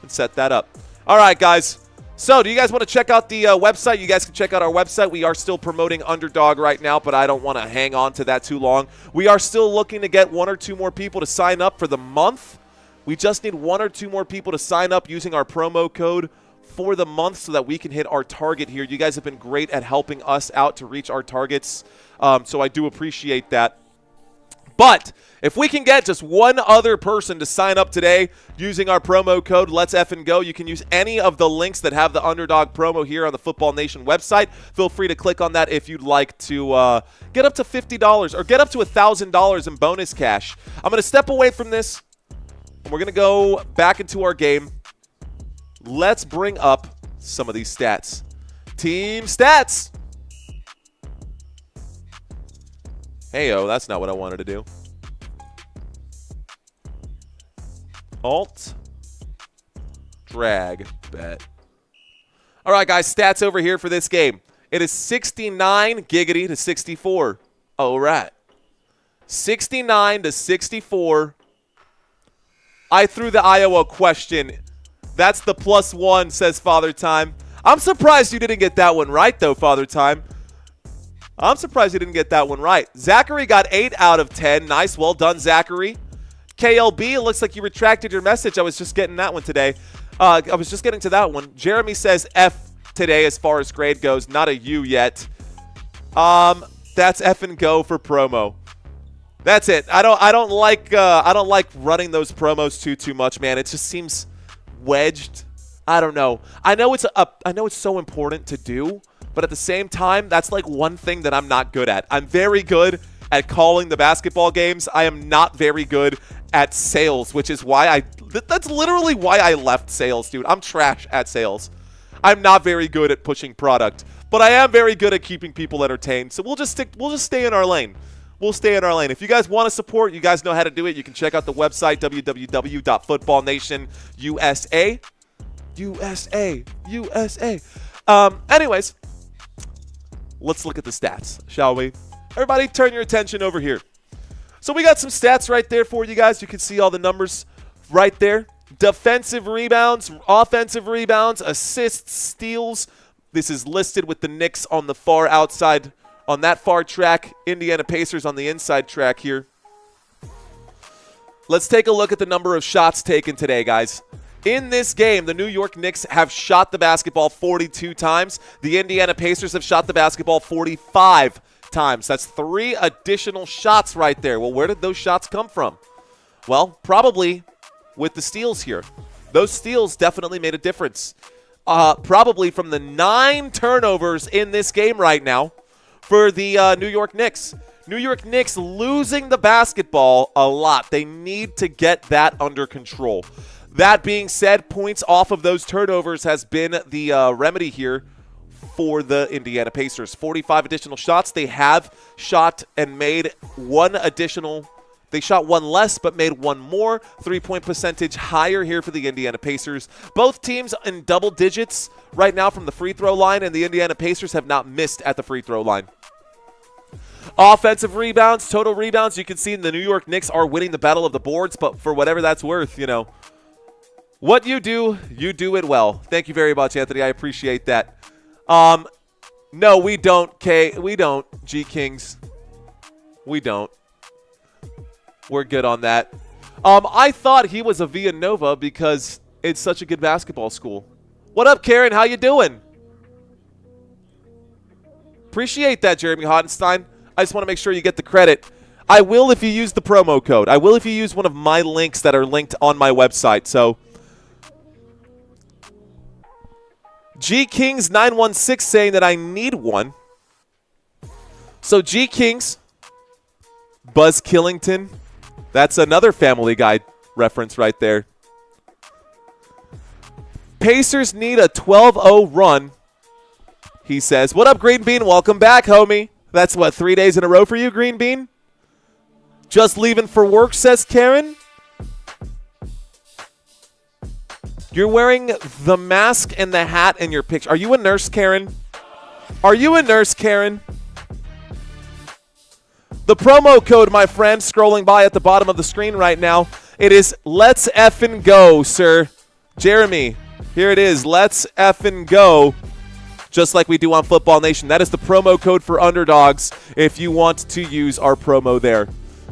Speaker 2: and set that up. All right, guys. So, do you guys want to check out the website? You guys can check out our website. We are still promoting Underdog right now, but I don't want to hang on to that too long. We are still looking to get 1 or 2 more people to sign up for the month. We just need 1 or 2 more people to sign up using our promo code for the month so that we can hit our target here. You guys have been great at helping us out to reach our targets, so I do appreciate that. But if we can get just 1 other person to sign up today using our promo code, Let's Effin' Go, you can use any of the links that have the Underdog promo here on the Football Nation website. Feel free to click on that if you'd like to get up to $50 or get up to $1,000 in bonus cash. I'm going to step away from this. We're going to go back into our game. Let's bring up some of these stats. Team stats. Heyo, that's not what I wanted to do. Alt. Drag. Bet. All right, guys, stats over here for this game. It is 69 giggity to 64. All right. 69 to 64. I threw the Iowa question. That's the +1, says Father Time. I'm surprised you didn't get that one right, though, Father Time. I'm surprised you didn't get that one right. Zachary got 8 out of 10. Nice. Well done, Zachary. KLB, it looks like you retracted your message. I was just getting that one today. I was just getting to that one. Jeremy says F today as far as grade goes. Not a U yet. That's F and go for promo. That's it. I don't like running those promos too much, man. It just seems wedged. I don't know. I know it's so important to do, but at the same time, that's like one thing that I'm not good at. I'm very good at calling the basketball games. I am not very good at sales, which is why that's literally why I left sales, dude. I'm trash at sales. I'm not very good at pushing product, but I am very good at keeping people entertained. So we'll just stay in our lane. We'll stay in our lane. If you guys want to support, you guys know how to do it. You can check out the website, www.footballnationusa. Anyways, let's look at the stats, shall we? Everybody turn your attention over here. So we got some stats right there for you guys. You can see all the numbers right there. Defensive rebounds, offensive rebounds, assists, steals. This is listed with the Knicks on the far outside. On that far track, Indiana Pacers on the inside track here. Let's take a look at the number of shots taken today, guys. In this game, the New York Knicks have shot the basketball 42 times. The Indiana Pacers have shot the basketball 45 times. That's 3 additional shots right there. Well, where did those shots come from? Well, probably with the steals here. Those steals definitely made a difference. Probably from the 9 turnovers in this game right now. For the New York Knicks. New York Knicks losing the basketball a lot. They need to get that under control. That being said, points off of those turnovers has been the remedy here for the Indiana Pacers. 45 additional shots. They have shot and made 1 additional. They shot 1 less but made 1 more. 3-point percentage higher here for the Indiana Pacers. Both teams in double digits right now from the free throw line, and the Indiana Pacers have not missed at the free throw line. Offensive rebounds, total rebounds. You can see the New York Knicks are winning the battle of the boards, but for whatever that's worth, you know, what you do it well. Thank you very much, Anthony. I appreciate that. No, we don't, K. We don't, G Kings. We don't. We're good on that. I thought he was a Villanova because it's such a good basketball school. What up, Karen? How you doing? Appreciate that, Jeremy Hottenstein. I just want to make sure you get the credit. I will if you use the promo code. I will if you use one of my links that are linked on my website. So, G Kings 916 saying that I need one. So G Kings, Buzz Killington. That's another Family Guy reference right there. Pacers need a 12-0 run, he says. What up, Green Bean? Welcome back, homie. That's, what, 3 days in a row for you, Green Bean? Just leaving for work, says Karen. You're wearing the mask and the hat in your picture. Are you a nurse, Karen? Are you a nurse, Karen? The promo code, my friend, scrolling by at the bottom of the screen right now, it is Let's Effin' Go, sir. Jeremy, here it is. Let's Effin' Go, just like we do on Football Nation. That is the promo code for underdogs if you want to use our promo there.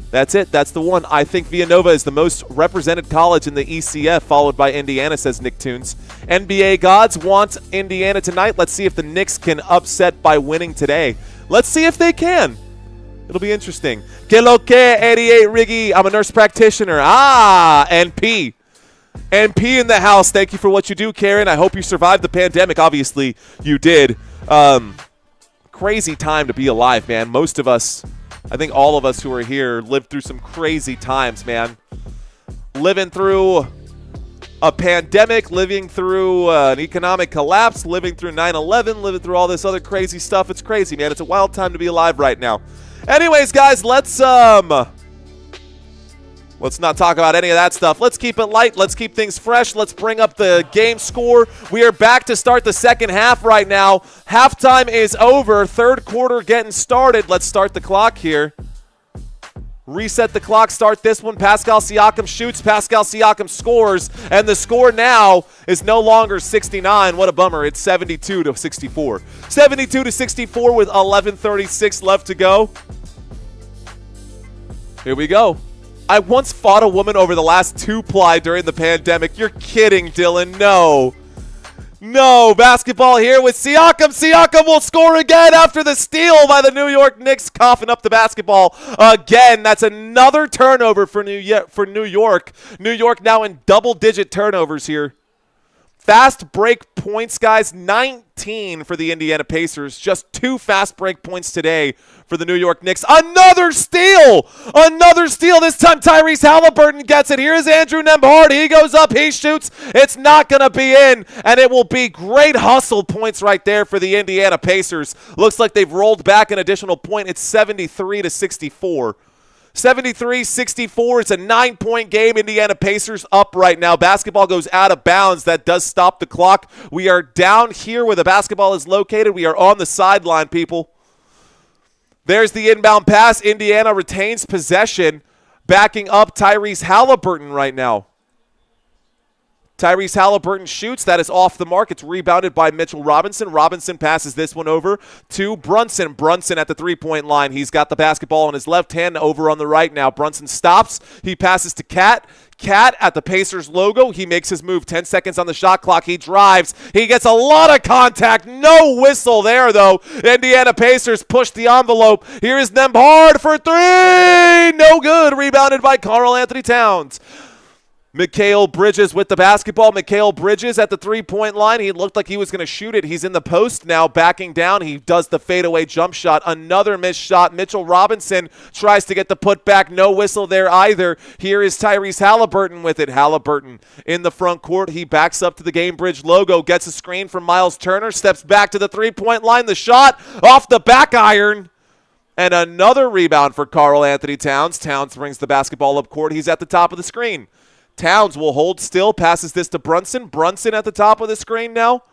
Speaker 2: That's it. That's the one. I think Villanova is the most represented college in the ECF, followed by Indiana, says Nicktoons. NBA gods want Indiana tonight. Let's see if the Knicks can upset by winning today. Let's see if they can. It'll be interesting. Que lo que, 88 Riggy. I'm a nurse practitioner. NP. NP in the house. Thank you for what you do, Karen. I hope you survived the pandemic. Obviously, you did. Crazy time to be alive, man. Most of us, I think all of us who are here lived through some crazy times, man. Living through a pandemic, living through an economic collapse, living through 9/11, living through all this other crazy stuff. It's crazy, man. It's a wild time to be alive right now. Anyways, guys, let's not talk about any of that stuff. Let's keep it light. Let's keep things fresh. Let's bring up the game score. We are back to start the second half right now. Halftime is over. Third quarter getting started. Let's start the clock here. Reset the clock, start this one. Pascal Siakam shoots, Pascal Siakam scores, and the score now is no longer 69. What a bummer. It's 72-64. 72-64 with 11:36 left to go. Here we go. I once fought a woman over the last 2-ply during the pandemic. You're kidding, Dylan. No. No, basketball here with Siakam. Siakam will score again after the steal by the New York Knicks, coughing up the basketball again. That's another turnover for New York. New York now in double-digit turnovers here. Fast break points, guys, 19 for the Indiana Pacers. Just 2 fast break points today for the New York Knicks. Another steal! Another steal. This time Tyrese Haliburton gets it. Here's Andrew Nembhard. He goes up. He shoots. It's not going to be in, and it will be great hustle points right there for the Indiana Pacers. Looks like they've rolled back an additional point. It's 73-64. 73-64. It's a 9-point game. Indiana Pacers up right now. Basketball goes out of bounds. That does stop the clock. We are down here where the basketball is located. We are on the sideline, people. There's the inbound pass. Indiana retains possession, backing up Tyrese Haliburton right now. Tyrese Haliburton shoots. That is off the mark. It's rebounded by Mitchell Robinson. Robinson passes this one over to Brunson. Brunson at the three-point line. He's got the basketball in his left hand over on the right now. Brunson stops. He passes to Cat. Cat at the Pacers logo. He makes his move. 10 seconds on the shot clock. He drives. He gets a lot of contact. No whistle there, though. Indiana Pacers push the envelope. Here is Nembhard for 3. No good. Rebounded by Karl-Anthony Towns. Mikal Bridges with the basketball. Mikal Bridges at the three-point line. He looked like he was going to shoot it. He's in the post now, backing down. He does the fadeaway jump shot. Another missed shot. Mitchell Robinson tries to get the putback. No whistle there either. Here is Tyrese Haliburton with it. Haliburton in the front court. He backs up to the Gainbridge logo, gets a screen from Miles Turner, steps back to the three-point line. The shot off the back iron. And another rebound for Karl-Anthony Towns. Towns brings the basketball up court. He's at the top of the screen. Towns will hold still, passes this to Brunson. Brunson at the top of the screen now.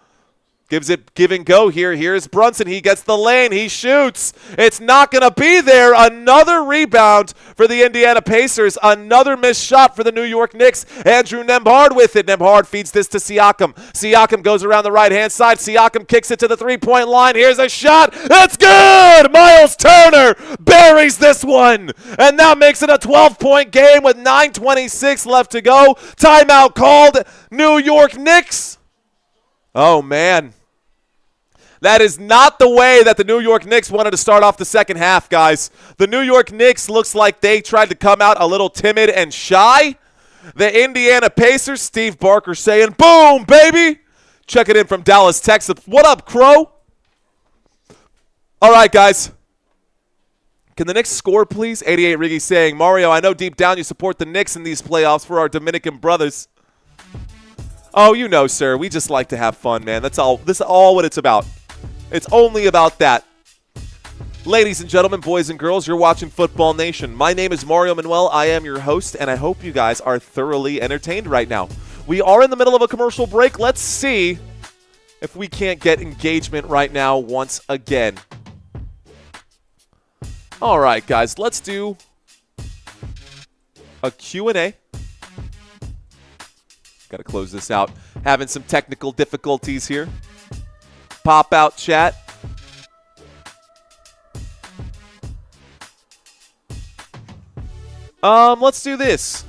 Speaker 2: Gives it give and go here. Here's Brunson. He gets the lane. He shoots. It's not going to be there. Another rebound for the Indiana Pacers. Another missed shot for the New York Knicks. Andrew Nembhard with it. Nembhard feeds this to Siakam. Siakam goes around the right-hand side. Siakam kicks it to the three-point line. Here's a shot. That's good! Miles Turner buries this one. And that makes it a 12-point game with 9:26 left to go. Timeout called. New York Knicks. Oh, man. That is not the way that the New York Knicks wanted to start off the second half, guys. The New York Knicks looks like they tried to come out a little timid and shy. The Indiana Pacers, Steve Barker saying, boom, baby. Checking in from Dallas, Texas. What up, Crow? All right, guys. Can the Knicks score, please? 88 Riggy saying, Mario, I know deep down you support the Knicks in these playoffs for our Dominican brothers. Oh, you know, sir. We just like to have fun, man. That's all. This is all what it's about. It's only about that. Ladies and gentlemen, boys and girls, you're watching Football Nation. My name is Mario Manuel. I am your host, and I hope you guys are thoroughly entertained right now. We are in the middle of a commercial break. Let's see if we can't get engagement right now once again. All right, guys, let's do a Q&A. Got to close this out. Having some technical difficulties here. Pop out chat. Let's do this.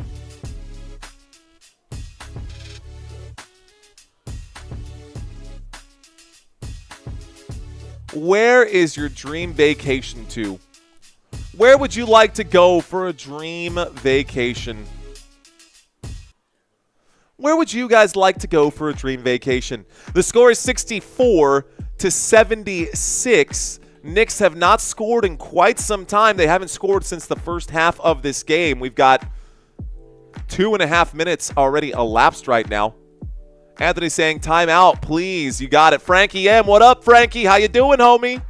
Speaker 2: Where is your dream vacation to? Where would you like to go for a dream vacation? Where would you guys like to go for a dream vacation? The score is 64-76. Knicks have not scored in quite some time. They haven't scored since the first half of this game. We've got 2.5 minutes already elapsed right now. Anthony saying, timeout, please. You got it. Frankie M. What up, Frankie? How you doing, homie?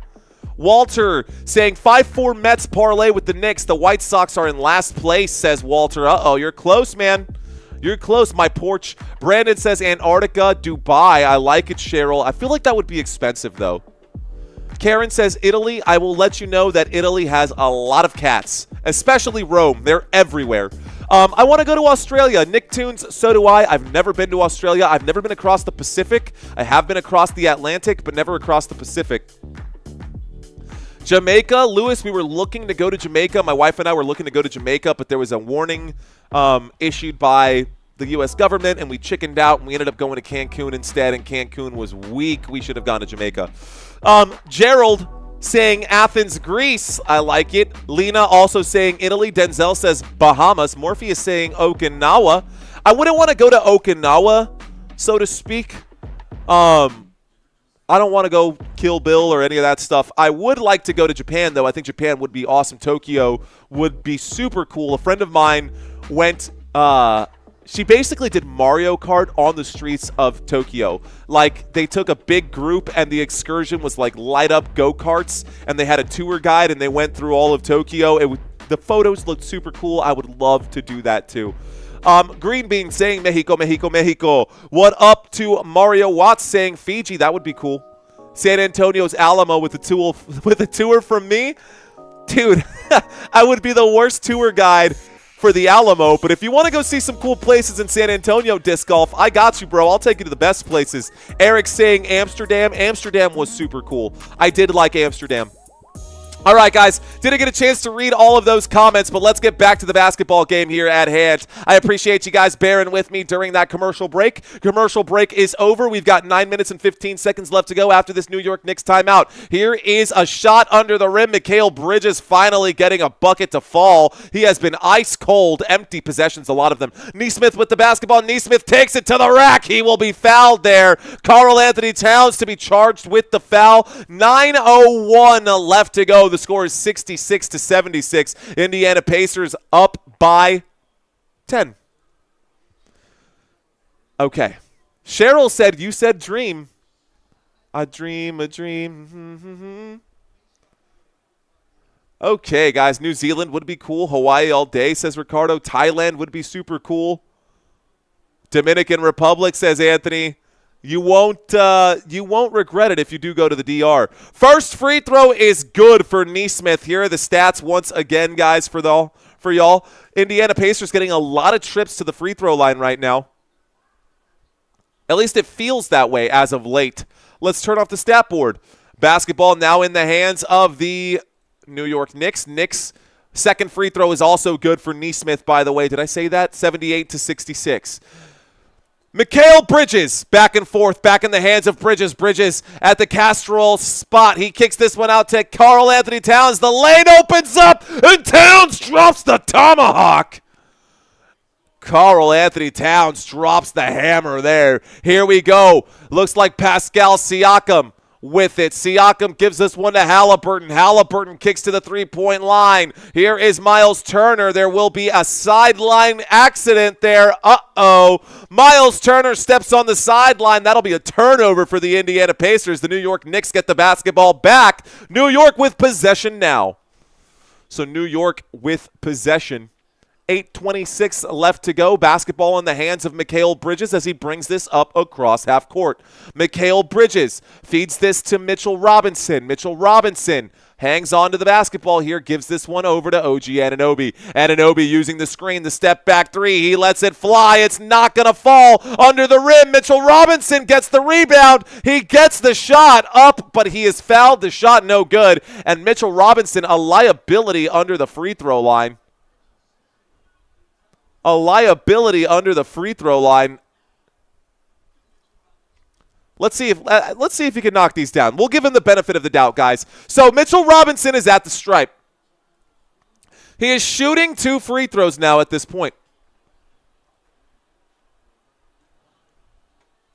Speaker 2: Walter saying 5-4 Mets parlay with the Knicks. The White Sox are in last place, says Walter. Uh-oh, you're close, man. You're close, my porch. Brandon says Antarctica, Dubai. I like it, Cheryl. I feel like that would be expensive, though. Karen says Italy. I will let you know that Italy has a lot of cats, especially Rome. They're everywhere. I want to go to Australia. Nick Tunes, so do I. I've never been to Australia. I've never been across the Pacific. I have been across the Atlantic, but never across the Pacific. Jamaica, Lewis, we were looking to go to Jamaica. My wife and I were looking to go to Jamaica, but there was a warning issued by the U.S. government, and we chickened out, and we ended up going to Cancun instead, and Cancun was weak. We should have gone to Jamaica. Gerald saying Athens, Greece. I like it. Lena also saying Italy. Denzel says Bahamas. Morpheus saying Okinawa. I wouldn't want to go to Okinawa, so to speak. I don't want to go Kill Bill or any of that stuff. I would like to go to Japan, though. I think Japan would be awesome. Tokyo would be super cool. A friend of mine went, she basically did Mario Kart on the streets of Tokyo. Like, they took a big group, and the excursion was like light-up go-karts, and they had a tour guide, and they went through all of Tokyo. The photos looked super cool. I would love to do that, too. Green Bean saying Mexico, Mexico, Mexico. What up to Mario Watts saying Fiji? That would be cool. San Antonio's Alamo with a tour from me. Dude, I would be the worst tour guide for the Alamo, but if you want to go see some cool places in San Antonio disc golf, I got you, bro. I'll take you to the best places. Eric saying Amsterdam. Amsterdam was super cool. I did like Amsterdam. All right, guys, didn't get a chance to read all of those comments, but let's get back to the basketball game here at hand. I appreciate you guys bearing with me during that commercial break. Commercial break is over. We've got 9 minutes and 15 seconds left to go after this New York Knicks timeout. Here is a shot under the rim. Mikal Bridges finally getting a bucket to fall. He has been ice cold. Empty possessions, a lot of them. Nesmith with the basketball. Nesmith takes it to the rack. He will be fouled there. Karl Anthony Towns to be charged with the foul. 9:01 left to go. The score is 66-76. Indiana Pacers up by 10. Okay. Cheryl said, you said dream. A dream, a dream. Okay, guys. New Zealand would be cool. Hawaii all day, says Ricardo. Thailand would be super cool. Dominican Republic, says Anthony. You won't regret it if you do go to the DR. First free throw is good for Nesmith. Here are the stats once again, guys, for y'all. Indiana Pacers getting a lot of trips to the free throw line right now. At least it feels that way as of late. Let's turn off the stat board. Basketball now in the hands of the New York Knicks. Knicks' second free throw is also good for Nesmith, by the way. Did I say that? 78-66. Mikal Bridges, back and forth, back in the hands of Bridges. Bridges at the Castrol spot. He kicks this one out to Karl Anthony Towns. The lane opens up, and Towns drops the tomahawk. Karl Anthony Towns drops the hammer there. Here we go. Looks like Pascal Siakam with it. Siakam gives this one to Haliburton. Haliburton kicks to the three-point line. Here is Miles Turner. There will be a sideline accident there. Uh-oh. Miles Turner steps on the sideline. That'll be a turnover for the Indiana Pacers. The New York Knicks get the basketball back. New York with possession now. So New York with possession. 8:26 left to go. Basketball in the hands of Mikal Bridges as he brings this up across half court. Mikal Bridges feeds this to Mitchell Robinson. Mitchell Robinson hangs on to the basketball here, gives this one over to OG Anunoby. Anunoby using the screen, the step back three. He lets it fly. It's not going to fall under the rim. Mitchell Robinson gets the rebound. He gets the shot up, but he is fouled. The shot no good. And Mitchell Robinson, a liability under the free throw line. A liability under the free throw line. Let's see if he can knock these down. We'll give him the benefit of the doubt, guys. So Mitchell Robinson is at the stripe. He is shooting 2 free throws now at this point.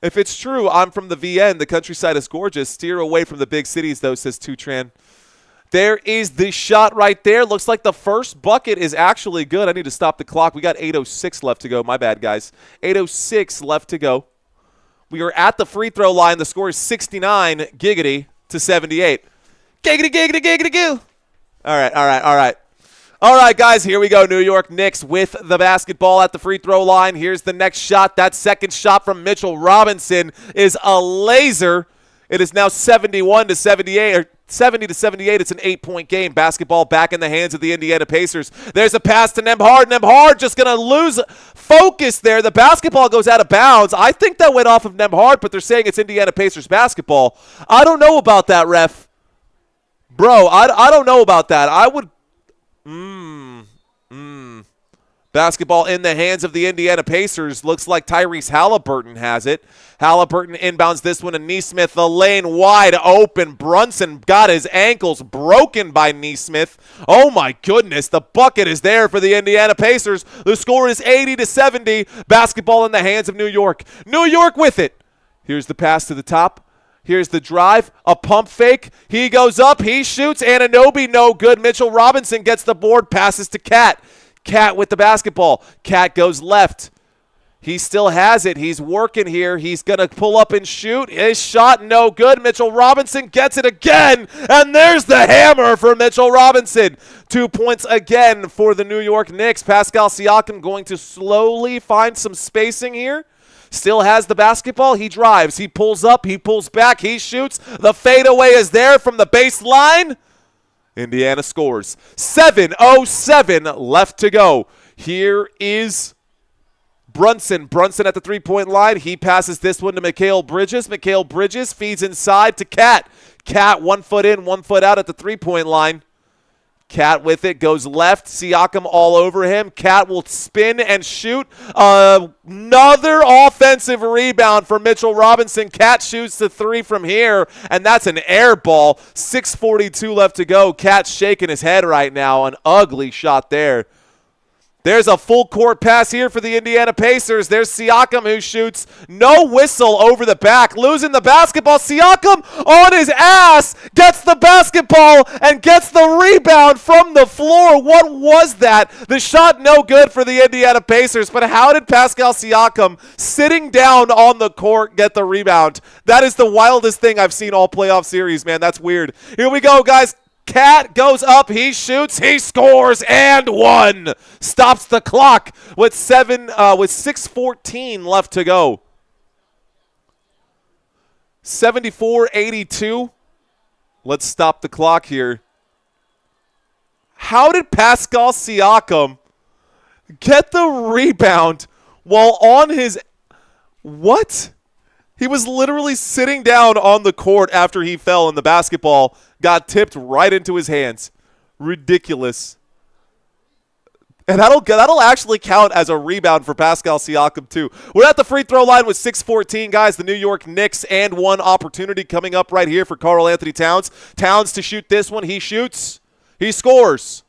Speaker 2: If it's true, I'm from the VN. The countryside is gorgeous. Steer away from the big cities, though, says Tutran. There is the shot right there. Looks like the first bucket is actually good. I need to stop the clock. We got 8:06 left to go. My bad, guys. 8:06 left to go. We are at the free throw line. The score is 69 giggity to 78. Giggity, giggity, giggity, goo. All right. All right, guys, here we go. New York Knicks with the basketball at the free throw line. Here's the next shot. That second shot from Mitchell Robinson is a laser. It is now 71 to 78, or 70 to 78. It's an 8-point game. Basketball back in the hands of the Indiana Pacers. There's a pass to Nembhard. Nembhard just going to lose focus there. The basketball goes out of bounds. I think that went off of Nembhard, but they're saying it's Indiana Pacers basketball. I don't know about that, ref. Bro, I don't know about that. I would... Basketball in the hands of the Indiana Pacers. Looks like Tyrese Haliburton has it. Haliburton inbounds this one to Nesmith. The lane wide open. Brunson got his ankles broken by Nesmith. Oh my goodness. The bucket is there for the Indiana Pacers. The score is 80 to 70. Basketball in the hands of New York. New York with it. Here's the pass to the top. Here's the drive, a pump fake. He goes up, he shoots. Anunoby, no good. Mitchell Robinson gets the board, passes to Cat. Cat with the basketball. Cat goes left. He still has it. He's working here. He's going to pull up and shoot. His shot, no good. Mitchell Robinson gets it again. And there's the hammer for Mitchell Robinson. 2 points again for the New York Knicks. Pascal Siakam going to slowly find some spacing here. Still has the basketball. He drives. He pulls up. He pulls back. He shoots. The fadeaway is there from the baseline. Indiana scores. 7:07 left to go. Here is Brunson. Brunson at the three-point line. He passes this one to Mikal Bridges. Mikal Bridges feeds inside to Cat. Cat 1 foot in, 1 foot out at the three-point line. Cat with it, goes left. Siakam all over him. Cat will spin and shoot. Another offensive rebound for Mitchell Robinson. Cat shoots the three from here, and that's an air ball. 6:42 left to go. Cat's shaking his head right now. An ugly shot there. There's a full court pass here for the Indiana Pacers. There's Siakam who shoots. No whistle over the back. Losing the basketball. Siakam on his ass gets the basketball and gets the rebound from the floor. What was that? The shot no good for the Indiana Pacers, but how did Pascal Siakam sitting down on the court get the rebound? That is the wildest thing I've seen all playoff series, man. That's weird. Here we go, guys. Cat goes up, he shoots, he scores, and one. Stops the clock with 6:14 left to go. 74-82. Let's stop the clock here. How did Pascal Siakam get the rebound while on his... What? He was literally sitting down on the court after he fell, and the basketball got tipped right into his hands. Ridiculous. And that'll actually count as a rebound for Pascal Siakam, too. We're at the free throw line with 6:14, guys. The New York Knicks and one opportunity coming up right here for Karl Anthony Towns. Towns to shoot this one. He shoots. He scores.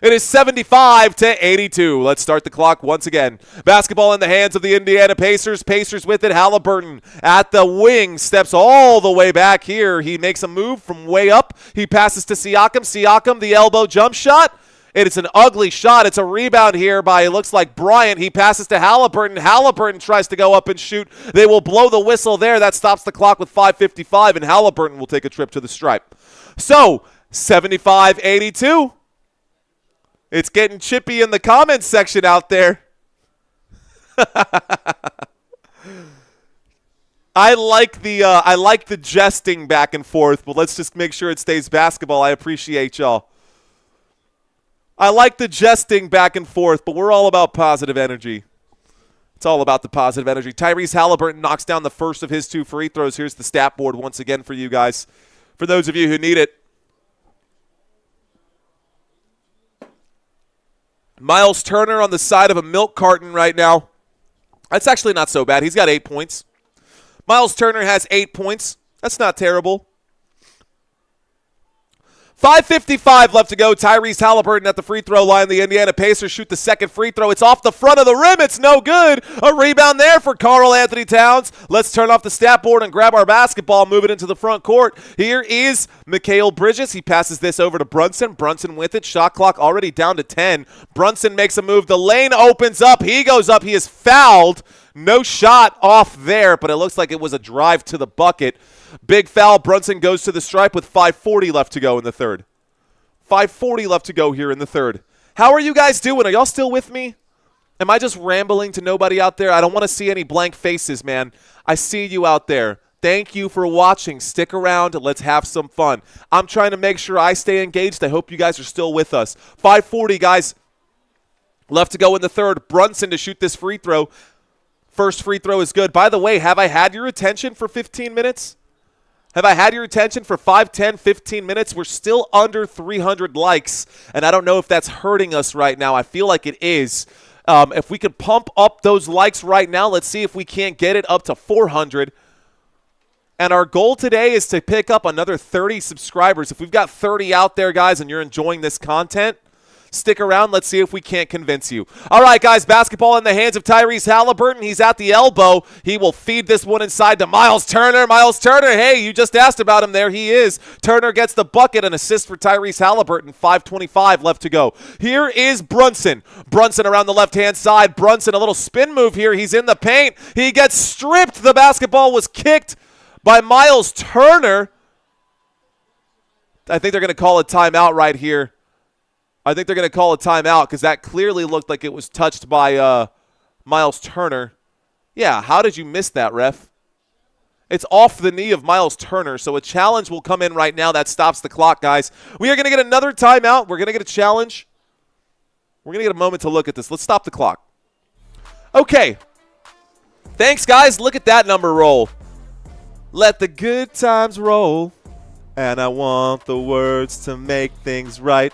Speaker 2: It is 75-82. Let's start the clock once again. Basketball in the hands of the Indiana Pacers. Pacers with it. Haliburton at the wing. Steps all the way back here. He makes a move from way up. He passes to Siakam. Siakam, the elbow jump shot. It is an ugly shot. It's a rebound here by, it looks like, Bryant. He passes to Haliburton. Haliburton tries to go up and shoot. They will blow the whistle there. That stops the clock with 5:55, and Haliburton will take a trip to the stripe. So, 75-82. It's getting chippy in the comments section out there. I like the jesting back and forth, but let's just make sure it stays basketball. I appreciate y'all. I like the jesting back and forth, but we're all about positive energy. It's all about the positive energy. Tyrese Haliburton knocks down the first of his 2 free throws. Here's the stat board once again for you guys, for those of you who need it. Miles Turner on the side of a milk carton right now. That's actually not so bad. He's got 8 points. Miles Turner has 8 points. That's not terrible. 5:55 left to go. Tyrese Haliburton at the free throw line. The Indiana Pacers shoot the second free throw. It's off the front of the rim. It's no good. A rebound there for Karl Anthony Towns. Let's turn off the stat board and grab our basketball, move it into the front court. Here is Mikal Bridges. He passes this over to Brunson. Brunson with it. Shot clock already down to 10. Brunson makes a move. The lane opens up. He goes up. He is fouled. No shot off there, but it looks like it was a drive to the bucket. Big foul. Brunson goes to the stripe with 5:40 left to go in the third. 5:40 left to go here in the third. How are you guys doing? Are y'all still with me? Am I just rambling to nobody out there? I don't want to see any blank faces, man. I see you out there. Thank you for watching. Stick around. Let's have some fun. I'm trying to make sure I stay engaged. I hope you guys are still with us. 5:40, guys. Left to go in the third. Brunson to shoot this free throw. First free throw is good. By the way, have I had your attention for 15 minutes? Have I had your attention for 5, 10, 15 minutes? We're still under 300 likes, and I don't know if that's hurting us right now. I feel like it is. If we could pump up those likes right now, let's see if we can't get it up to 400. And our goal today is to pick up another 30 subscribers. If we've got 30 out there, guys, and you're enjoying this content, stick around. Let's see if we can't convince you. All right, guys, basketball in the hands of Tyrese Haliburton. He's at the elbow. He will feed this one inside to Miles Turner. Miles Turner, hey, you just asked about him. There he is. Turner gets the bucket, an assist for Tyrese Haliburton. 5:25 left to go. Here is Brunson. Brunson around the left-hand side. Brunson, a little spin move here. He's in the paint. He gets stripped. The basketball was kicked by Miles Turner. I think they're going to call a timeout right here. I think they're going to call a timeout because that clearly looked like it was touched by Miles Turner. Yeah, how did you miss that, ref? It's off the knee of Miles Turner, so a challenge will come in right now. That stops the clock, guys. We are going to get another timeout. We're going to get a challenge. We're going to get a moment to look at this. Let's stop the clock. Okay. Thanks, guys. Look at that number roll. Let the good times roll, and I want the words to make things right.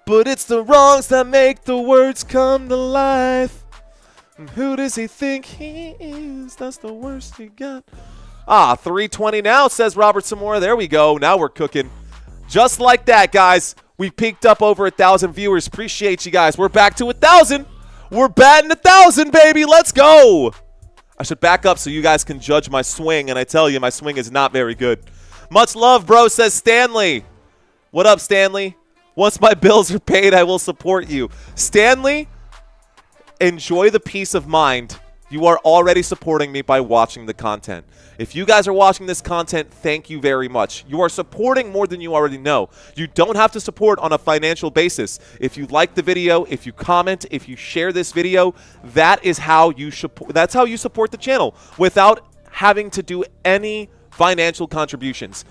Speaker 2: But it's the wrongs that make the words come to life. And who does he think he is? That's the worst he got. 3:20 now, says Robert Samora. There we go. Now we're cooking. Just like that, guys. We peaked up over 1,000 viewers. Appreciate you guys. We're back to 1,000. We're batting 1,000, baby. Let's go. I should back up so you guys can judge my swing. And I tell you, my swing is not very good. Much love, bro, says Stanley. What up, Stanley? Once my bills are paid, I will support you. Stanley, enjoy the peace of mind. You are already supporting me by watching the content. If you guys are watching this content, thank you very much. You are supporting more than you already know. You don't have to support on a financial basis. If you like the video, if you comment, if you share this video, that is how you that's how you support the channel without having to do any financial contributions.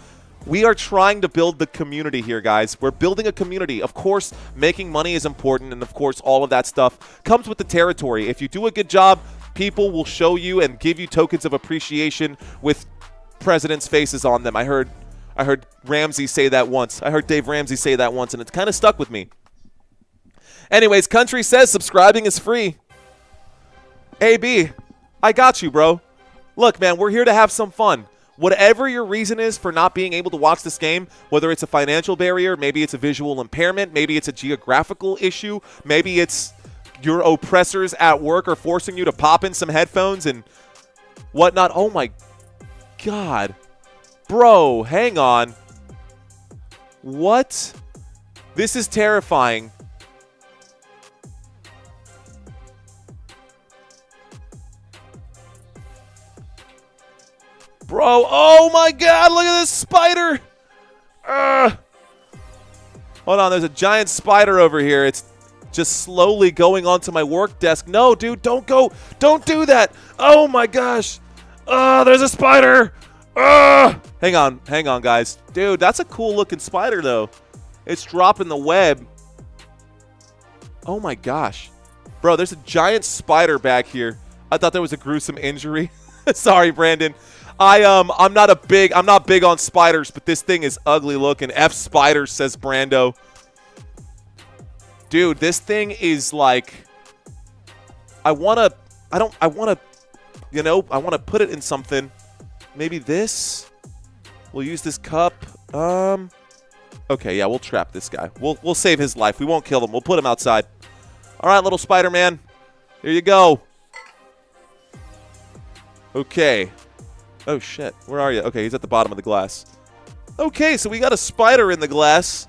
Speaker 2: We are trying to build the community here, guys. We're building a community. Of course, making money is important, and of course, all of that stuff comes with the territory. If you do a good job, people will show you and give you tokens of appreciation with presidents' faces on them. I heard Ramsey say that once. I heard Dave Ramsey say that once, and it's kind of stuck with me. Anyways, Country says subscribing is free. AB, I got you, bro. Look, man, we're here to have some fun. Whatever your reason is for not being able to watch this game, whether it's a financial barrier, maybe it's a visual impairment, maybe it's a geographical issue, maybe it's your oppressors at work are forcing you to pop in some headphones and whatnot. Oh, my God. Bro, hang on. What? This is terrifying. Bro, oh my God, look at this spider. Hold on, there's a giant spider over here. It's just slowly going onto my work desk. No, dude, don't go. Don't do that. Oh my gosh. There's a spider. Hang on, guys. Dude, that's a cool looking spider though. It's dropping the web. Oh my gosh. Bro, there's a giant spider back here. I thought there was a gruesome injury. Sorry, Brandon. I'm not big on spiders, but this thing is ugly looking. F spiders, says Brando. Dude, this thing is like, I want to put it in something. Maybe this. We'll use this cup. Okay, yeah, we'll trap this guy. We'll save his life. We won't kill him. We'll put him outside. All right, little Spider-Man. Here you go. Okay. Oh, shit. Where are you? Okay, he's at the bottom of the glass. Okay, so we got a spider in the glass.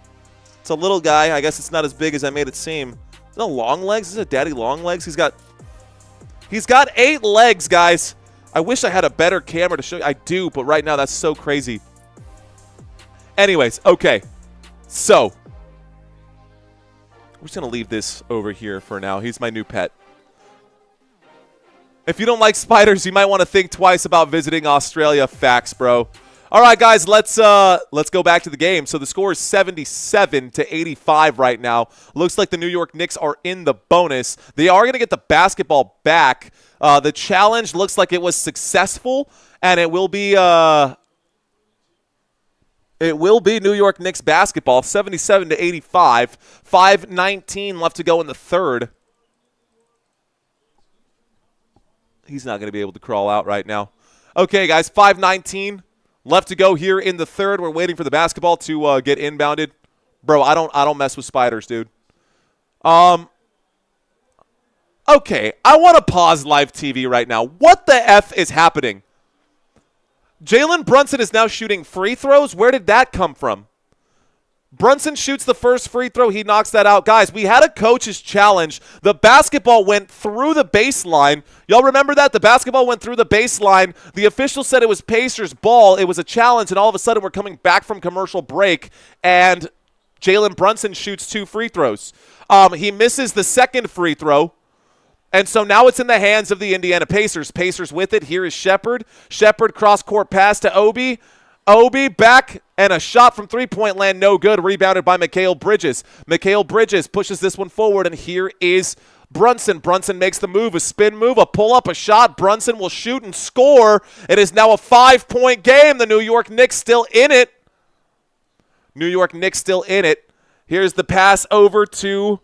Speaker 2: It's a little guy. I guess it's not as big as I made it seem. Is it long legs? Is it daddy long legs? He's got 8 legs, guys. I wish I had a better camera to show you. I do, but right now that's so crazy. Anyways, okay. So, we're just going to leave this over here for now. He's my new pet. If you don't like spiders, you might want to think twice about visiting Australia. Facts, bro. All right, guys, let's go back to the game. So the score is 77-85 right now. Looks like the New York Knicks are in the bonus. They are going to get the basketball back. The challenge looks like it was successful, and it will be New York Knicks basketball, 77-85. 5:19 left to go in the third. He's not going to be able to crawl out right now. Okay, guys, 5:19 left to go here in the third. We're waiting for the basketball to get inbounded. Bro, I don't mess with spiders, dude. Okay, I want to pause live TV right now. What the F is happening? Jalen Brunson is now shooting free throws. Where did that come from? Brunson shoots the first free throw. He knocks that out. Guys, we had a coach's challenge. The basketball went through the baseline. Y'all remember that? The basketball went through the baseline. The official said it was Pacers' ball. It was a challenge, and all of a sudden we're coming back from commercial break, and Jalen Brunson shoots 2 free throws. He misses the second free throw. And so now it's in the hands of the Indiana Pacers. Pacers with it. Here is Shepherd. Shepherd cross-court pass to Obi. Obi back, and a shot from three-point land, no good. Rebounded by Mikal Bridges. Mikal Bridges pushes this one forward, and here is Brunson. Brunson makes the move, a spin move, a pull-up, a shot. Brunson will shoot and score. It is now a 5-point game. The New York Knicks still in it. New York Knicks still in it. Here's the pass over to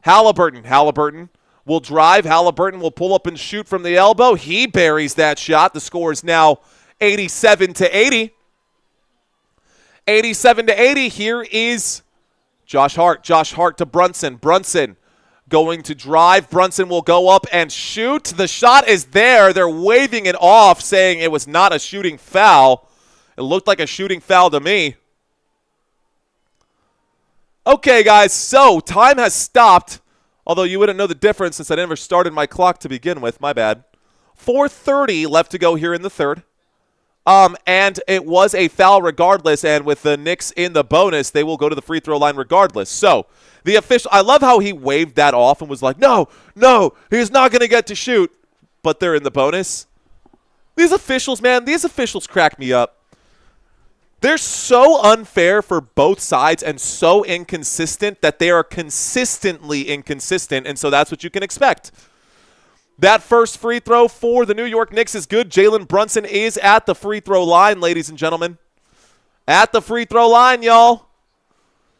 Speaker 2: Haliburton. Haliburton will drive. Haliburton will pull up and shoot from the elbow. He buries that shot. The score is now 87-80. 87-80. Here is Josh Hart. Josh Hart to Brunson. Brunson going to drive. Brunson will go up and shoot. The shot is there. They're waving it off, saying it was not a shooting foul. It looked like a shooting foul to me. Okay, guys, so time has stopped. Although you wouldn't know the difference since I never started my clock to begin with. My bad. 4:30 left to go here in the third. And it was a foul regardless, and with the Knicks in the bonus, they will go to the free throw line regardless. So, the official, I love how he waved that off and was like, no, he's not going to get to shoot. But they're in the bonus. These officials, man, these officials crack me up. They're so unfair for both sides and so inconsistent that they are consistently inconsistent, and so that's what you can expect. That first free throw for the New York Knicks is good. Jalen Brunson is at the free throw line, ladies and gentlemen. At the free throw line, y'all.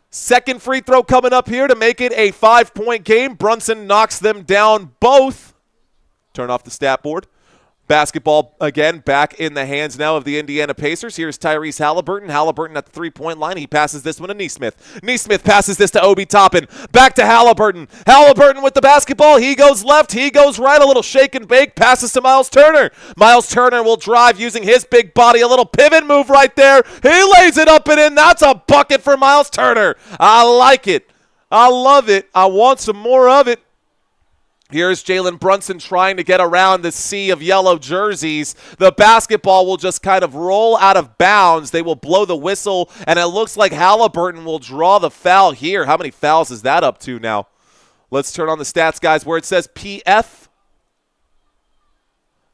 Speaker 2: Second free throw coming up here to make it a 5-point game. Brunson knocks them down both. Turn off the stat board. Basketball, again, back in the hands now of the Indiana Pacers. Here's Tyrese Haliburton. Haliburton at the three-point line. He passes this one to Nesmith. Nesmith passes this to Obi Toppin. Back to Haliburton. Haliburton with the basketball. He goes left. He goes right. A little shake and bake. Passes to Miles Turner. Miles Turner will drive using his big body. A little pivot move right there. He lays it up and in. That's a bucket for Miles Turner. I like it. I love it. I want some more of it. Here's Jalen Brunson trying to get around the sea of yellow jerseys. The basketball will just kind of roll out of bounds. They will blow the whistle, and it looks like Haliburton will draw the foul here. How many fouls is that up to now? Let's turn on the stats, guys, where it says PF.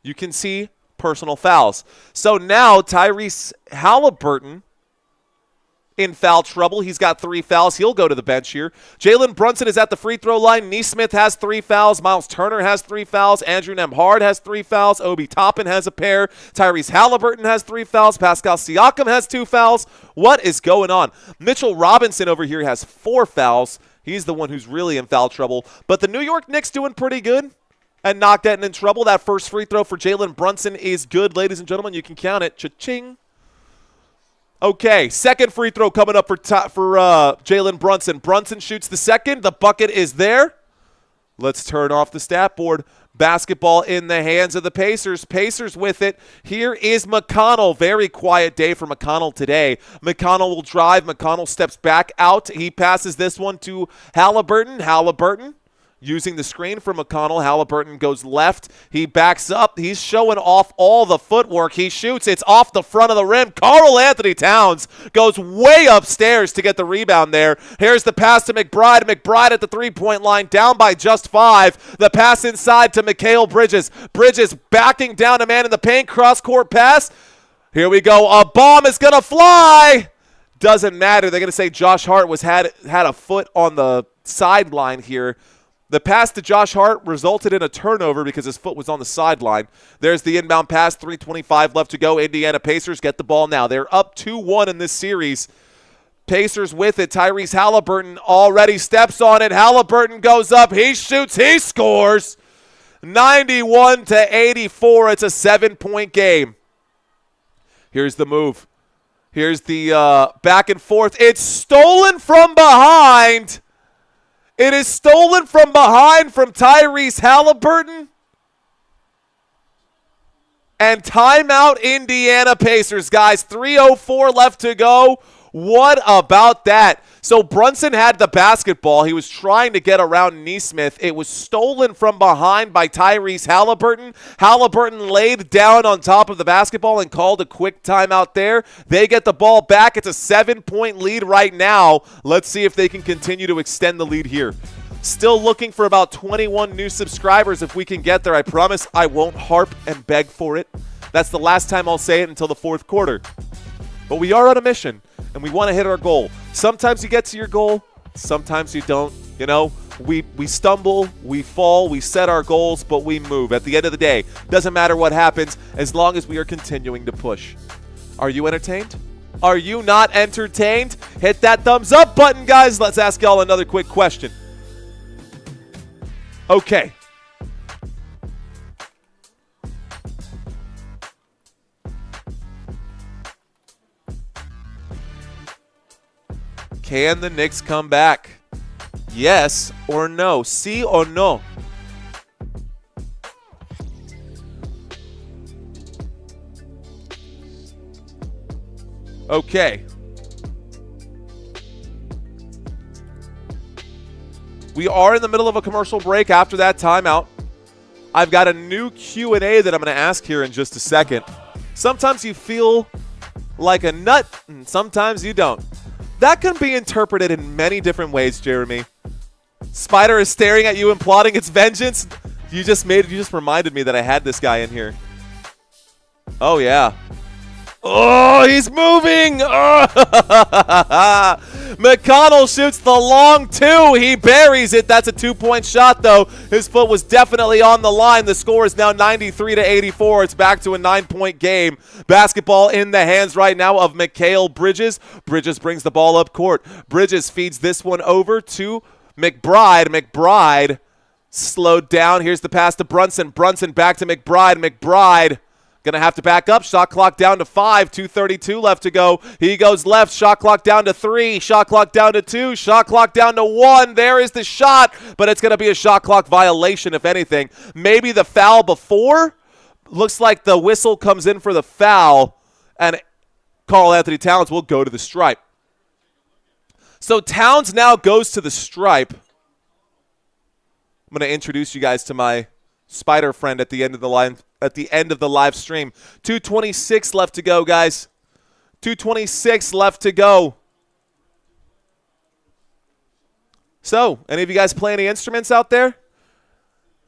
Speaker 2: You can see personal fouls. So now Tyrese Haliburton in foul trouble. He's got 3 fouls. He'll go to the bench here. Jalen Brunson is at the free throw line. Nesmith has 3 fouls. Miles Turner has 3 fouls. Andrew Nembhard has 3 fouls. Obi Toppin has a pair. Tyrese Haliburton has 3 fouls. Pascal Siakam has 2 fouls. What is going on? Mitchell Robinson over here has 4 fouls. He's the one who's really in foul trouble. But the New York Knicks doing pretty good and not getting in trouble. That first free throw for Jalen Brunson is good, ladies and gentlemen. You can count it. Cha-ching. Okay, second free throw coming up for Jalen Brunson. Brunson shoots the second. The bucket is there. Let's turn off the stat board. Basketball in the hands of the Pacers. Pacers with it. Here is McConnell. Very quiet day for McConnell today. McConnell will drive. McConnell steps back out. He passes this one to Haliburton. Haliburton using the screen for McConnell. Haliburton goes left. He backs up. He's showing off all the footwork. He shoots. It's off the front of the rim. Karl-Anthony Towns goes way upstairs to get the rebound there. Here's the pass to McBride. McBride at the three-point line, down by just 5. The pass inside to Mikal Bridges. Bridges backing down a man in the paint. Cross-court pass. Here we go. A bomb is going to fly. Doesn't matter. They're going to say Josh Hart had a foot on the sideline here. The pass to Josh Hart resulted in a turnover because his foot was on the sideline. There's the inbound pass, 3:25 left to go. Indiana Pacers get the ball now. They're up 2-1 in this series. Pacers with it. Tyrese Haliburton already steps on it. Haliburton goes up. He shoots. He scores. 91-84. It's a 7-point game. Here's the move. Here's the back and forth. It's stolen from behind. It is stolen from behind from Tyrese Haliburton. And timeout Indiana Pacers, guys. 3:04 left to go. What about that? So Brunson had the basketball. He was trying to get around Nesmith. It was stolen from behind by Tyrese Haliburton. Haliburton laid down on top of the basketball and called a quick timeout there. They get the ball back. It's a 7-point lead right now. Let's see if they can continue to extend the lead here. Still looking for about 21 new subscribers if we can get there. I promise I won't harp and beg for it. That's the last time I'll say it until the fourth quarter. But we are on a mission, and we want to hit our goal. Sometimes you get to your goal, sometimes you don't. You know, we stumble, we fall, we set our goals, but we move. At the end of the day, doesn't matter what happens as long as we are continuing to push. Are you entertained? Are you not entertained? Hit that thumbs up button, guys. Let's ask y'all another quick question. Okay. Can the Knicks come back? Yes or no? Sí or no? Okay. We are in the middle of a commercial break after that timeout. I've got a new Q&A that I'm going to ask here in just a second. Sometimes you feel like a nut, and sometimes you don't. That can be interpreted in many different ways, Jeremy. Spider is staring at you and plotting its vengeance. You just reminded me that I had this guy in here. Oh, yeah. Oh, he's moving. Oh. McConnell shoots the long 2. He buries it. That's a 2-point shot, though. His foot was definitely on the line. The score is now 93-84. It's back to a 9-point game. Basketball in the hands right now of Mikal Bridges. Bridges brings the ball up court. Bridges feeds this one over to McBride. McBride slowed down. Here's the pass to Brunson. Brunson back to McBride. McBride going to have to back up. Shot clock down to 5. 2:32 left to go. He goes left. Shot clock down to 3. Shot clock down to 2. Shot clock down to 1. There is the shot, but it's going to be a shot clock violation, if anything. Maybe the foul before. Looks like the whistle comes in for the foul, and Karl-Anthony Towns will go to the stripe. So Towns now goes to the stripe. I'm going to introduce you guys to my Spider friend at the end of the line. At the end of the live stream. 2:26 left to go, guys. 2:26 left to go. So, any of you guys play any instruments out there?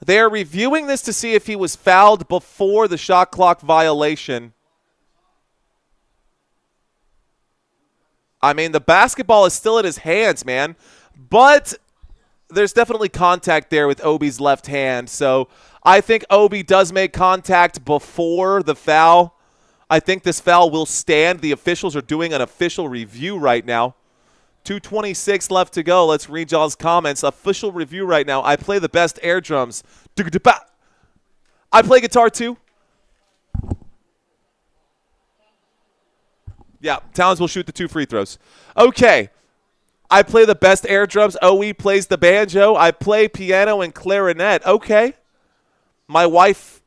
Speaker 2: They are reviewing this to see if he was fouled before the shot clock violation. I mean, the basketball is still in his hands, man. But there's definitely contact there with Obi's left hand. So I think Obi does make contact before the foul. I think this foul will stand. The officials are doing an official review right now. 2:26 left to go. Let's read y'all's comments. Official review right now. I play the best air drums. I play guitar too. Yeah, Towns will shoot the 2 free throws. Okay. I play the best air drums. OE plays the banjo. I play piano and clarinet. Okay. My wife,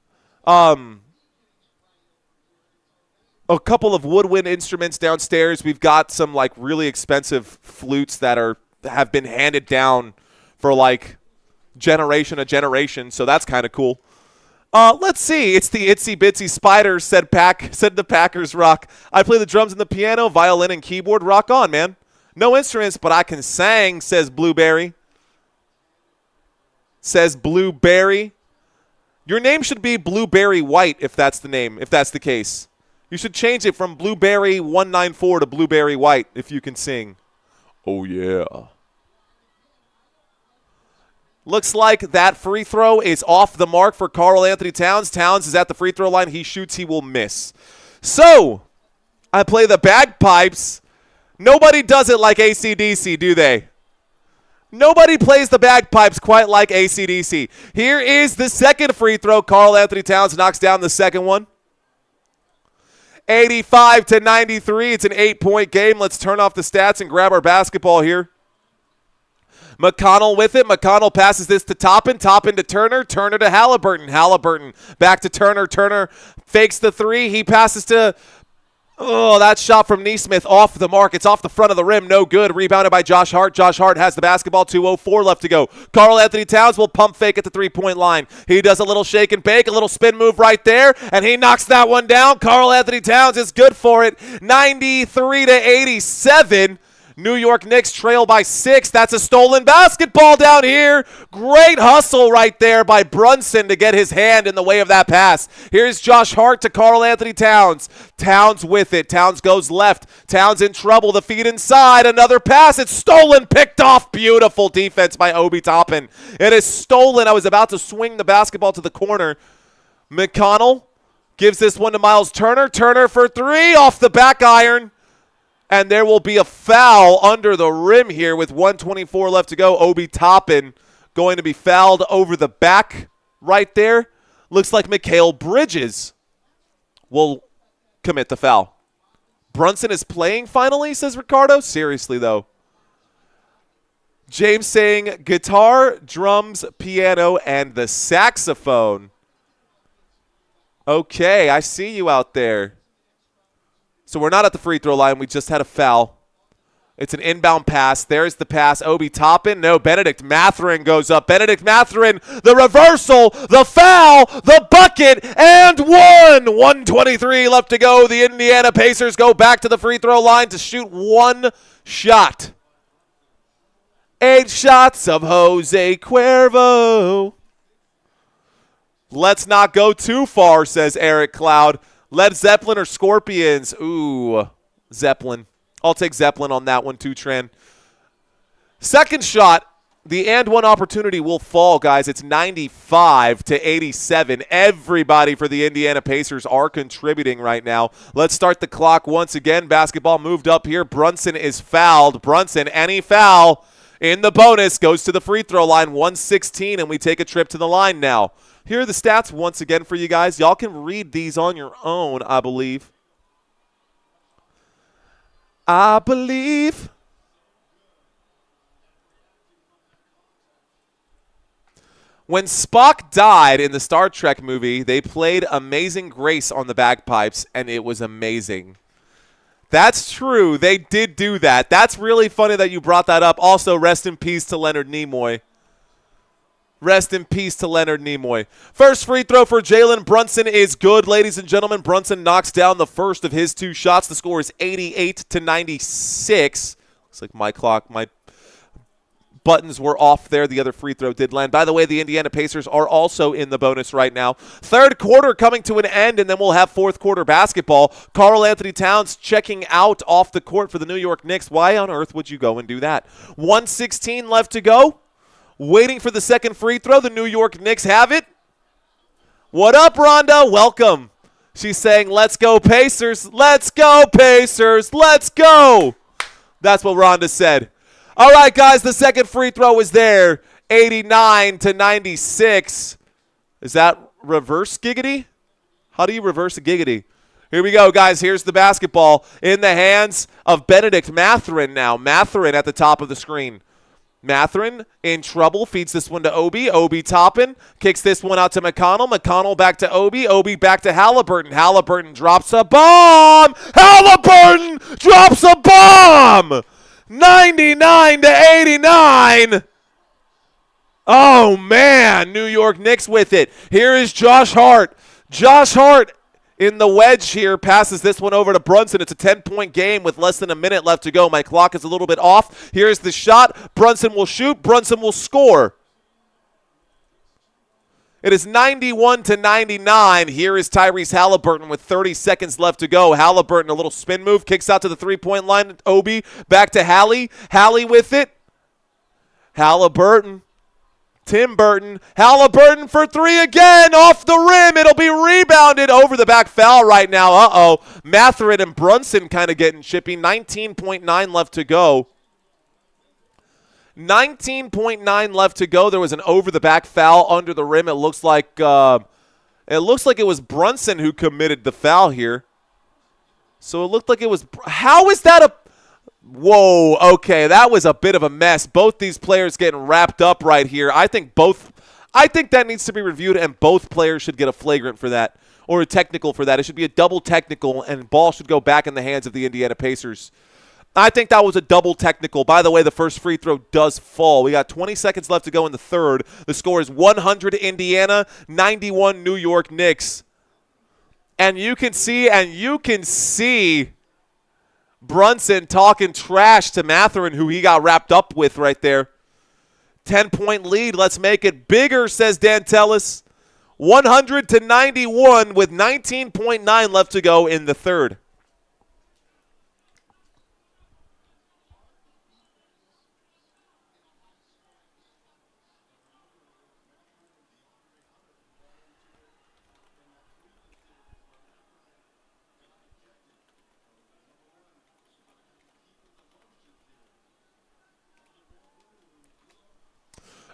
Speaker 2: a couple of woodwind instruments downstairs. We've got some like really expensive flutes that have been handed down for like generation to generation. So that's kind of cool. Let's see. It's the itsy bitsy spider, said the Packers rock. I play the drums and the piano, violin and keyboard. Rock on, man. No instruments, but I can sing, says Blueberry. Says Blueberry. Your name should be Blueberry White if that's the name, if that's the case. You should change it from Blueberry 194 to Blueberry White if you can sing. Oh, yeah. Looks like that free throw is off the mark for Karl Anthony Towns. Towns is at the free throw line. He shoots, he will miss. So, I play the bagpipes. Nobody does it like AC/DC, do they? Nobody plays the bagpipes quite like AC/DC. Here is the second free throw. Karl Anthony Towns knocks down the second one. 85-93. It's an 8-point game. Let's turn off the stats and grab our basketball here. McConnell with it. McConnell passes this to Toppin. Toppin to Turner. Turner to Haliburton. Haliburton back to Turner. Turner fakes the 3. He passes to... Oh, that shot from Neesmith off the mark. It's off the front of the rim. No good. Rebounded by Josh Hart. Josh Hart has the basketball. 2:04 left to go. Karl Anthony Towns will pump fake at the 3-point line. He does a little shake and bake, a little spin move right there, and he knocks that one down. Karl Anthony Towns is good for it. 93-87. New York Knicks trail by 6. That's a stolen basketball down here. Great hustle right there by Brunson to get his hand in the way of that pass. Here's Josh Hart to Karl Anthony Towns. Towns with it. Towns goes left. Towns in trouble. The feed inside. Another pass. It's stolen. Picked off. Beautiful defense by Obi Toppin. It is stolen. I was about to swing the basketball to the corner. McConnell gives this one to Miles Turner. Turner for 3 off the back iron. And there will be a foul under the rim here with 1:24 left to go. Obi Toppin going to be fouled over the back right there. Looks like Mikal Bridges will commit the foul. Brunson is playing finally, says Ricardo. Seriously, though. James saying guitar, drums, piano, and the saxophone. Okay, I see you out there. So we're not at the free throw line. We just had a foul. It's an inbound pass. There's the pass. Obi Toppin. No, Benedict Mathurin goes up. Benedict Mathurin, the reversal, the foul, the bucket, and 1:23 left to go. The Indiana Pacers go back to the free throw line to shoot 1 shot. 8 shots of Jose Cuervo. Let's not go too far, says Eric Cloud. Led Zeppelin or Scorpions? Ooh, Zeppelin. I'll take Zeppelin on that one too, Tran. Second shot, the and one opportunity will fall, guys. It's 95-87. Everybody for the Indiana Pacers are contributing right now. Let's start the clock once again. Basketball moved up here. Brunson is fouled. Brunson, any foul in the bonus, goes to the free throw line. 1:16, and we take a trip to the line now. Here are the stats once again for you guys. Y'all can read these on your own, I believe. I believe. When Spock died in the Star Trek movie, they played Amazing Grace on the bagpipes, and it was amazing. That's true. They did do that. That's really funny that you brought that up. Also, rest in peace to Leonard Nimoy. Rest in peace to Leonard Nimoy. First free throw for Jalen Brunson is good, ladies and gentlemen. Brunson knocks down the first of his 2 shots. The score is 88-96. Looks like my buttons were off there. The other free throw did land. By the way, the Indiana Pacers are also in the bonus right now. Third quarter coming to an end, and then we'll have fourth quarter basketball. Karl Anthony Towns checking out off the court for the New York Knicks. Why on earth would you go and do that? 1:16 left to go. Waiting for the second free throw. The New York Knicks have it. What up, Rhonda? Welcome. She's saying, let's go, Pacers. Let's go, Pacers. Let's go. That's what Rhonda said. All right, guys, the second free throw is there. 89-96. Is that reverse giggity? How do you reverse a giggity? Here we go, guys. Here's the basketball in the hands of Benedict Mathurin now. Mathurin at the top of the screen. Mathurin in trouble, feeds this one to Obi. Obi topping, kicks this one out to McConnell. McConnell back to Obi. Obi back to Haliburton. Haliburton drops a bomb. Haliburton drops a bomb. 99-89. Oh, man. New York Knicks with it. Here is Josh Hart. Josh Hart in the wedge here, passes this one over to Brunson. It's a 10-point game with less than a minute left to go. My clock is a little bit off. Here's the shot. Brunson will shoot. Brunson will score. It is 91-99. Here is Tyrese Haliburton with 30 seconds left to go. Haliburton, a little spin move, kicks out to the three-point line. Obi back to Hallie. Hallie with it. Haliburton. Tim Burton, Haliburton for three again, off the rim. It'll be rebounded, over the back foul right now. Uh-oh. Mathurin and Brunson kind of getting chippy. 19.9 left to go. 19.9 left to go. There was an over the back foul under the rim. It looks like it was Brunson who committed the foul here. So it looked like it was. How is that a? Whoa, okay, that was a bit of a mess. Both these players getting wrapped up right here. I think that needs to be reviewed, and both players should get a flagrant for that, or a technical for that. It should be a double technical, and ball should go back in the hands of the Indiana Pacers. I think that was a double technical. By the way, the first free throw does fall. We got 20 seconds left to go in the third. The score is 100 Indiana, 91 New York Knicks. And you can see Brunson talking trash to Mathurin, who he got wrapped up with right there. 10-point lead. Let's make it bigger, says Dantelis. 100-91 with 19.9 left to go in the third.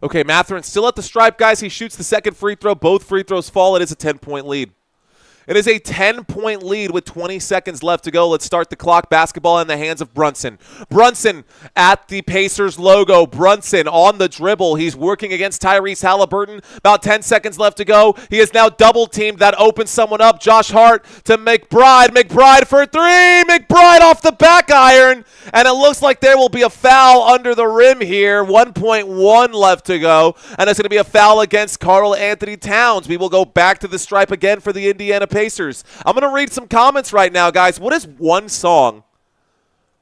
Speaker 2: Okay, Mathurin still at the stripe, guys. He shoots the second free throw. Both free throws fall. It is a 10-point lead. It is a 10-point lead with 20 seconds left to go. Let's start the clock. Basketball in the hands of Brunson. Brunson at the Pacers logo. Brunson on the dribble. He's working against Tyrese Haliburton. About 10 seconds left to go. He is now double-teamed. That opens someone up. Josh Hart to McBride. McBride for three. McBride off the back iron. And it looks like there will be a foul under the rim here. 1.1 left to go. And it's going to be a foul against Karl Anthony Towns. We will go back to the stripe again for the Indiana Pacers. I'm going to read some comments right now, guys. What is one song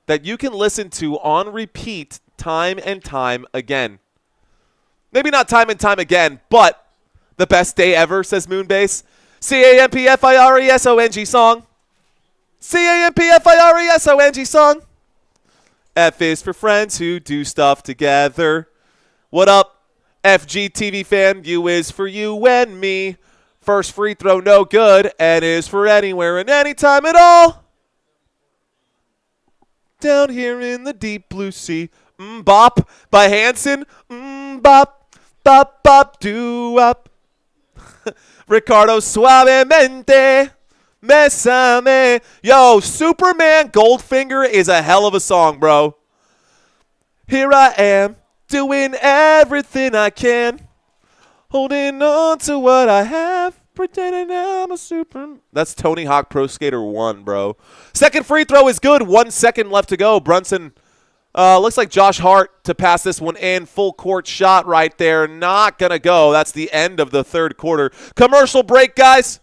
Speaker 2: that you can listen to on repeat time and time again? Maybe not time and time again, but the best day ever, says Moonbase. CAMPFIRESONG song. CAMPFIRESONG song. F is for friends who do stuff together. What up, FGTV fan? U is for you and me. First free throw, no good, and is for anywhere and anytime at all. Down here in the deep blue sea. Bop by Hanson. Bop, bop, bop, doo-wop. Ricardo Suavemente. Mesame. Yo, Superman Goldfinger is a hell of a song, bro. Here I am, doing everything I can. Holding on to what I have, pretending I'm a Superman. That's Tony Hawk Pro Skater 1, bro. Second free throw is good. 1 second left to go. Brunson, looks like Josh Hart to pass this one in. Full court shot right there. Not going to go. That's the end of the third quarter. Commercial break, guys.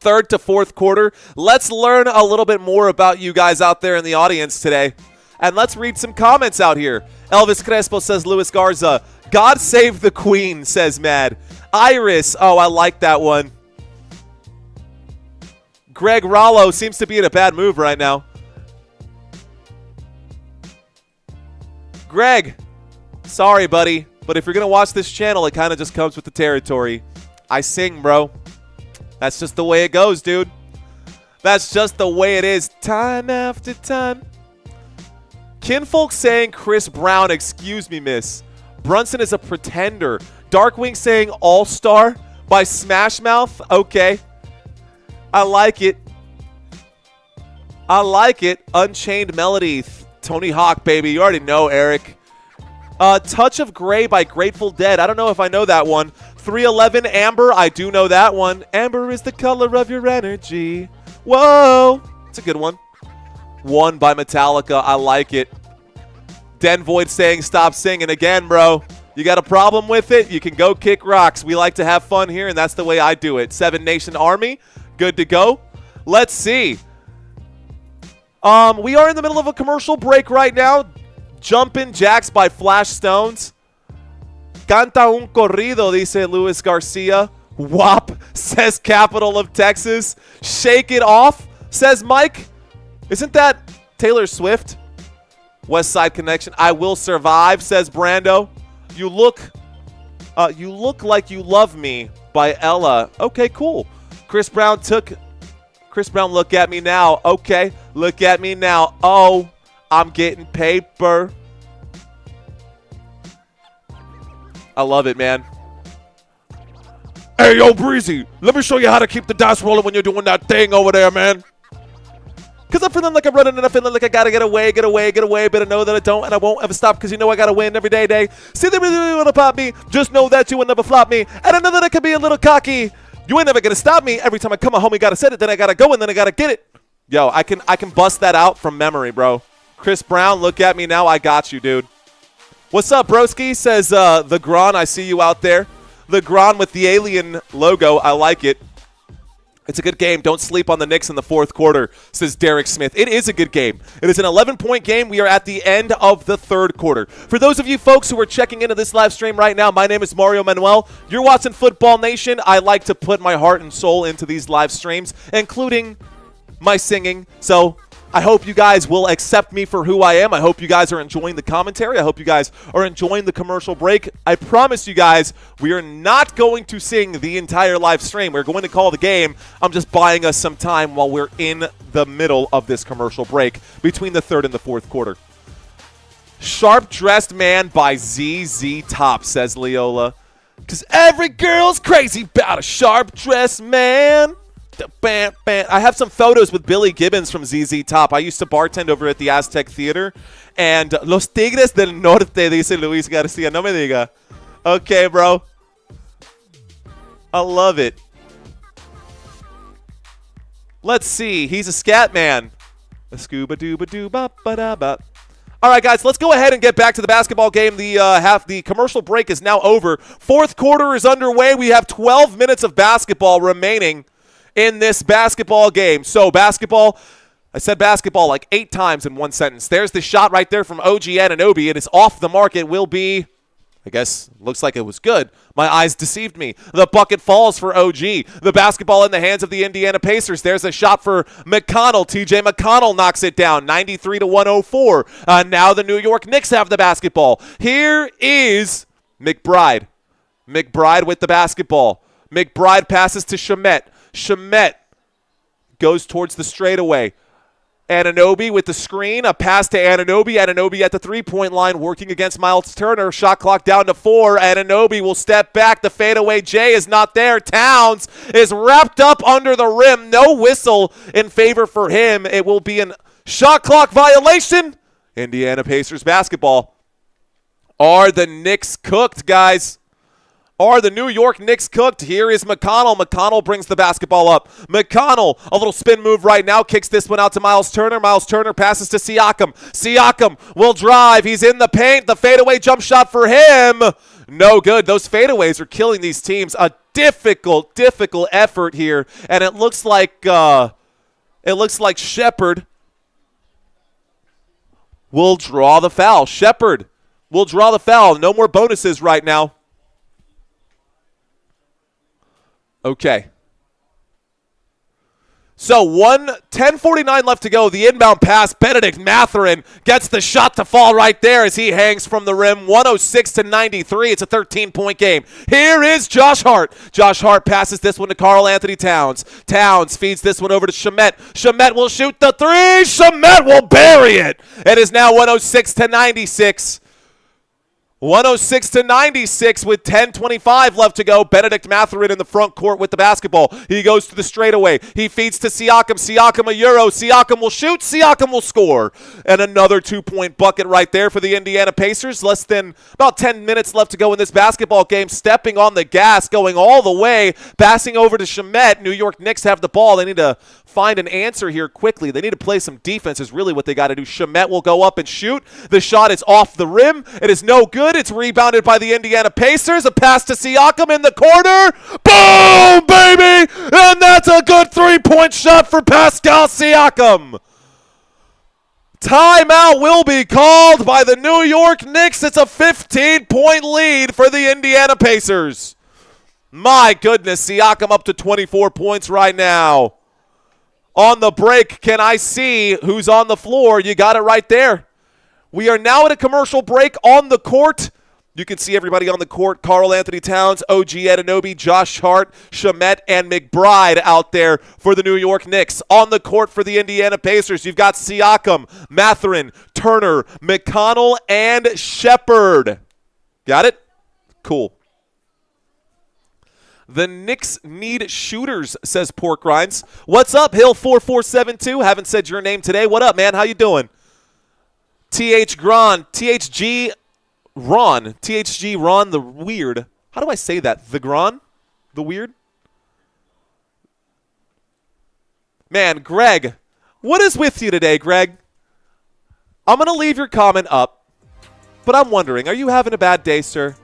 Speaker 2: Third to fourth quarter. Let's learn a little bit more about you guys out there in the audience today. And let's read some comments out here. Elvis Crespo says Luis Garza. God save the queen, says Mad. Iris. Oh, I like that one. Greg Rollo seems to be in a bad move right now. Greg, sorry, buddy. But if you're going to watch this channel, it kind of just comes with the territory. I sing, bro. That's just the way it goes, dude. That's just the way it is. Time after time. Kinfolk saying Chris Brown, excuse me, miss. Brunson is a pretender. Darkwing saying All-Star by Smash Mouth. Okay. I like it. I like it. Unchained Melody. Tony Hawk, baby. You already know, Eric. Touch of Grey by Grateful Dead. I don't know if I know that one. 311 Amber. I do know that one. Amber is the color of your energy. Whoa. It's a good one. One by Metallica. I like it. Den Void saying stop singing again, bro. You got a problem with it? You can go kick rocks. We like to have fun here, and that's the way I do it. Seven Nation Army. Good to go. Let's see. We are in the middle of a commercial break right now. Jumpin' Jacks by Flash Stones. Canta un corrido, dice Luis Garcia. WAP, says Capital of Texas. Shake it off, says Mike. Isn't that Taylor Swift? West Side Connection. I will survive, says Brando. You look like you love me by Ella. Okay, cool. Chris Brown, look at me now. Okay, look at me now. Oh, I'm getting paper. I love it, man. Hey, yo, Breezy, let me show you how to keep the dice rolling when you're doing that thing over there, man. Because I'm feeling like I'm running and I'm feeling like I got to get away. But I know that I don't and I won't ever stop because you know I got to win every day. See, they really want to pop me. Just know that you will never flop me. And I know that I can be a little cocky. You ain't never going to stop me. Every time I come home, you got to set it. Then I got to go and then I got to get it. Yo, I can bust that out from memory, bro. Chris Brown, look at me now. I got you, dude. What's up, broski? Says the Gron. I see you out there. The Gron with the alien logo. I like it. It's a good game. Don't sleep on the Knicks in the fourth quarter, says Derek Smith. It is a good game. It is an 11-point game. We are at the end of the third quarter. For those of you folks who are checking into this live stream right now, my name is Mario Manuel. You're watching Football Nation. I like to put my heart and soul into these live streams, including my singing. So I hope you guys will accept me for who I am. I hope you guys are enjoying the commentary. I hope you guys are enjoying the commercial break. I promise you guys, we are not going to sing the entire live stream. We're going to call the game. I'm just buying us some time while we're in the middle of this commercial break between the third and the fourth quarter. Sharp Dressed Man by ZZ Top, says Leola. Because every girl's crazy about a sharp dressed man. I have some photos with Billy Gibbons from ZZ Top. I used to bartend over at the Aztec Theater. And Los Tigres del Norte, dice Luis Garcia. No me diga. Okay, bro. I love it. Let's see. He's a scat man. A scuba dooba doo ba ba da ba. All right, guys, let's go ahead and get back to the basketball game. The commercial break is now over. Fourth quarter is underway. We have 12 minutes of basketball remaining in this basketball game. So basketball, I said basketball like 8 times in one sentence. There's the shot right there from OG Anunoby. It is off the mark. It will be, I guess, looks like it was good. My eyes deceived me. The bucket falls for OG. The basketball in the hands of the Indiana Pacers. There's a shot for McConnell. TJ McConnell knocks it down, 93-104. Now the New York Knicks have the basketball. Here is McBride. McBride with the basketball. McBride passes to Shamet. Shamet goes towards the straightaway. Anunoby with the screen. A pass to Anunoby. Anunoby at the three-point line working against Miles Turner. Shot clock down to 4. Anunoby will step back. The fadeaway J is not there. Towns is wrapped up under the rim. No whistle in favor for him. It will be a shot clock violation. Indiana Pacers basketball. Are the Knicks cooked, guys? Are the New York Knicks cooked? Here is McConnell. McConnell brings the basketball up. McConnell, a little spin move right now, kicks this one out to Miles Turner. Miles Turner passes to Siakam. Siakam will drive. He's in the paint. The fadeaway jump shot for him. No good. Those fadeaways are killing these teams. A difficult effort here. And it looks like Shepherd will draw the foul. Shepherd will draw the foul. No more bonuses right now. Okay. So 10:49 left to go. The inbound pass. Benedict Mathurin gets the shot to fall right there as he hangs from the rim. 106-93. It's a 13-point game. Here is Josh Hart. Josh Hart passes this one to Karl Anthony Towns. Towns feeds this one over to Shamet. Shamet will shoot the three. Shamet will bury it. It is now 106-96. 106-96 with 10:25 left to go. Benedict Mathurin in the front court with the basketball. He goes to the straightaway. He feeds to Siakam. Siakam a euro. Siakam will shoot. Siakam will score. And another 2-point bucket right there for the Indiana Pacers. Less than about 10 minutes left to go in this basketball game. Stepping on the gas, going all the way, passing over to Shamet. New York Knicks have the ball. They need to find an answer here quickly. They need to play some defense is really what they got to do. Shamet will go up and shoot. The shot is off the rim. It is no good. It's rebounded by the Indiana Pacers. A pass to Siakam in the corner. Boom, baby! And that's a good 3-point shot for Pascal Siakam. Timeout will be called by the New York Knicks. It's a 15-point lead for the Indiana Pacers. My goodness, Siakam up to 24 points right now. On the break, can I see who's on the floor? You got it right there. We are now at a commercial break on the court. You can see everybody on the court. Karl Anthony Towns, OG Anunoby, Josh Hart, Shamet, and McBride out there for the New York Knicks. On the court for the Indiana Pacers, you've got Siakam, Mathurin, Turner, McConnell, and Shepherd. Got it? Cool. The Knicks need shooters, says Pork Rinds. What's up, Hill4472? Haven't said your name today. What up, man? How you doing? THG Ron the Weird. How do I say that? The Gron? The Weird? Man, Greg, what is with you today, Greg? I'm going to leave your comment up, but I'm wondering, are you having a bad day, sir?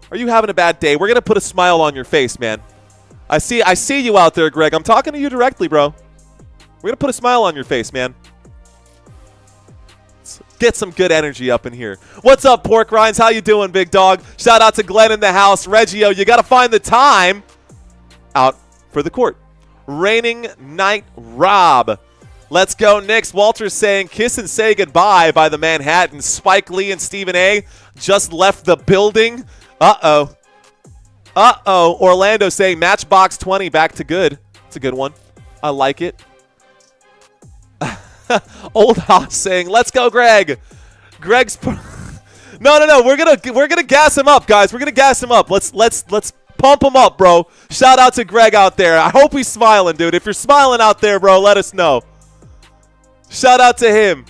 Speaker 2: Are you having a bad day? We're going to put a smile on your face, man. I see you out there, Greg. I'm talking to you directly, bro. We're going to put a smile on your face, man. Let's get some good energy up in here. What's up, Pork Rinds? How you doing, big dog? Shout out to Glenn in the house. Reggio, you got to find the time out for the court. Reigning Knight Rob. Let's go, Knicks. Walter's saying kiss and say goodbye by the Manhattan. Spike Lee and Stephen A. just left the building. Uh-oh. Uh-oh. Orlando saying Matchbox 20 back to good. It's a good one. I like it. Old Haas saying, let's go, Greg. Greg's No. We're gonna gas him up, guys. We're gonna gas him up. Let's pump him up, bro. Shout out to Greg out there. I hope he's smiling, dude. If you're smiling out there, bro, let us know. Shout out to him.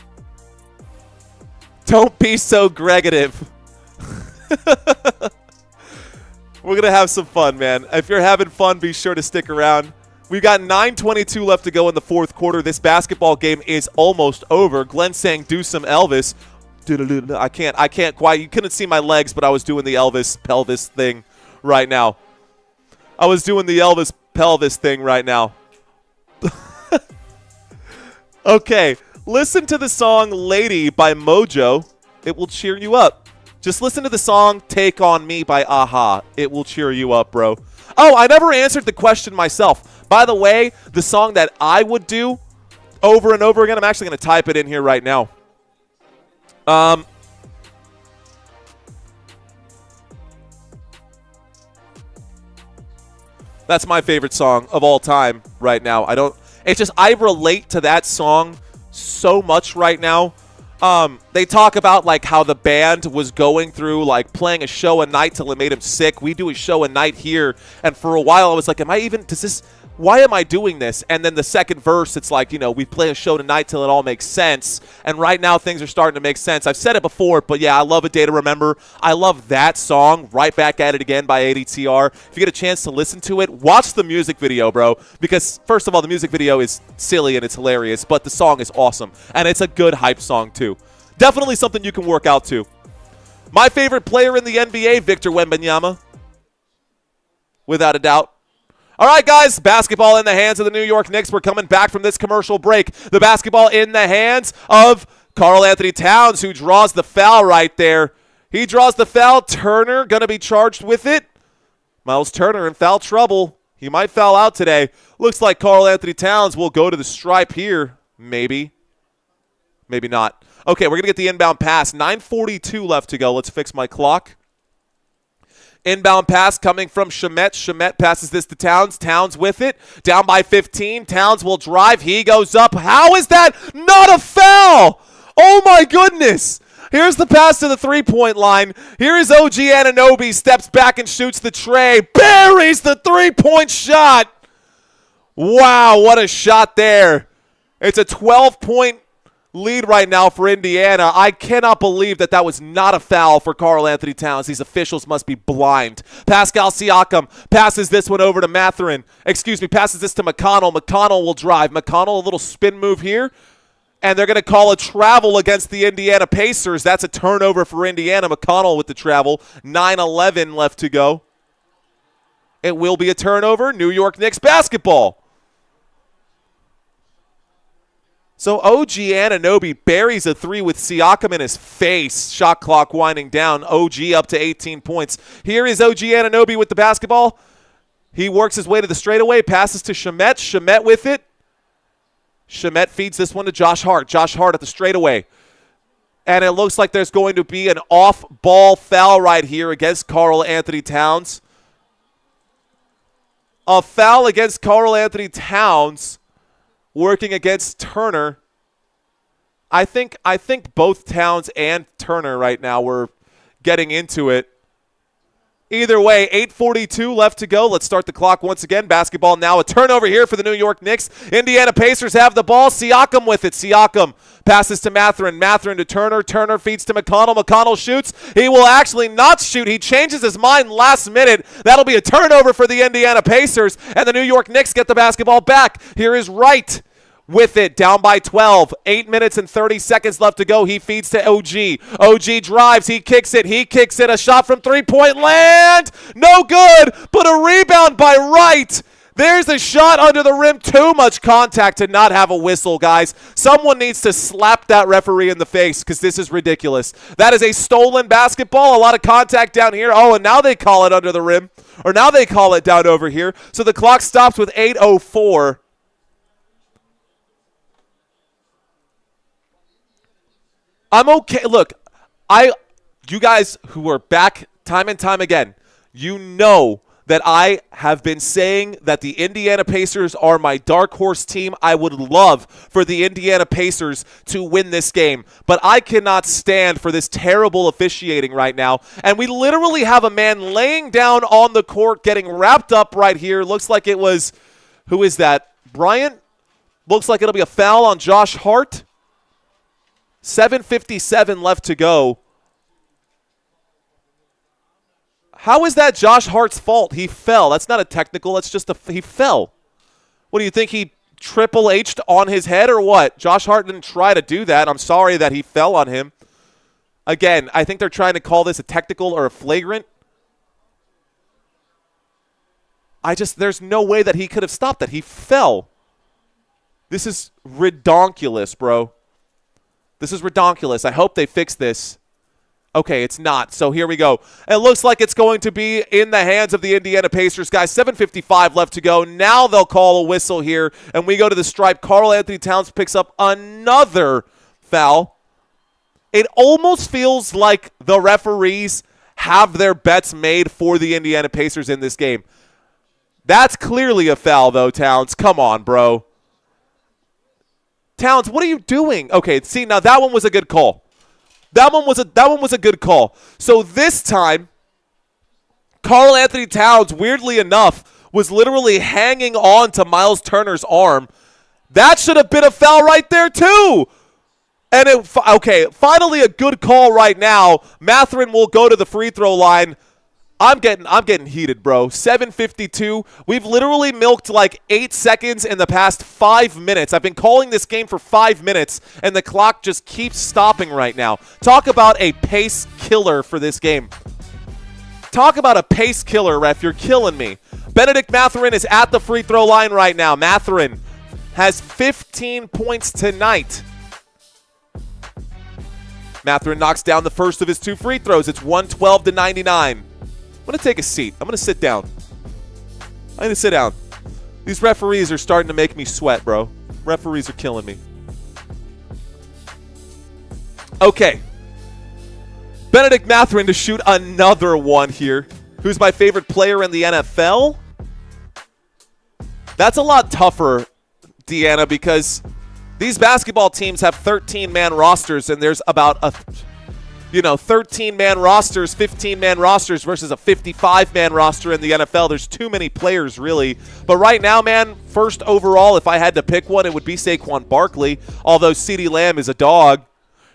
Speaker 2: Don't be so Gregative. We're going to have some fun, man. If you're having fun, be sure to stick around. We've got 9:22 left to go in the fourth quarter. This basketball game is almost over. Glenn saying do some Elvis. I can't quite. You couldn't see my legs, but I was doing the Elvis pelvis thing right now. I was doing the Elvis pelvis thing right now. Okay, listen to the song Lady by Mojo. It will cheer you up. Just listen to the song Take On Me by Aha. It will cheer you up, bro. Oh, I never answered the question myself. By the way, the song that I would do over and over again, I'm actually going to type it in here right now. That's my favorite song of all time right now. It's just I relate to that song so much right now. They talk about like how the band was going through like playing a show a night till it made him sick. We do a show a night here, and for a while I was like, why am I doing this? And then the second verse, it's like, we play a show tonight till it all makes sense. And right now things are starting to make sense. I've said it before, but yeah, I love A Day to Remember. I love that song, Right Back at It Again by ADTR. If you get a chance to listen to it, watch the music video, bro. Because first of all, the music video is silly and it's hilarious, but the song is awesome. And it's a good hype song too. Definitely something you can work out to. My favorite player in the NBA, Victor Wembanyama. Without a doubt. All right, guys, basketball in the hands of the New York Knicks. We're coming back from this commercial break. The basketball in the hands of Karl Anthony Towns, who draws the foul right there. He draws the foul. Turner going to be charged with it. Miles Turner in foul trouble. He might foul out today. Looks like Karl Anthony Towns will go to the stripe here. Maybe. Maybe not. Okay, we're going to get the inbound pass. 9:42 left to go. Let's fix my clock. Inbound pass coming from Shamet. Shamet passes this to Towns. Towns with it. Down by 15. Towns will drive. He goes up. How is that not a foul? Oh, my goodness. Here's the pass to the three-point line. Here is OG Anunoby, steps back and shoots the tray. Buries the three-point shot. Wow, what a shot there. It's a 12-point lead right now for Indiana. I cannot believe that that was not a foul for Karl-Anthony Towns. These officials must be blind. Pascal Siakam passes this one over to Mathurin. Passes this to McConnell. McConnell will drive. McConnell, a little spin move here. And they're going to call a travel against the Indiana Pacers. That's a turnover for Indiana. McConnell with the travel. 9:11 left to go. It will be a turnover. New York Knicks basketball. So OG Anunoby buries a three with Siakam in his face. Shot clock winding down. OG up to 18 points. Here is OG Anunoby with the basketball. He works his way to the straightaway. Passes to Shamet. Shamet with it. Shamet feeds this one to Josh Hart. Josh Hart at the straightaway. And it looks like there's going to be an off-ball foul right here against Karl-Anthony Towns. A foul against Karl-Anthony Towns working against Turner. I think both Towns and Turner right now were getting into it. Either way, 8:42 left to go. Let's start the clock once again. Basketball now. A turnover here for the New York Knicks. Indiana Pacers have the ball. Siakam with it. Siakam passes to Mathurin. Mathurin to Turner. Turner feeds to McConnell. McConnell shoots. He will actually not shoot. He changes his mind last minute. That'll be a turnover for the Indiana Pacers, and the New York Knicks get the basketball back. Here is Wright with it, down by 12. 8 minutes and 30 seconds left to go. He feeds to OG. OG drives. He kicks it. A shot from three-point land. No good, but a rebound by Wright. There's a shot under the rim. Too much contact to not have a whistle, guys. Someone needs to slap that referee in the face because this is ridiculous. That is a stolen basketball. A lot of contact down here. Oh, and now they call it under the rim. Or now they call it down over here. So the clock stops with 8:04. I'm okay. Look, you guys who are back time and time again, you know that I have been saying that the Indiana Pacers are my dark horse team. I would love for the Indiana Pacers to win this game, but I cannot stand for this terrible officiating right now. And we literally have a man laying down on the court, getting wrapped up right here. Looks like it was, who is that? Bryant? Looks like it'll be a foul on Josh Hart. 7:57 left to go. How is that Josh Hart's fault? He fell. That's not a technical. That's just he fell. What do you think, he Triple H'd on his head or what? Josh Hart didn't try to do that. I'm sorry that he fell on him. Again, I think they're trying to call this a technical or a flagrant. There's no way that he could have stopped that. He fell. This is redonkulous, bro. This is redonkulous. I hope they fix this. Okay, it's not. So here we go. It looks like it's going to be in the hands of the Indiana Pacers, guys. 7:55 left to go. Now they'll call a whistle here, and we go to the stripe. Karl-Anthony Towns picks up another foul. It almost feels like the referees have their bets made for the Indiana Pacers in this game. That's clearly a foul, though, Towns. Come on, bro. Towns, what are you doing? Okay, see, now that one was a good call. That one was a good call. So this time, Karl-Anthony Towns, weirdly enough, was literally hanging on to Miles Turner's arm. That should have been a foul right there too. And finally a good call right now. Mathurin will go to the free throw line. I'm getting heated, bro. 7:52. We've literally milked like 8 seconds in the past 5 minutes. I've been calling this game for 5 minutes, and the clock just keeps stopping right now. Talk about a pace killer for this game. Talk about a pace killer, ref. You're killing me. Benedict Mathurin is at the free throw line right now. Mathurin has 15 points tonight. Mathurin knocks down the first of his 2 free throws. It's 112-99. I'm going to take a seat. I'm going to sit down. I'm going to sit down. These referees are starting to make me sweat, bro. Referees are killing me. Okay. Benedict Mathurin to shoot another one here. Who's my favorite player in the NFL? That's a lot tougher, Deanna, because these basketball teams have 13-man rosters, and there's about 13-man rosters, 15-man rosters versus a 55-man roster in the NFL. There's too many players, really. But right now, man, first overall, if I had to pick one, it would be Saquon Barkley, although CeeDee Lamb is a dog.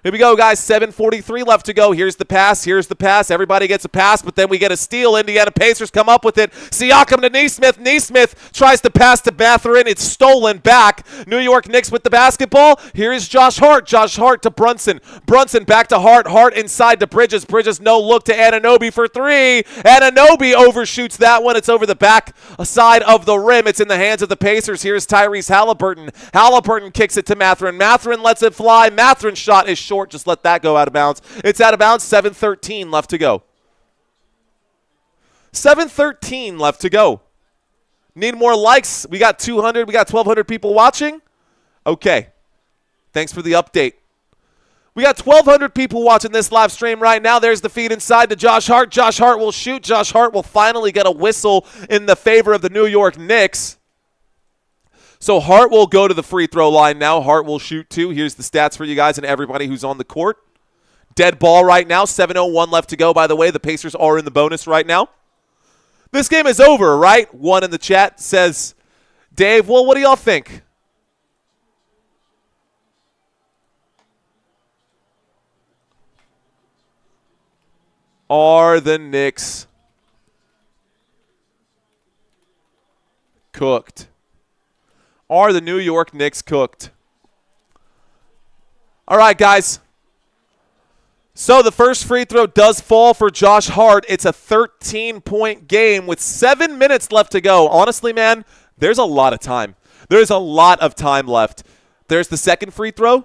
Speaker 2: Here we go, guys. 7:43 left to go. Here's the pass. Here's the pass. Everybody gets a pass, but then we get a steal. Indiana Pacers come up with it. Siakam to Nesmith. Nesmith tries to pass to Mathurin. It's stolen back. New York Knicks with the basketball. Here is Josh Hart. Josh Hart to Brunson. Brunson back to Hart. Hart inside to Bridges. Bridges no look to Anunoby for three. Anunoby overshoots that one. It's over the back side of the rim. It's in the hands of the Pacers. Here's Tyrese Haliburton. Haliburton kicks it to Mathurin. Mathurin lets it fly. Matherin's shot is short. Just let that go out of bounds. It's out of bounds. 7:13 left to go. 7:13 left to go. Need more likes. We got 200. We got 1,200 people watching. Okay. Thanks for the update. We got 1,200 people watching this live stream right now. There's the feed inside to Josh Hart. Josh Hart will shoot. Josh Hart will finally get a whistle in the favor of the New York Knicks. So Hart will go to the free throw line now. Hart will shoot two. Here's the stats for you guys and everybody who's on the court. Dead ball right now. 7:01 left to go, by the way. The Pacers are in the bonus right now. This game is over, right? One in the chat says, Dave, well, what do y'all think? Are the Knicks cooked? Are the New York Knicks cooked? All right, guys. So the first free throw does fall for Josh Hart. It's a 13-point game with 7 minutes left to go. Honestly, man, there's a lot of time. There's a lot of time left. There's the second free throw.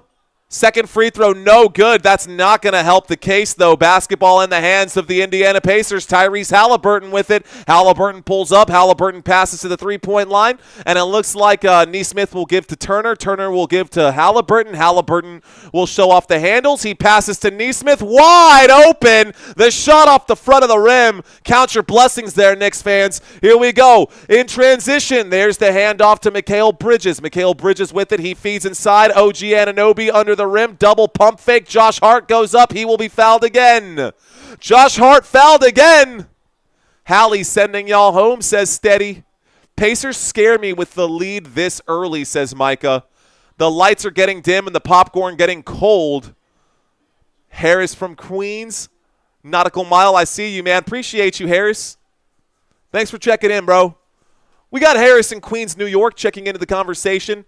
Speaker 2: Second free throw, no good. That's not going to help the case, though. Basketball in the hands of the Indiana Pacers. Tyrese Haliburton with it. Haliburton pulls up. Haliburton passes to the three-point line. And it looks like Nesmith will give to Turner. Turner will give to Haliburton. Haliburton will show off the handles. He passes to Nesmith. Wide open. The shot off the front of the rim. Count your blessings there, Knicks fans. Here we go. In transition, there's the handoff to Mikal Bridges. Mikal Bridges with it. He feeds inside. OG Anunoby under the rim, double pump fake. Josh Hart goes up. He will be fouled again. Josh Hart fouled again. Hallie sending y'all home, says Steady. Pacers scare me with the lead this early, says Micah. The lights are getting dim and the popcorn getting cold. Harris from Queens. Nautical Mile, I see you, man. Appreciate you, Harris. Thanks for checking in, bro. We got Harris in Queens, New York, checking into the conversation.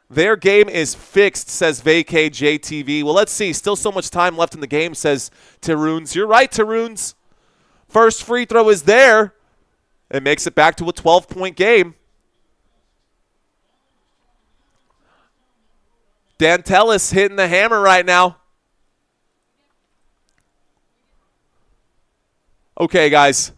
Speaker 2: Their game is fixed, says Vacay JTV. Well, let's see. Still so much time left in the game, says Taroons. You're right, Taroons. First free throw is there. It makes it back to a 12-point game. Dantelis hitting the hammer right now. Okay, guys.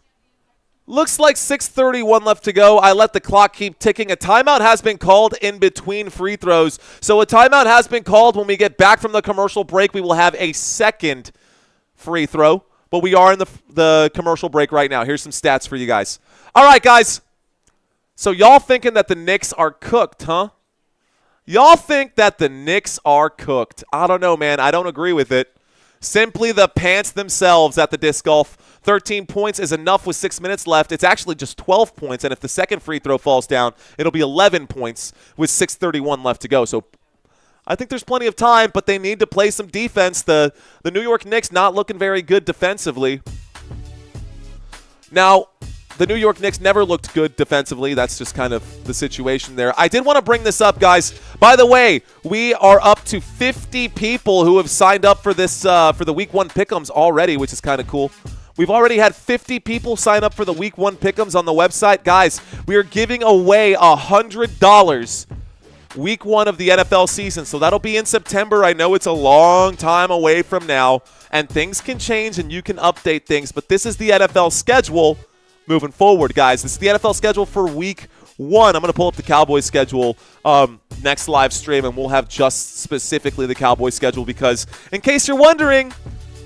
Speaker 2: Looks like 6:31 left to go. I let the clock keep ticking. A timeout has been called in between free throws. So a timeout has been called. When we get back from the commercial break, we will have a second free throw. But we are in the commercial break right now. Here's some stats for you guys. All right, guys. So y'all thinking that the Knicks are cooked, huh? Y'all think that the Knicks are cooked. I don't know, man. I don't agree with it. Simply the pants themselves at the disc golf. 13 points is enough with 6 minutes left. It's actually just 12 points, and if the second free throw falls down, it'll be 11 points with 6:31 left to go. So I think there's plenty of time, but they need to play some defense. The New York Knicks not looking very good defensively. Now, the New York Knicks never looked good defensively. That's just kind of the situation there. I did want to bring this up, guys. By the way, we are up to 50 people who have signed up for this for the Week 1 Pick'ems already, which is kind of cool. We've already had 50 people sign up for the Week 1 Pick'ems on the website. Guys, we are giving away $100 Week 1 of the NFL season. So that'll be in September. I know it's a long time away from now, and things can change and you can update things. But this is the NFL schedule moving forward, guys. This is the NFL schedule for Week 1. I'm going to pull up the Cowboys schedule next live stream, and we'll have just specifically the Cowboys schedule because, in case you're wondering,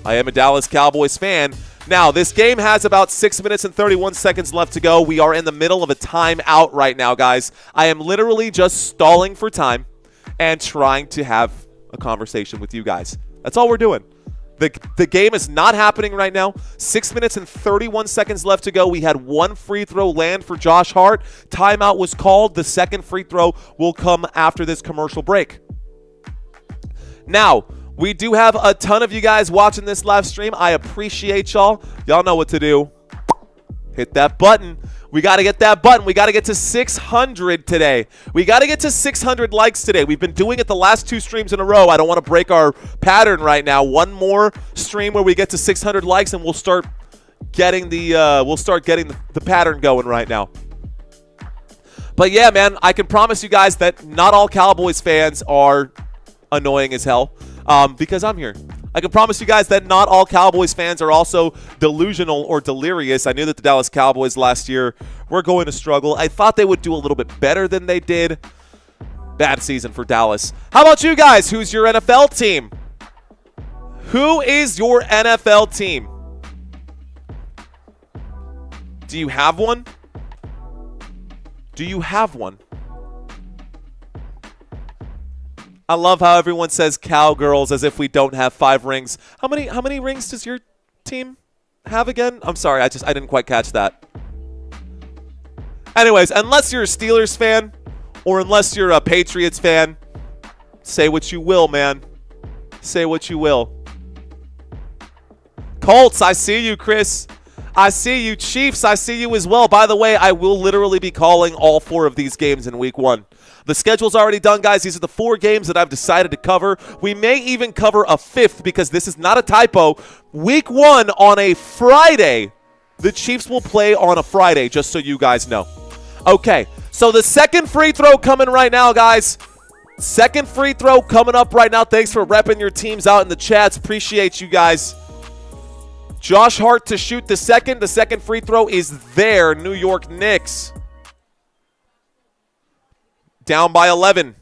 Speaker 2: I am a Dallas Cowboys fan. Now, this game has about 6 minutes and 31 seconds left to go. We are in the middle of a timeout right now, guys. I am literally just stalling for time and trying to have a conversation with you guys. That's all we're doing. The game is not happening right now. 6 minutes and 31 seconds left to go. We had one free throw land for Josh Hart. Timeout was called. The second free throw will come after this commercial break. Now, we do have a ton of you guys watching this live stream. I appreciate y'all. Y'all know what to do. Hit that button. We got to get that button. We got to get to 600 today. We got to get to 600 likes today. We've been doing it the last 2 streams in a row. I don't want to break our pattern right now. One more stream where we get to 600 likes, and we'll start getting the pattern going right now. But yeah, man, I can promise you guys that not all Cowboys fans are annoying as hell because I'm here. I can promise you guys that not all Cowboys fans are also delusional or delirious. I knew that the Dallas Cowboys last year were going to struggle. I thought they would do a little bit better than they did. Bad season for Dallas. How about you guys? Who's your NFL team? Who is your NFL team? Do you have one? Do you have one? I love how everyone says Cowgirls as if we don't have 5 rings. How many rings does your team have again? I'm sorry, I didn't quite catch that. Anyways, unless you're a Steelers fan or unless you're a Patriots fan, say what you will, man. Say what you will. Colts, I see you, Chris. I see you. Chiefs, I see you as well. By the way, I will literally be calling all 4 of these games in week 1. The schedule's already done, guys. These are the 4 games that I've decided to cover. We may even cover a 5th because this is not a typo. Week 1 on a Friday. The Chiefs will play on a Friday, just so you guys know. Okay, so the second free throw coming right now, guys. Second free throw coming up right now. Thanks for repping your teams out in the chats. Appreciate you guys. Josh Hart to shoot the second. The second free throw is there. New York Knicks. Down by 11.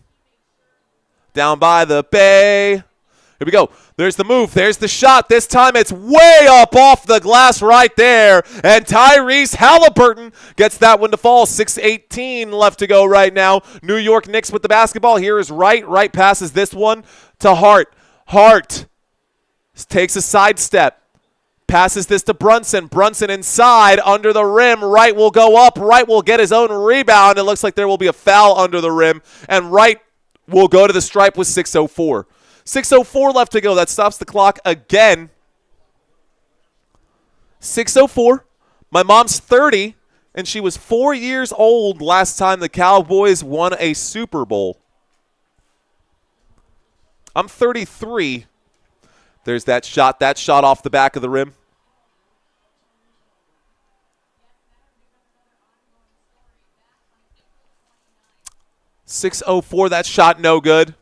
Speaker 2: Down by the Bay. Here we go. There's the move. There's the shot. This time it's way up off the glass right there. And Tyrese Haliburton gets that one to fall. 6:18 left to go right now. New York Knicks with the basketball. Here is Wright. Wright passes this one to Hart. Hart takes a sidestep. Passes this to Brunson. Brunson inside, under the rim. Wright will go up. Wright will get his own rebound. It looks like there will be a foul under the rim. And Wright will go to the stripe with 6:04. 6:04 left to go. That stops the clock again. 6:04. My mom's 30, and she was 4 years old last time the Cowboys won a Super Bowl. I'm 33. There's that shot. That shot off the back of the rim. .604, that shot no good.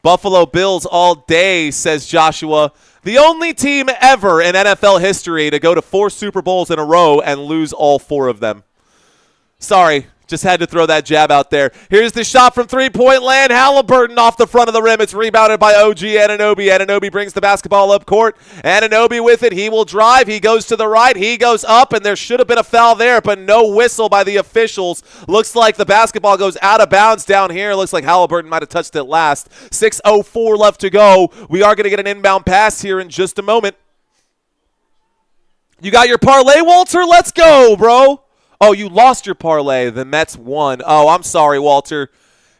Speaker 2: Buffalo Bills all day, says Joshua. The only team ever in NFL history to go to 4 Super Bowls in a row and lose all 4 of them. Sorry. Just had to throw that jab out there. Here's the shot from three-point land. Haliburton off the front of the rim. It's rebounded by OG Anunoby. Anunoby brings the basketball up court. Anunoby with it. He will drive. He goes to the right. He goes up, and there should have been a foul there, but no whistle by the officials. Looks like the basketball goes out of bounds down here. Looks like Haliburton might have touched it last. 6:04 left to go. We are going to get an inbound pass here in just a moment. You got your parlay, Walter? Let's go, bro. Oh, you lost your parlay. The Mets won. Oh, I'm sorry, Walter.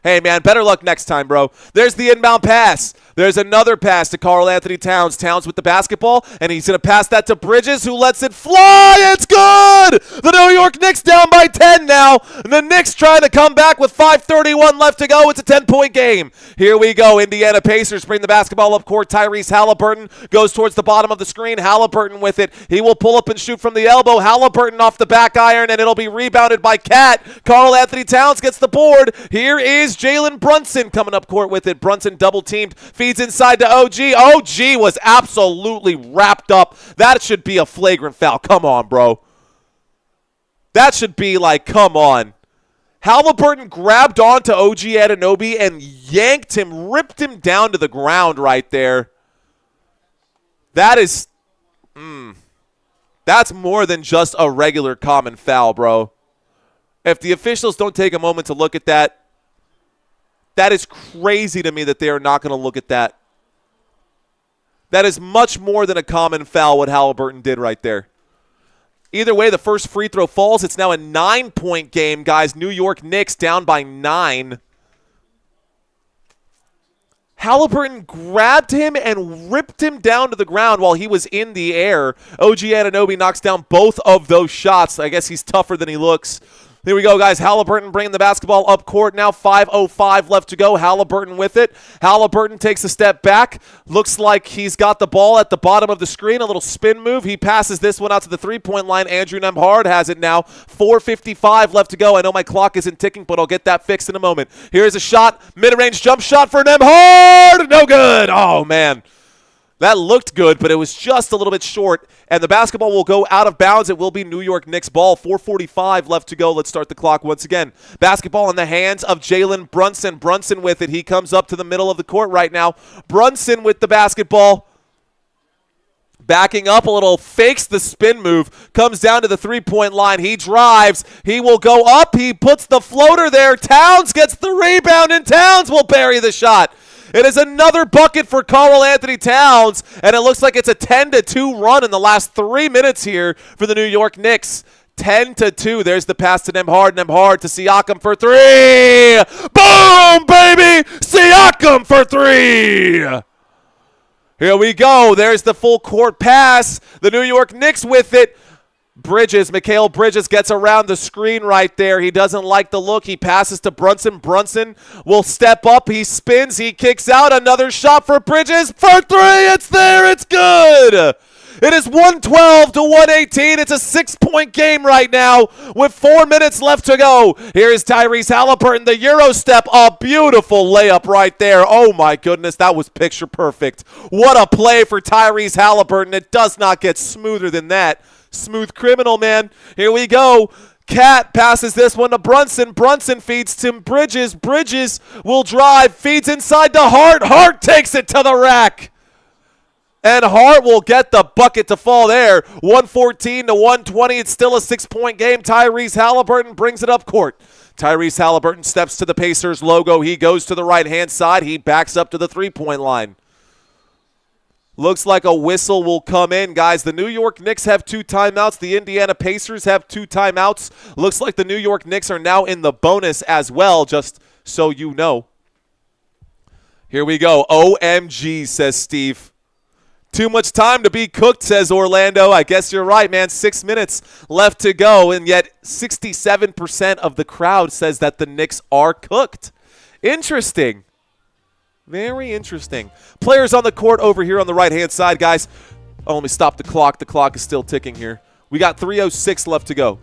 Speaker 2: Hey, man, better luck next time, bro. There's the inbound pass. There's another pass to Karl-Anthony Towns. Towns with the basketball, and he's going to pass that to Bridges, who lets it fly. It's good! The New York Knicks down by 10 now. And the Knicks trying to come back with 5:31 left to go. It's a 10-point game. Here we go. Indiana Pacers bring the basketball up court. Tyrese Haliburton goes towards the bottom of the screen. Haliburton with it. He will pull up and shoot from the elbow. Haliburton off the back iron, and it'll be rebounded by Cat. Karl-Anthony Towns gets the board. Here is Jalen Brunson coming up court with it. Brunson double-teamed. Feeds inside to OG. OG was absolutely wrapped up. That should be a flagrant foul. Come on, bro. That should be like, come on. Haliburton grabbed onto OG Anunoby and yanked him, ripped him down to the ground right there. That is, that's more than just a regular common foul, bro. If the officials don't take a moment to look at that, that is crazy to me that they are not going to look at that. That is much more than a common foul what Haliburton did right there. Either way, the first free throw falls. It's now a 9-point game, guys. New York Knicks down by 9. Haliburton grabbed him and ripped him down to the ground while he was in the air. OG Anunoby knocks down both of those shots. I guess he's tougher than he looks. Here we go, guys. Haliburton bringing the basketball up court now. 5:05 left to go. Haliburton with it. Haliburton takes a step back. Looks like he's got the ball at the bottom of the screen. A little spin move. He passes this one out to the three-point line. Andrew Nembhard has it now. 4:55 left to go. I know my clock isn't ticking, but I'll get that fixed in a moment. Here's a shot. Mid-range jump shot for Nembhard. No good. Oh, man. That looked good, but it was just a little bit short, and the basketball will go out of bounds. It will be New York Knicks ball. 4:45 left to go. Let's start the clock once again. Basketball in the hands of Jalen Brunson. Brunson with it. He comes up to the middle of the court right now. Brunson with the basketball. Backing up a little, fakes the spin move, comes down to the three-point line. He drives. He will go up. He puts the floater there. Towns gets the rebound, and Towns will bury the shot. It is another bucket for Karl-Anthony Towns, and it looks like it's a 10-2 run in the last 3 minutes here for the New York Knicks. 10-2. There's the pass to Nembhard. Nembhard to Siakam for 3. Boom, baby! Siakam for 3. Here we go. There's the full court pass. The New York Knicks with it. Bridges, Mikal Bridges gets around the screen right there. He doesn't like the look. He passes to Brunson. Brunson will step up. He spins. He kicks out. Another shot for Bridges for 3. It's there. It's good. It is 112-118. It's a 6-point game right now with 4 minutes left to go. Here's Tyrese Haliburton, the Euro step. A beautiful layup right there. Oh, my goodness. That was picture perfect. What a play for Tyrese Haliburton. It does not get smoother than that. Smooth criminal, man. Here we go. Cat passes this one to Brunson. Brunson feeds to Bridges. Bridges will drive. Feeds inside to Hart. Hart takes it to the rack. And Hart will get the bucket to fall there. 114-120. It's still a 6-point game. Tyrese Haliburton brings it up court. Tyrese Haliburton steps to the Pacers logo. He goes to the right-hand side. He backs up to the three-point line. Looks like a whistle will come in, guys. The New York Knicks have 2 timeouts. The Indiana Pacers have 2 timeouts. Looks like the New York Knicks are now in the bonus as well, just so you know. Here we go. OMG, says Steve. Too much time to be cooked, says Orlando. I guess you're right, man. 6 minutes left to go, and yet 67% of the crowd says that the Knicks are cooked. Interesting. Very interesting. Players on the court over here on the right-hand side, guys. Oh, let me stop the clock. The clock is still ticking here. We got 3:06 left to go.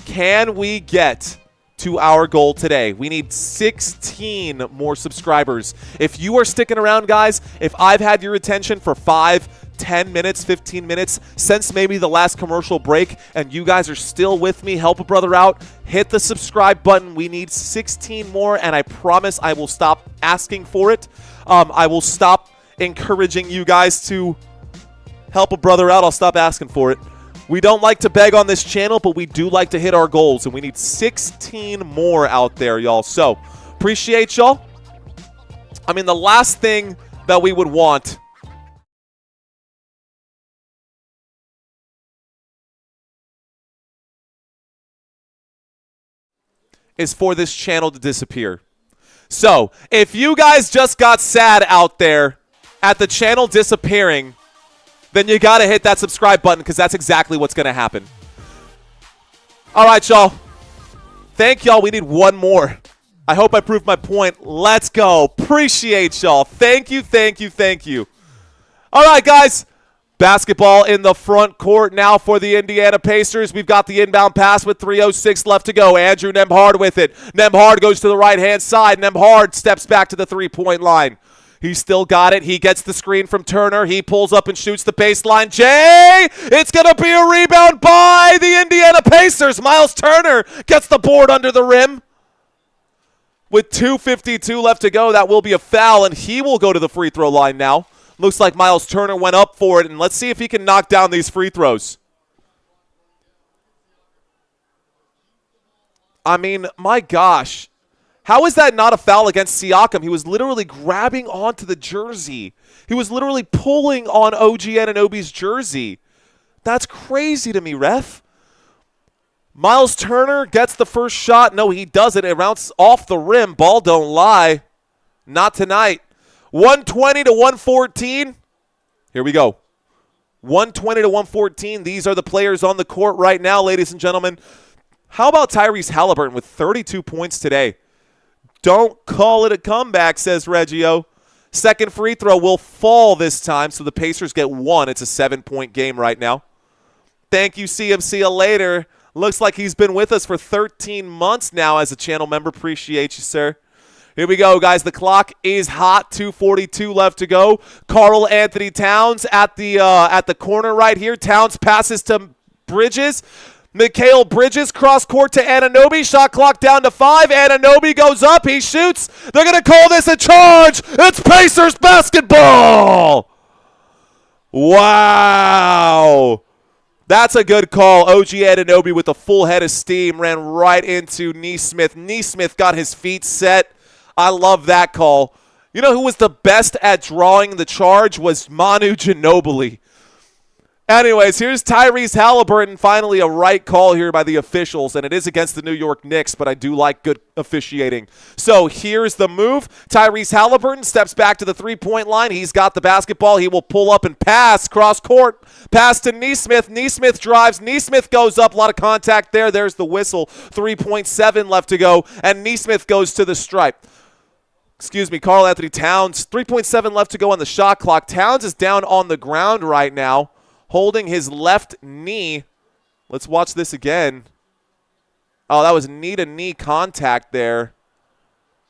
Speaker 2: Can we get to our goal today? We need 16 more subscribers. If you are sticking around, guys, if I've had your attention for 5, 10 minutes, 15 minutes, since maybe the last commercial break, and you guys are still with me, help a brother out, hit the subscribe button. We need 16 more, and I promise I will stop asking for it. I will stop encouraging you guys to help a brother out. I'll stop asking for it. We don't like to beg on this channel, but we do like to hit our goals, and we need 16 more out there, y'all. So, appreciate y'all. I mean, the last thing that we would want is for this channel to disappear. So, if you guys just got sad out there at the channel disappearing, then you got to hit that subscribe button because that's exactly what's going to happen. All right, y'all. Thank y'all. We need one more. I hope I proved my point. Let's go. Appreciate y'all. Thank you, thank you, thank you. All right, guys. Basketball in the front court now for the Indiana Pacers. We've got the inbound pass with 3:06 left to go. Andrew Nembhard with it. Nembhard goes to the right-hand side. Nembhard steps back to the three-point line. He's still got it. He gets the screen from Turner. He pulls up and shoots the baseline. Jay! It's going to be a rebound by the Indiana Pacers. Miles Turner gets the board under the rim. With 2:52 left to go, that will be a foul, and he will go to the free throw line now. Looks like Miles Turner went up for it, and let's see if he can knock down these free throws. I mean, my gosh. How is that not a foul against Siakam? He was literally grabbing onto the jersey. He was literally pulling on OG Anunoby's jersey. That's crazy to me, ref. Miles Turner gets the first shot. No, he doesn't. It rounds off the rim. Ball don't lie. Not tonight. 120 to 114. Here we go. 120 to 114. These are the players on the court right now, ladies and gentlemen. How about Tyrese Haliburton with 32 points today? Don't call it a comeback, says Reggio. Second free throw will fall this time, so the Pacers get one. It's a 7-point game right now. Thank you, CMC later. Looks like he's been with us for 13 months now as a channel member. Appreciate you, sir. Here we go, guys. The clock is hot. 2:42 left to go. Karl Anthony Towns at the corner right here. Towns passes to Bridges. Mikal Bridges cross court to Anunoby. Shot clock down to 5. Anunoby goes up. He shoots. They're going to call this a charge. It's Pacers basketball. Wow. That's a good call. OG Anunoby with a full head of steam ran right into Nesmith. Nesmith got his feet set. I love that call. You know who was the best at drawing the charge was Manu Ginobili. Anyways, here's Tyrese Haliburton. Finally a right call here by the officials, and it is against the New York Knicks, but I do like good officiating. So here's the move. Tyrese Haliburton steps back to the three-point line. He's got the basketball. He will pull up and pass cross court. Pass to Nesmith. Nesmith drives. Nesmith goes up. A lot of contact there. There's the whistle. 3.7 left to go, and Nesmith goes to the stripe. Excuse me, Karl Anthony Towns. 3.7 left to go on the shot clock. Towns is down on the ground right now, holding his left knee. Let's watch this again. Oh, that was knee-to-knee contact there.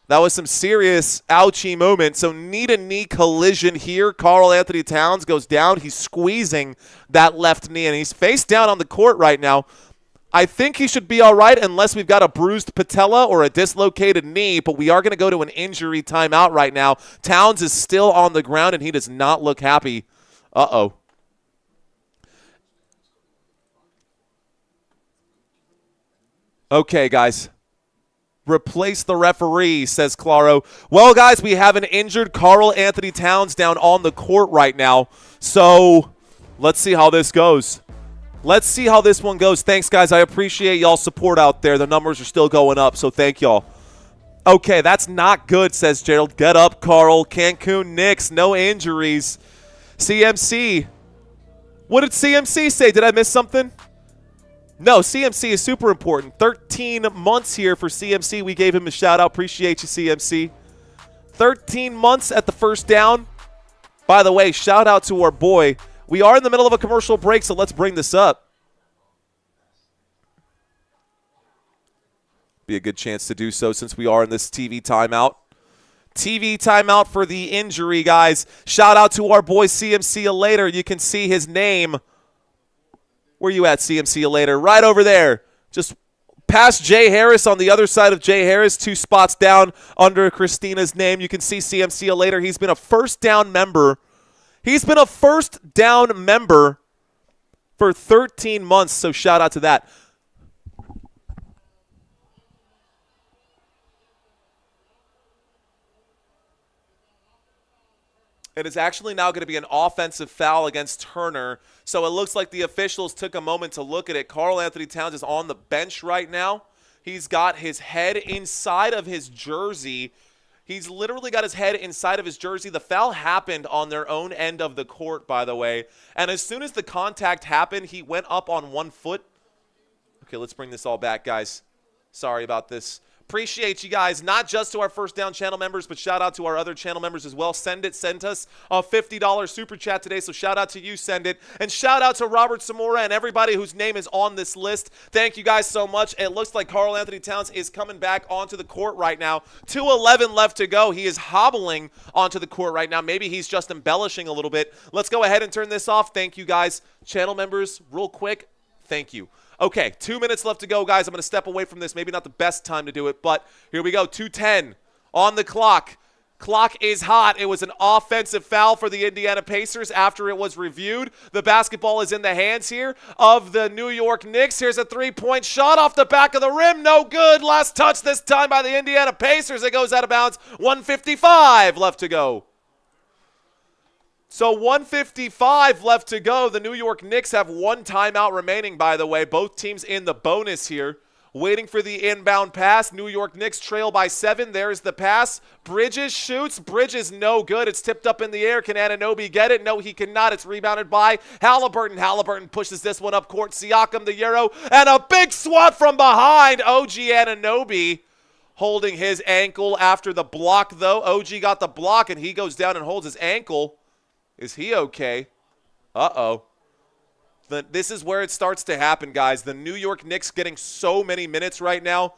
Speaker 2: That was some serious ouchie moment. So knee-to-knee collision here. Karl Anthony Towns goes down. He's squeezing that left knee, and he's face down on the court right now. I think he should be all right unless we've got a bruised patella or a dislocated knee, but we are going to go to an injury timeout right now. Towns is still on the ground, and he does not look happy. Uh-oh. Okay, guys. Replace the referee, says Claro. Well, guys, we have an injured Karl Anthony Towns down on the court right now. So let's see how this goes. Let's see how this one goes. Thanks, guys. I appreciate y'all's support out there. The numbers are still going up, so thank y'all. Okay, that's not good, says Gerald. Get up, Karl. Cancun Knicks, no injuries. CMC. What did CMC say? Did I miss something? No, CMC is super important. 13 months here for CMC. We gave him a shout-out. Appreciate you, CMC. 13 months at the first down. By the way, shout-out to our boy. We are in the middle of a commercial break, so let's bring this up. Be a good chance to do so since we are in this TV timeout. TV timeout for the injury, guys. Shout-out to our boy CMC later. You can see his name. Where you at, CMC later? Right over there. Just past Jay Harris on the other side of Jay Harris. 2 spots down under Christina's name. You can see CMC later. He's been a first down member. He's been a first down member for 13 months, so shout out to that. It is actually now going to be an offensive foul against Turner. So it looks like the officials took a moment to look at it. Karl Anthony Towns is on the bench right now. He's got his head inside of his jersey. He's literally got his head inside of his jersey. The foul happened on their own end of the court, by the way. And as soon as the contact happened, he went up on 1 foot. Okay, let's bring this all back, guys. Sorry about this. Appreciate you guys, not just to our First Down channel members, but shout out to our other channel members as well. Sent us a $50 super chat today, so shout out to you, Send It. And shout out to Robert Samora and everybody whose name is on this list. Thank you guys so much. It looks like Karl Anthony Towns is coming back onto the court right now. 2:11 left to go. He is hobbling onto the court right now. Maybe he's just embellishing a little bit. Let's go ahead and turn this off. Thank you guys. Channel members, real quick, thank you. Okay, 2 minutes left to go, guys. I'm going to step away from this. Maybe not the best time to do it, but here we go. 2:10 on the clock. Clock is hot. It was an offensive foul for the Indiana Pacers after it was reviewed. The basketball is in the hands here of the New York Knicks. Here's a three-point shot off the back of the rim. No good. Last touch this time by the Indiana Pacers. It goes out of bounds. 1:55 left to go. So 1:55 left to go. The New York Knicks have one timeout remaining, by the way. Both teams in the bonus here. Waiting for the inbound pass. New York Knicks trail by 7. There's the pass. Bridges shoots. Bridges no good. It's tipped up in the air. Can Anunoby get it? No, he cannot. It's rebounded by Haliburton. Haliburton pushes this one up court. Siakam the Euro. And a big swat from behind. OG Anunoby holding his ankle after the block, though. OG got the block, and he goes down and holds his ankle. Is he okay? Uh-oh. This is where it starts to happen, guys. The New York Knicks getting so many minutes right now.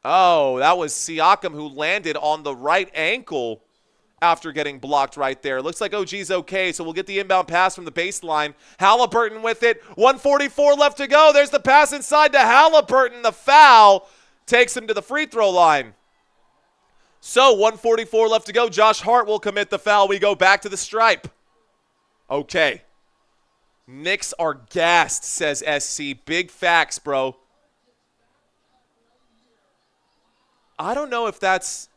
Speaker 2: Oh, that was Siakam who landed on the right ankle after getting blocked right there. Looks like OG's okay, so we'll get the inbound pass from the baseline. Haliburton with it. 1:44 left to go. There's the pass inside to Haliburton. The foul takes him to the free throw line. So 1:44 left to go. Josh Hart will commit the foul. We go back to the stripe. Okay. Knicks are gassed, says SC. Big facts, bro. I don't know if that's...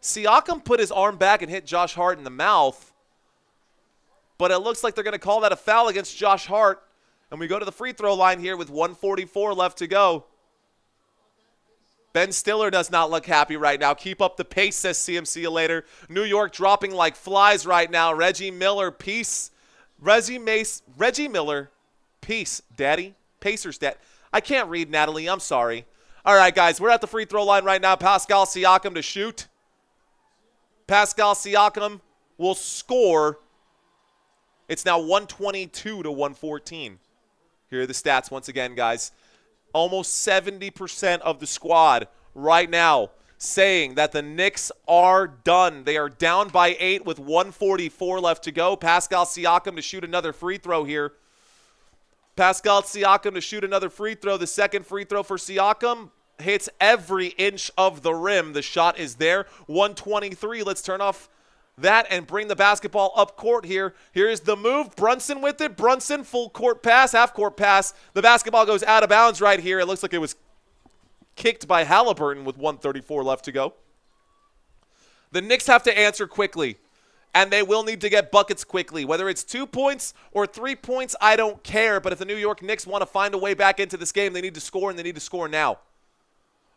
Speaker 2: Siakam put his arm back and hit Josh Hart in the mouth. But it looks like they're going to call that a foul against Josh Hart. And we go to the free throw line here with 1:44 left to go. Ben Stiller does not look happy right now. Keep up the pace, says CM. See you later. New York dropping like flies right now. Reggie Miller, peace. Reggie Miller, peace, daddy. Pacers, dad. I can't read, Natalie. I'm sorry. All right, guys, we're at the free throw line right now. Pascal Siakam to shoot. Pascal Siakam will score. It's now 122 to 114. Here are the stats once again, guys. Almost 70% of the squad right now saying that the Knicks are done. They are down by 8 with 1:44 left to go. Pascal Siakam to shoot another free throw here. Pascal Siakam to shoot another free throw. The second free throw for Siakam hits every inch of the rim. The shot is there. 123. Let's turn off that and bring the basketball up court here. Here's the move. Brunson with it. Brunson, full court pass, half court pass. The basketball goes out of bounds right here. It looks like it was kicked by Haliburton with 1:34 left to go. The Knicks have to answer quickly, and they will need to get buckets quickly. Whether it's 2 points or 3 points, I don't care. But if the New York Knicks want to find a way back into this game, they need to score, and they need to score now.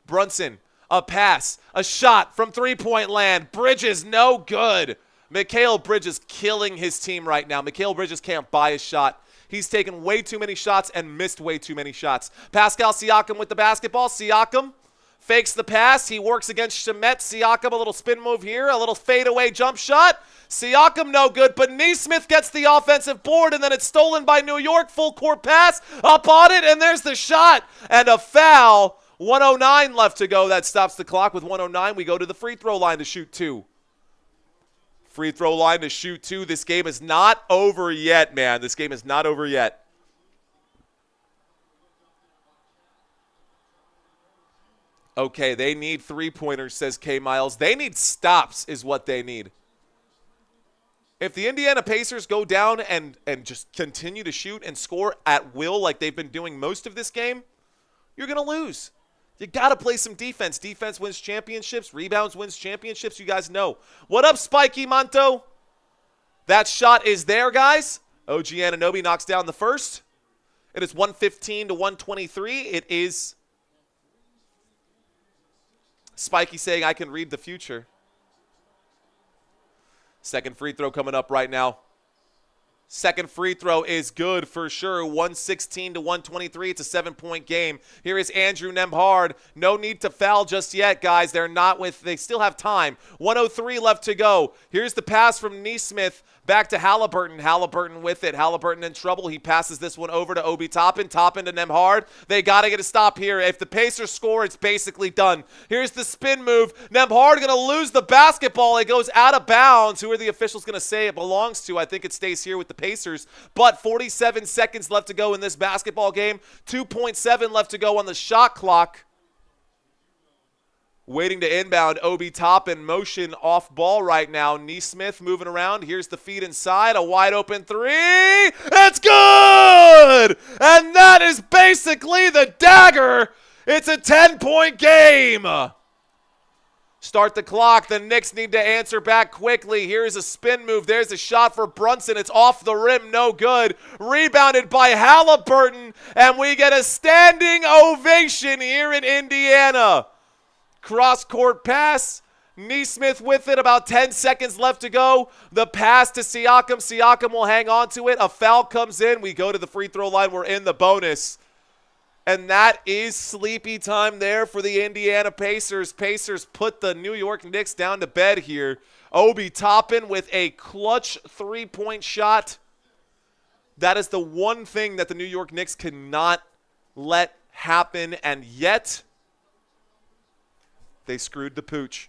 Speaker 2: Brunson, a pass, a shot from three-point land. Bridges, no good. Mikal Bridges killing his team right now. Mikal Bridges can't buy a shot. He's taken way too many shots and missed way too many shots. Pascal Siakam with the basketball. Siakam fakes the pass. He works against Shamet. Siakam, a little spin move here, a little fadeaway jump shot. Siakam, no good, but Nesmith gets the offensive board, and then it's stolen by New York. Full court pass, up on it, and there's the shot. And a foul. 1:09 left to go. That stops the clock. With 1:09, we go to the free throw line to shoot 2. Free throw line to shoot 2. This game is not over yet, man. This game is not over yet. Okay, they need three-pointers, says K. Miles. They need stops is what they need. If the Indiana Pacers go down and just continue to shoot and score at will like they've been doing most of this game, you're going to lose. You got to play some defense. Defense wins championships. Rebounds wins championships. You guys know. What up, Spiky Monto? That shot is there, guys. OG Anunoby knocks down the first. It is 115 to 123. It is Spiky saying, I can read the future. Second free throw coming up right now. Second free throw is good for sure. 116 to 123. It's a 7-point game. Here is Andrew Nembhard. No need to foul just yet, guys. They still have time. 1:03 left to go. Here's the pass from Nesmith back to Haliburton. Haliburton with it. Haliburton in trouble. He passes this one over to Obi Toppin. Toppin to Nembhard. They got to get a stop here. If the Pacers score, it's basically done. Here's the spin move. Nembhard going to lose the basketball. It goes out of bounds. Who are the officials going to say it belongs to? I think it stays here with the Pacers. But 47 seconds left to go in this basketball game. 2.7 left to go on the shot clock. Waiting to inbound. Obi Toppin motion off ball right now. Neesmith moving around. Here's the feed inside. A wide open three. It's good! And that is basically the dagger. It's a 10-point game. Start the clock. The Knicks need to answer back quickly. Here's a spin move. There's a shot for Brunson. It's off the rim. No good. Rebounded by Haliburton. And we get a standing ovation here in Indiana. Cross-court pass. Neesmith with it. About 10 seconds left to go. The pass to Siakam. Siakam will hang on to it. A foul comes in. We go to the free throw line. We're in the bonus. And that is sleepy time there for the Indiana Pacers. Pacers put the New York Knicks down to bed here. Obi Toppin with a clutch three-point shot. That is the one thing that the New York Knicks cannot let happen, and yet they screwed the pooch.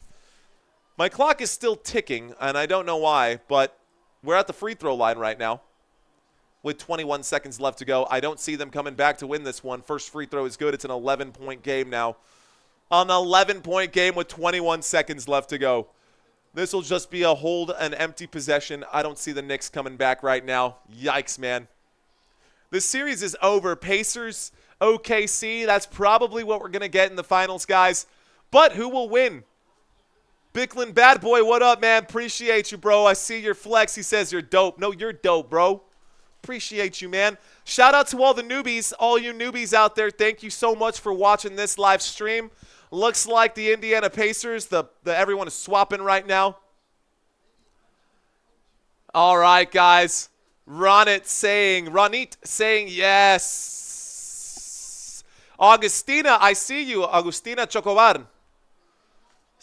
Speaker 2: My clock is still ticking, and I don't know why, but we're at the free throw line right now with 21 seconds left to go. I don't see them coming back to win this one. First free throw is good. It's an 11-point game now. An 11-point game with 21 seconds left to go. This will just be a hold, an empty possession. I don't see the Knicks coming back right now. Yikes, man. This series is over. Pacers, OKC, that's probably what we're going to get in the finals, guys. But who will win? Bicklin Bad Boy, what up, man? Appreciate you, bro. I see your flex. He says you're dope. No, you're dope, bro. Appreciate you, man. Shout out to all the newbies, all you newbies out there. Thank you so much for watching this live stream. Looks like the Indiana Pacers, everyone is swapping right now. All right, guys. Ronit saying yes. Augustina, I see you. Agustina Chocobar.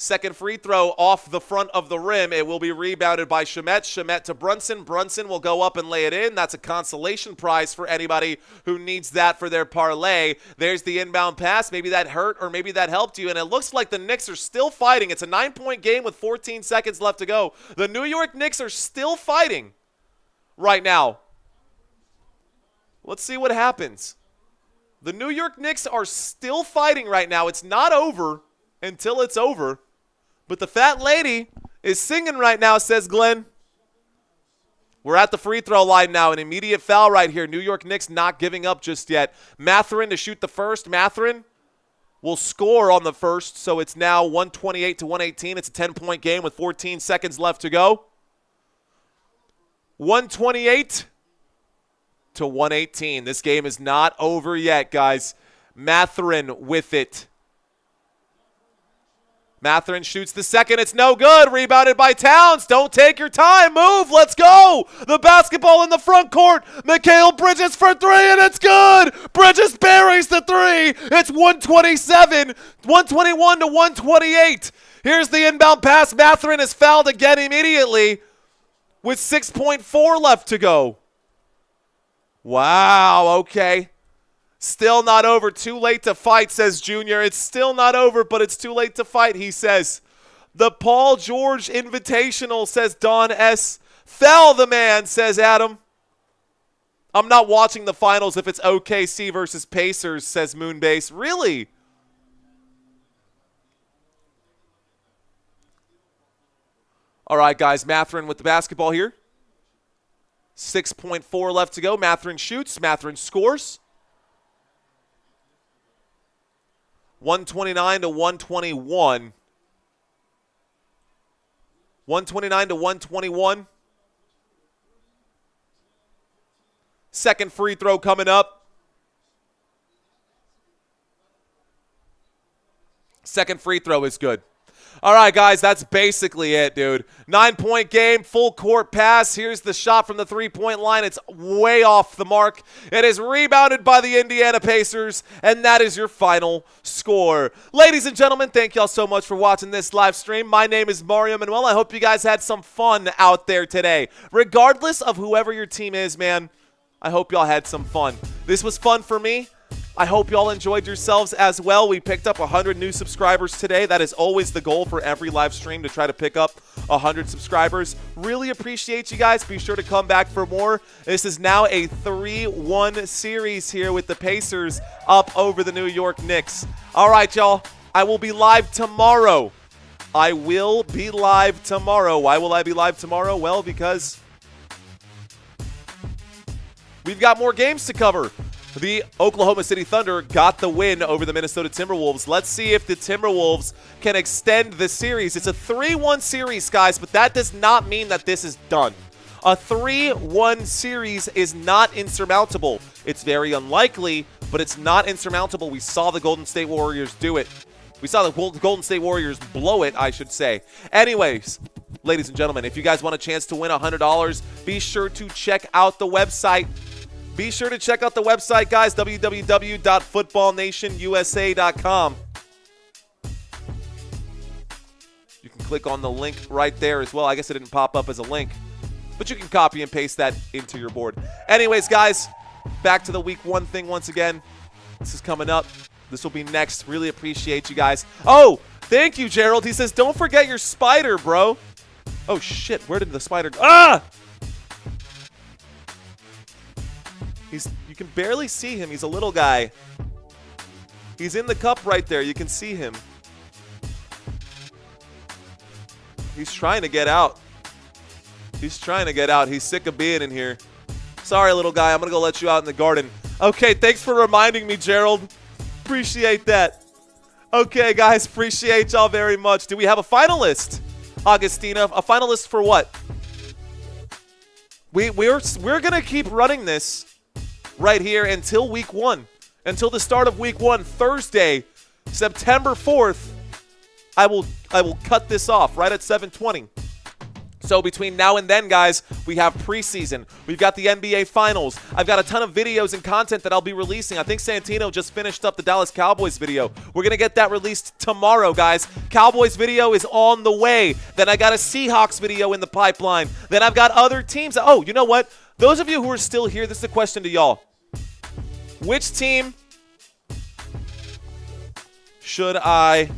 Speaker 2: Second free throw off the front of the rim. It will be rebounded by Shamet. Shamet to Brunson. Brunson will go up and lay it in. That's a consolation prize for anybody who needs that for their parlay. There's the inbound pass. Maybe that hurt or maybe that helped you. And it looks like the Knicks are still fighting. It's a 9-point game with 14 seconds left to go. The New York Knicks are still fighting right now. Let's see what happens. The New York Knicks are still fighting right now. It's not over until it's over. But the fat lady is singing right now, says Glenn. We're at the free throw line now. An immediate foul right here. New York Knicks not giving up just yet. Mathurin to shoot the first. Mathurin will score on the first, so it's now 128 to 118. It's a 10-point game with 14 seconds left to go. 128 to 118. This game is not over yet, guys. Mathurin with it. Mathurin shoots the second. It's no good. Rebounded by Towns. Don't take your time. Move. Let's go. The basketball in the front court. Mikal Bridges for three, and it's good. Bridges buries the three. It's 121 to 128. Here's the inbound pass. Mathurin is fouled again immediately with 6.4 left to go. Wow. Okay. Still not over. Too late to fight, says Junior. It's still not over, but it's too late to fight, he says. The Paul George Invitational, says Don S. Fell the man, says Adam. I'm not watching the finals if it's OKC versus Pacers, says Moonbase. Really? All right, guys. Mathurin with the basketball here. 6.4 left to go. Mathurin shoots. Mathurin scores. 129 to 121. 129 to 121. Second free throw coming up. Second free throw is good. All right, guys, that's basically it, dude. 9-point game, full court pass. Here's the shot from the three-point line. It's way off the mark. It is rebounded by the Indiana Pacers, and that is your final score. Ladies and gentlemen, thank y'all so much for watching this live stream. My name is Mario Manuel. I hope you guys had some fun out there today. Regardless of whoever your team is, man, I hope y'all had some fun. This was fun for me. I hope y'all enjoyed yourselves as well. We picked up 100 new subscribers today. That is always the goal for every live stream, to try to pick up 100 subscribers. Really appreciate you guys. Be sure to come back for more. This is now a 3-1 series here with the Pacers up over the New York Knicks. All right, y'all. I will be live tomorrow. I will be live tomorrow. Why will I be live tomorrow? Well, because we've got more games to cover. The Oklahoma City Thunder got the win over the Minnesota Timberwolves. Let's see if the Timberwolves can extend the series. It's a 3-1 series, guys, but that does not mean that this is done. A 3-1 series is not insurmountable. It's very unlikely, but it's not insurmountable. We saw the Golden State Warriors do it. We saw the Golden State Warriors blow it, I should say. Anyways, ladies and gentlemen, if you guys want a chance to win $100, be sure to check out the website. Be sure to check out the website, guys, www.footballnationusa.com. You can click on the link right there as well. I guess it didn't pop up as a link, but you can copy and paste that into your board. Anyways, guys, back to the week 1 thing once again. This is coming up. This will be next. Really appreciate you guys. Oh, thank you, Gerald. He says, don't forget your spider, bro. Oh, shit. Where did the spider go? Ah! You can barely see him. He's a little guy. He's in the cup right there. You can see him. He's trying to get out. He's trying to get out. He's sick of being in here. Sorry, little guy. I'm going to go let you out in the garden. Okay, thanks for reminding me, Gerald. Appreciate that. Okay, guys. Appreciate y'all very much. Do we have a finalist, Augustina? A finalist for what? We're going to keep running this right here until week 1, until the start of week 1, Thursday, September 4th. I will cut this off right at 7:20. So between now and then, guys, we have preseason. We've got the NBA Finals. I've got a ton of videos and content that I'll be releasing. I think Santino just finished up the Dallas Cowboys video. We're going to get that released tomorrow, guys. Cowboys video is on the way. Then I got a Seahawks video in the pipeline. Then I've got other teams. Oh, you know what? Those of you who are still here, this is a question to y'all. Which team should I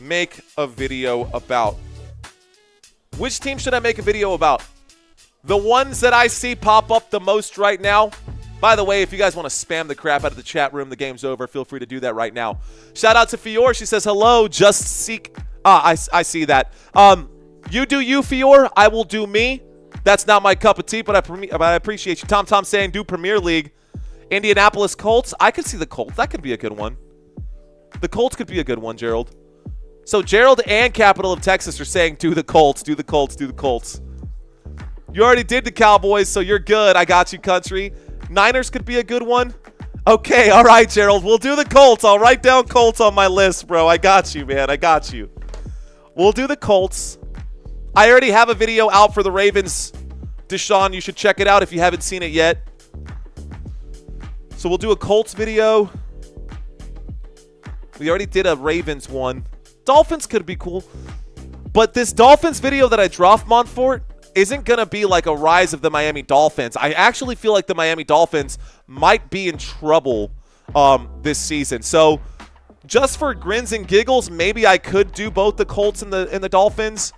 Speaker 2: make a video about? Which team should I make a video about? The ones that I see pop up the most right now. By the way, if you guys want to spam the crap out of the chat room, the game's over. Feel free to do that right now. Shout out to Fior. She says, hello, just seek. I see that. You do you, Fior. I will do me. That's not my cup of tea, but I appreciate you. Tom saying, do Premier League. Indianapolis Colts. I could see the Colts. That could be a good one. The Colts could be a good one, Gerald. So Gerald and Capital of Texas are saying, do the Colts, do the Colts, do the Colts. You already did the Cowboys, so you're good. I got you, country. Niners could be a good one. Okay, all right, Gerald. We'll do the Colts. I'll write down Colts on my list, bro. I got you, man. I got you. We'll do the Colts. I already have a video out for the Ravens. Deshaun, you should check it out if you haven't seen it yet. So we'll do a Colts video. We already did a Ravens one. Dolphins could be cool. But this Dolphins video that I dropped Montfort isn't going to be like a rise of the Miami Dolphins. I actually feel like the Miami Dolphins might be in trouble this season. So just for grins and giggles, maybe I could do both the Colts and the Dolphins.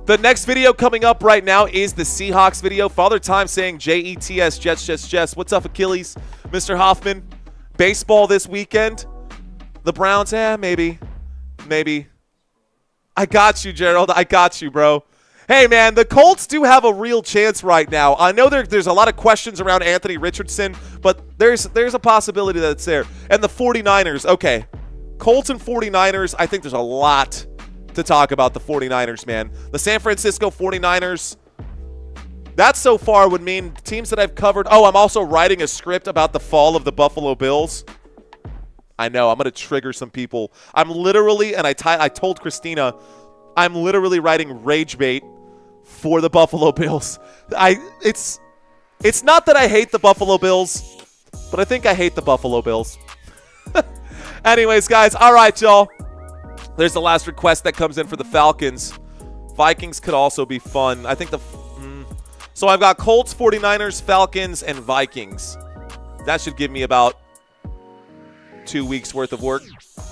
Speaker 2: The next video coming up right now is the Seahawks video. Father Time saying Jets, Jets. What's up, Achilles? Mr. Hoffman, baseball this weekend. The Browns, maybe. I got you, Gerald. I got you, bro. Hey, man, the Colts do have a real chance right now. I know there's a lot of questions around Anthony Richardson, but there's a possibility that it's there. And the 49ers, okay. Colts and 49ers, I think there's a lot to talk about the 49ers, man. The San Francisco 49ers, that so far would mean teams that I've covered. Oh, I'm also writing a script about the fall of the Buffalo Bills. I know, I'm going to trigger some people. I'm literally, and I told Christina, I'm literally writing rage bait for the Buffalo Bills. It's not that I hate the Buffalo Bills, but I think I hate the Buffalo Bills. Anyways, guys, all right, y'all. There's the last request that comes in for the Falcons. Vikings could also be fun. I think so I've got Colts, 49ers, Falcons, and Vikings. That should give me about 2 weeks worth of work.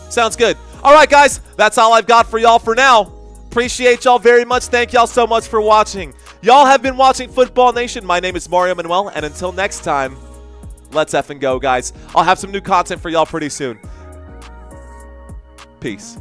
Speaker 2: Sounds good. All right, guys, that's all I've got for y'all for now. Appreciate y'all very much. Thank y'all so much for watching. Y'all have been watching Football Nation. My name is Mario Manuel, and until next time, let's effing go, guys. I'll have some new content for y'all pretty soon. Peace.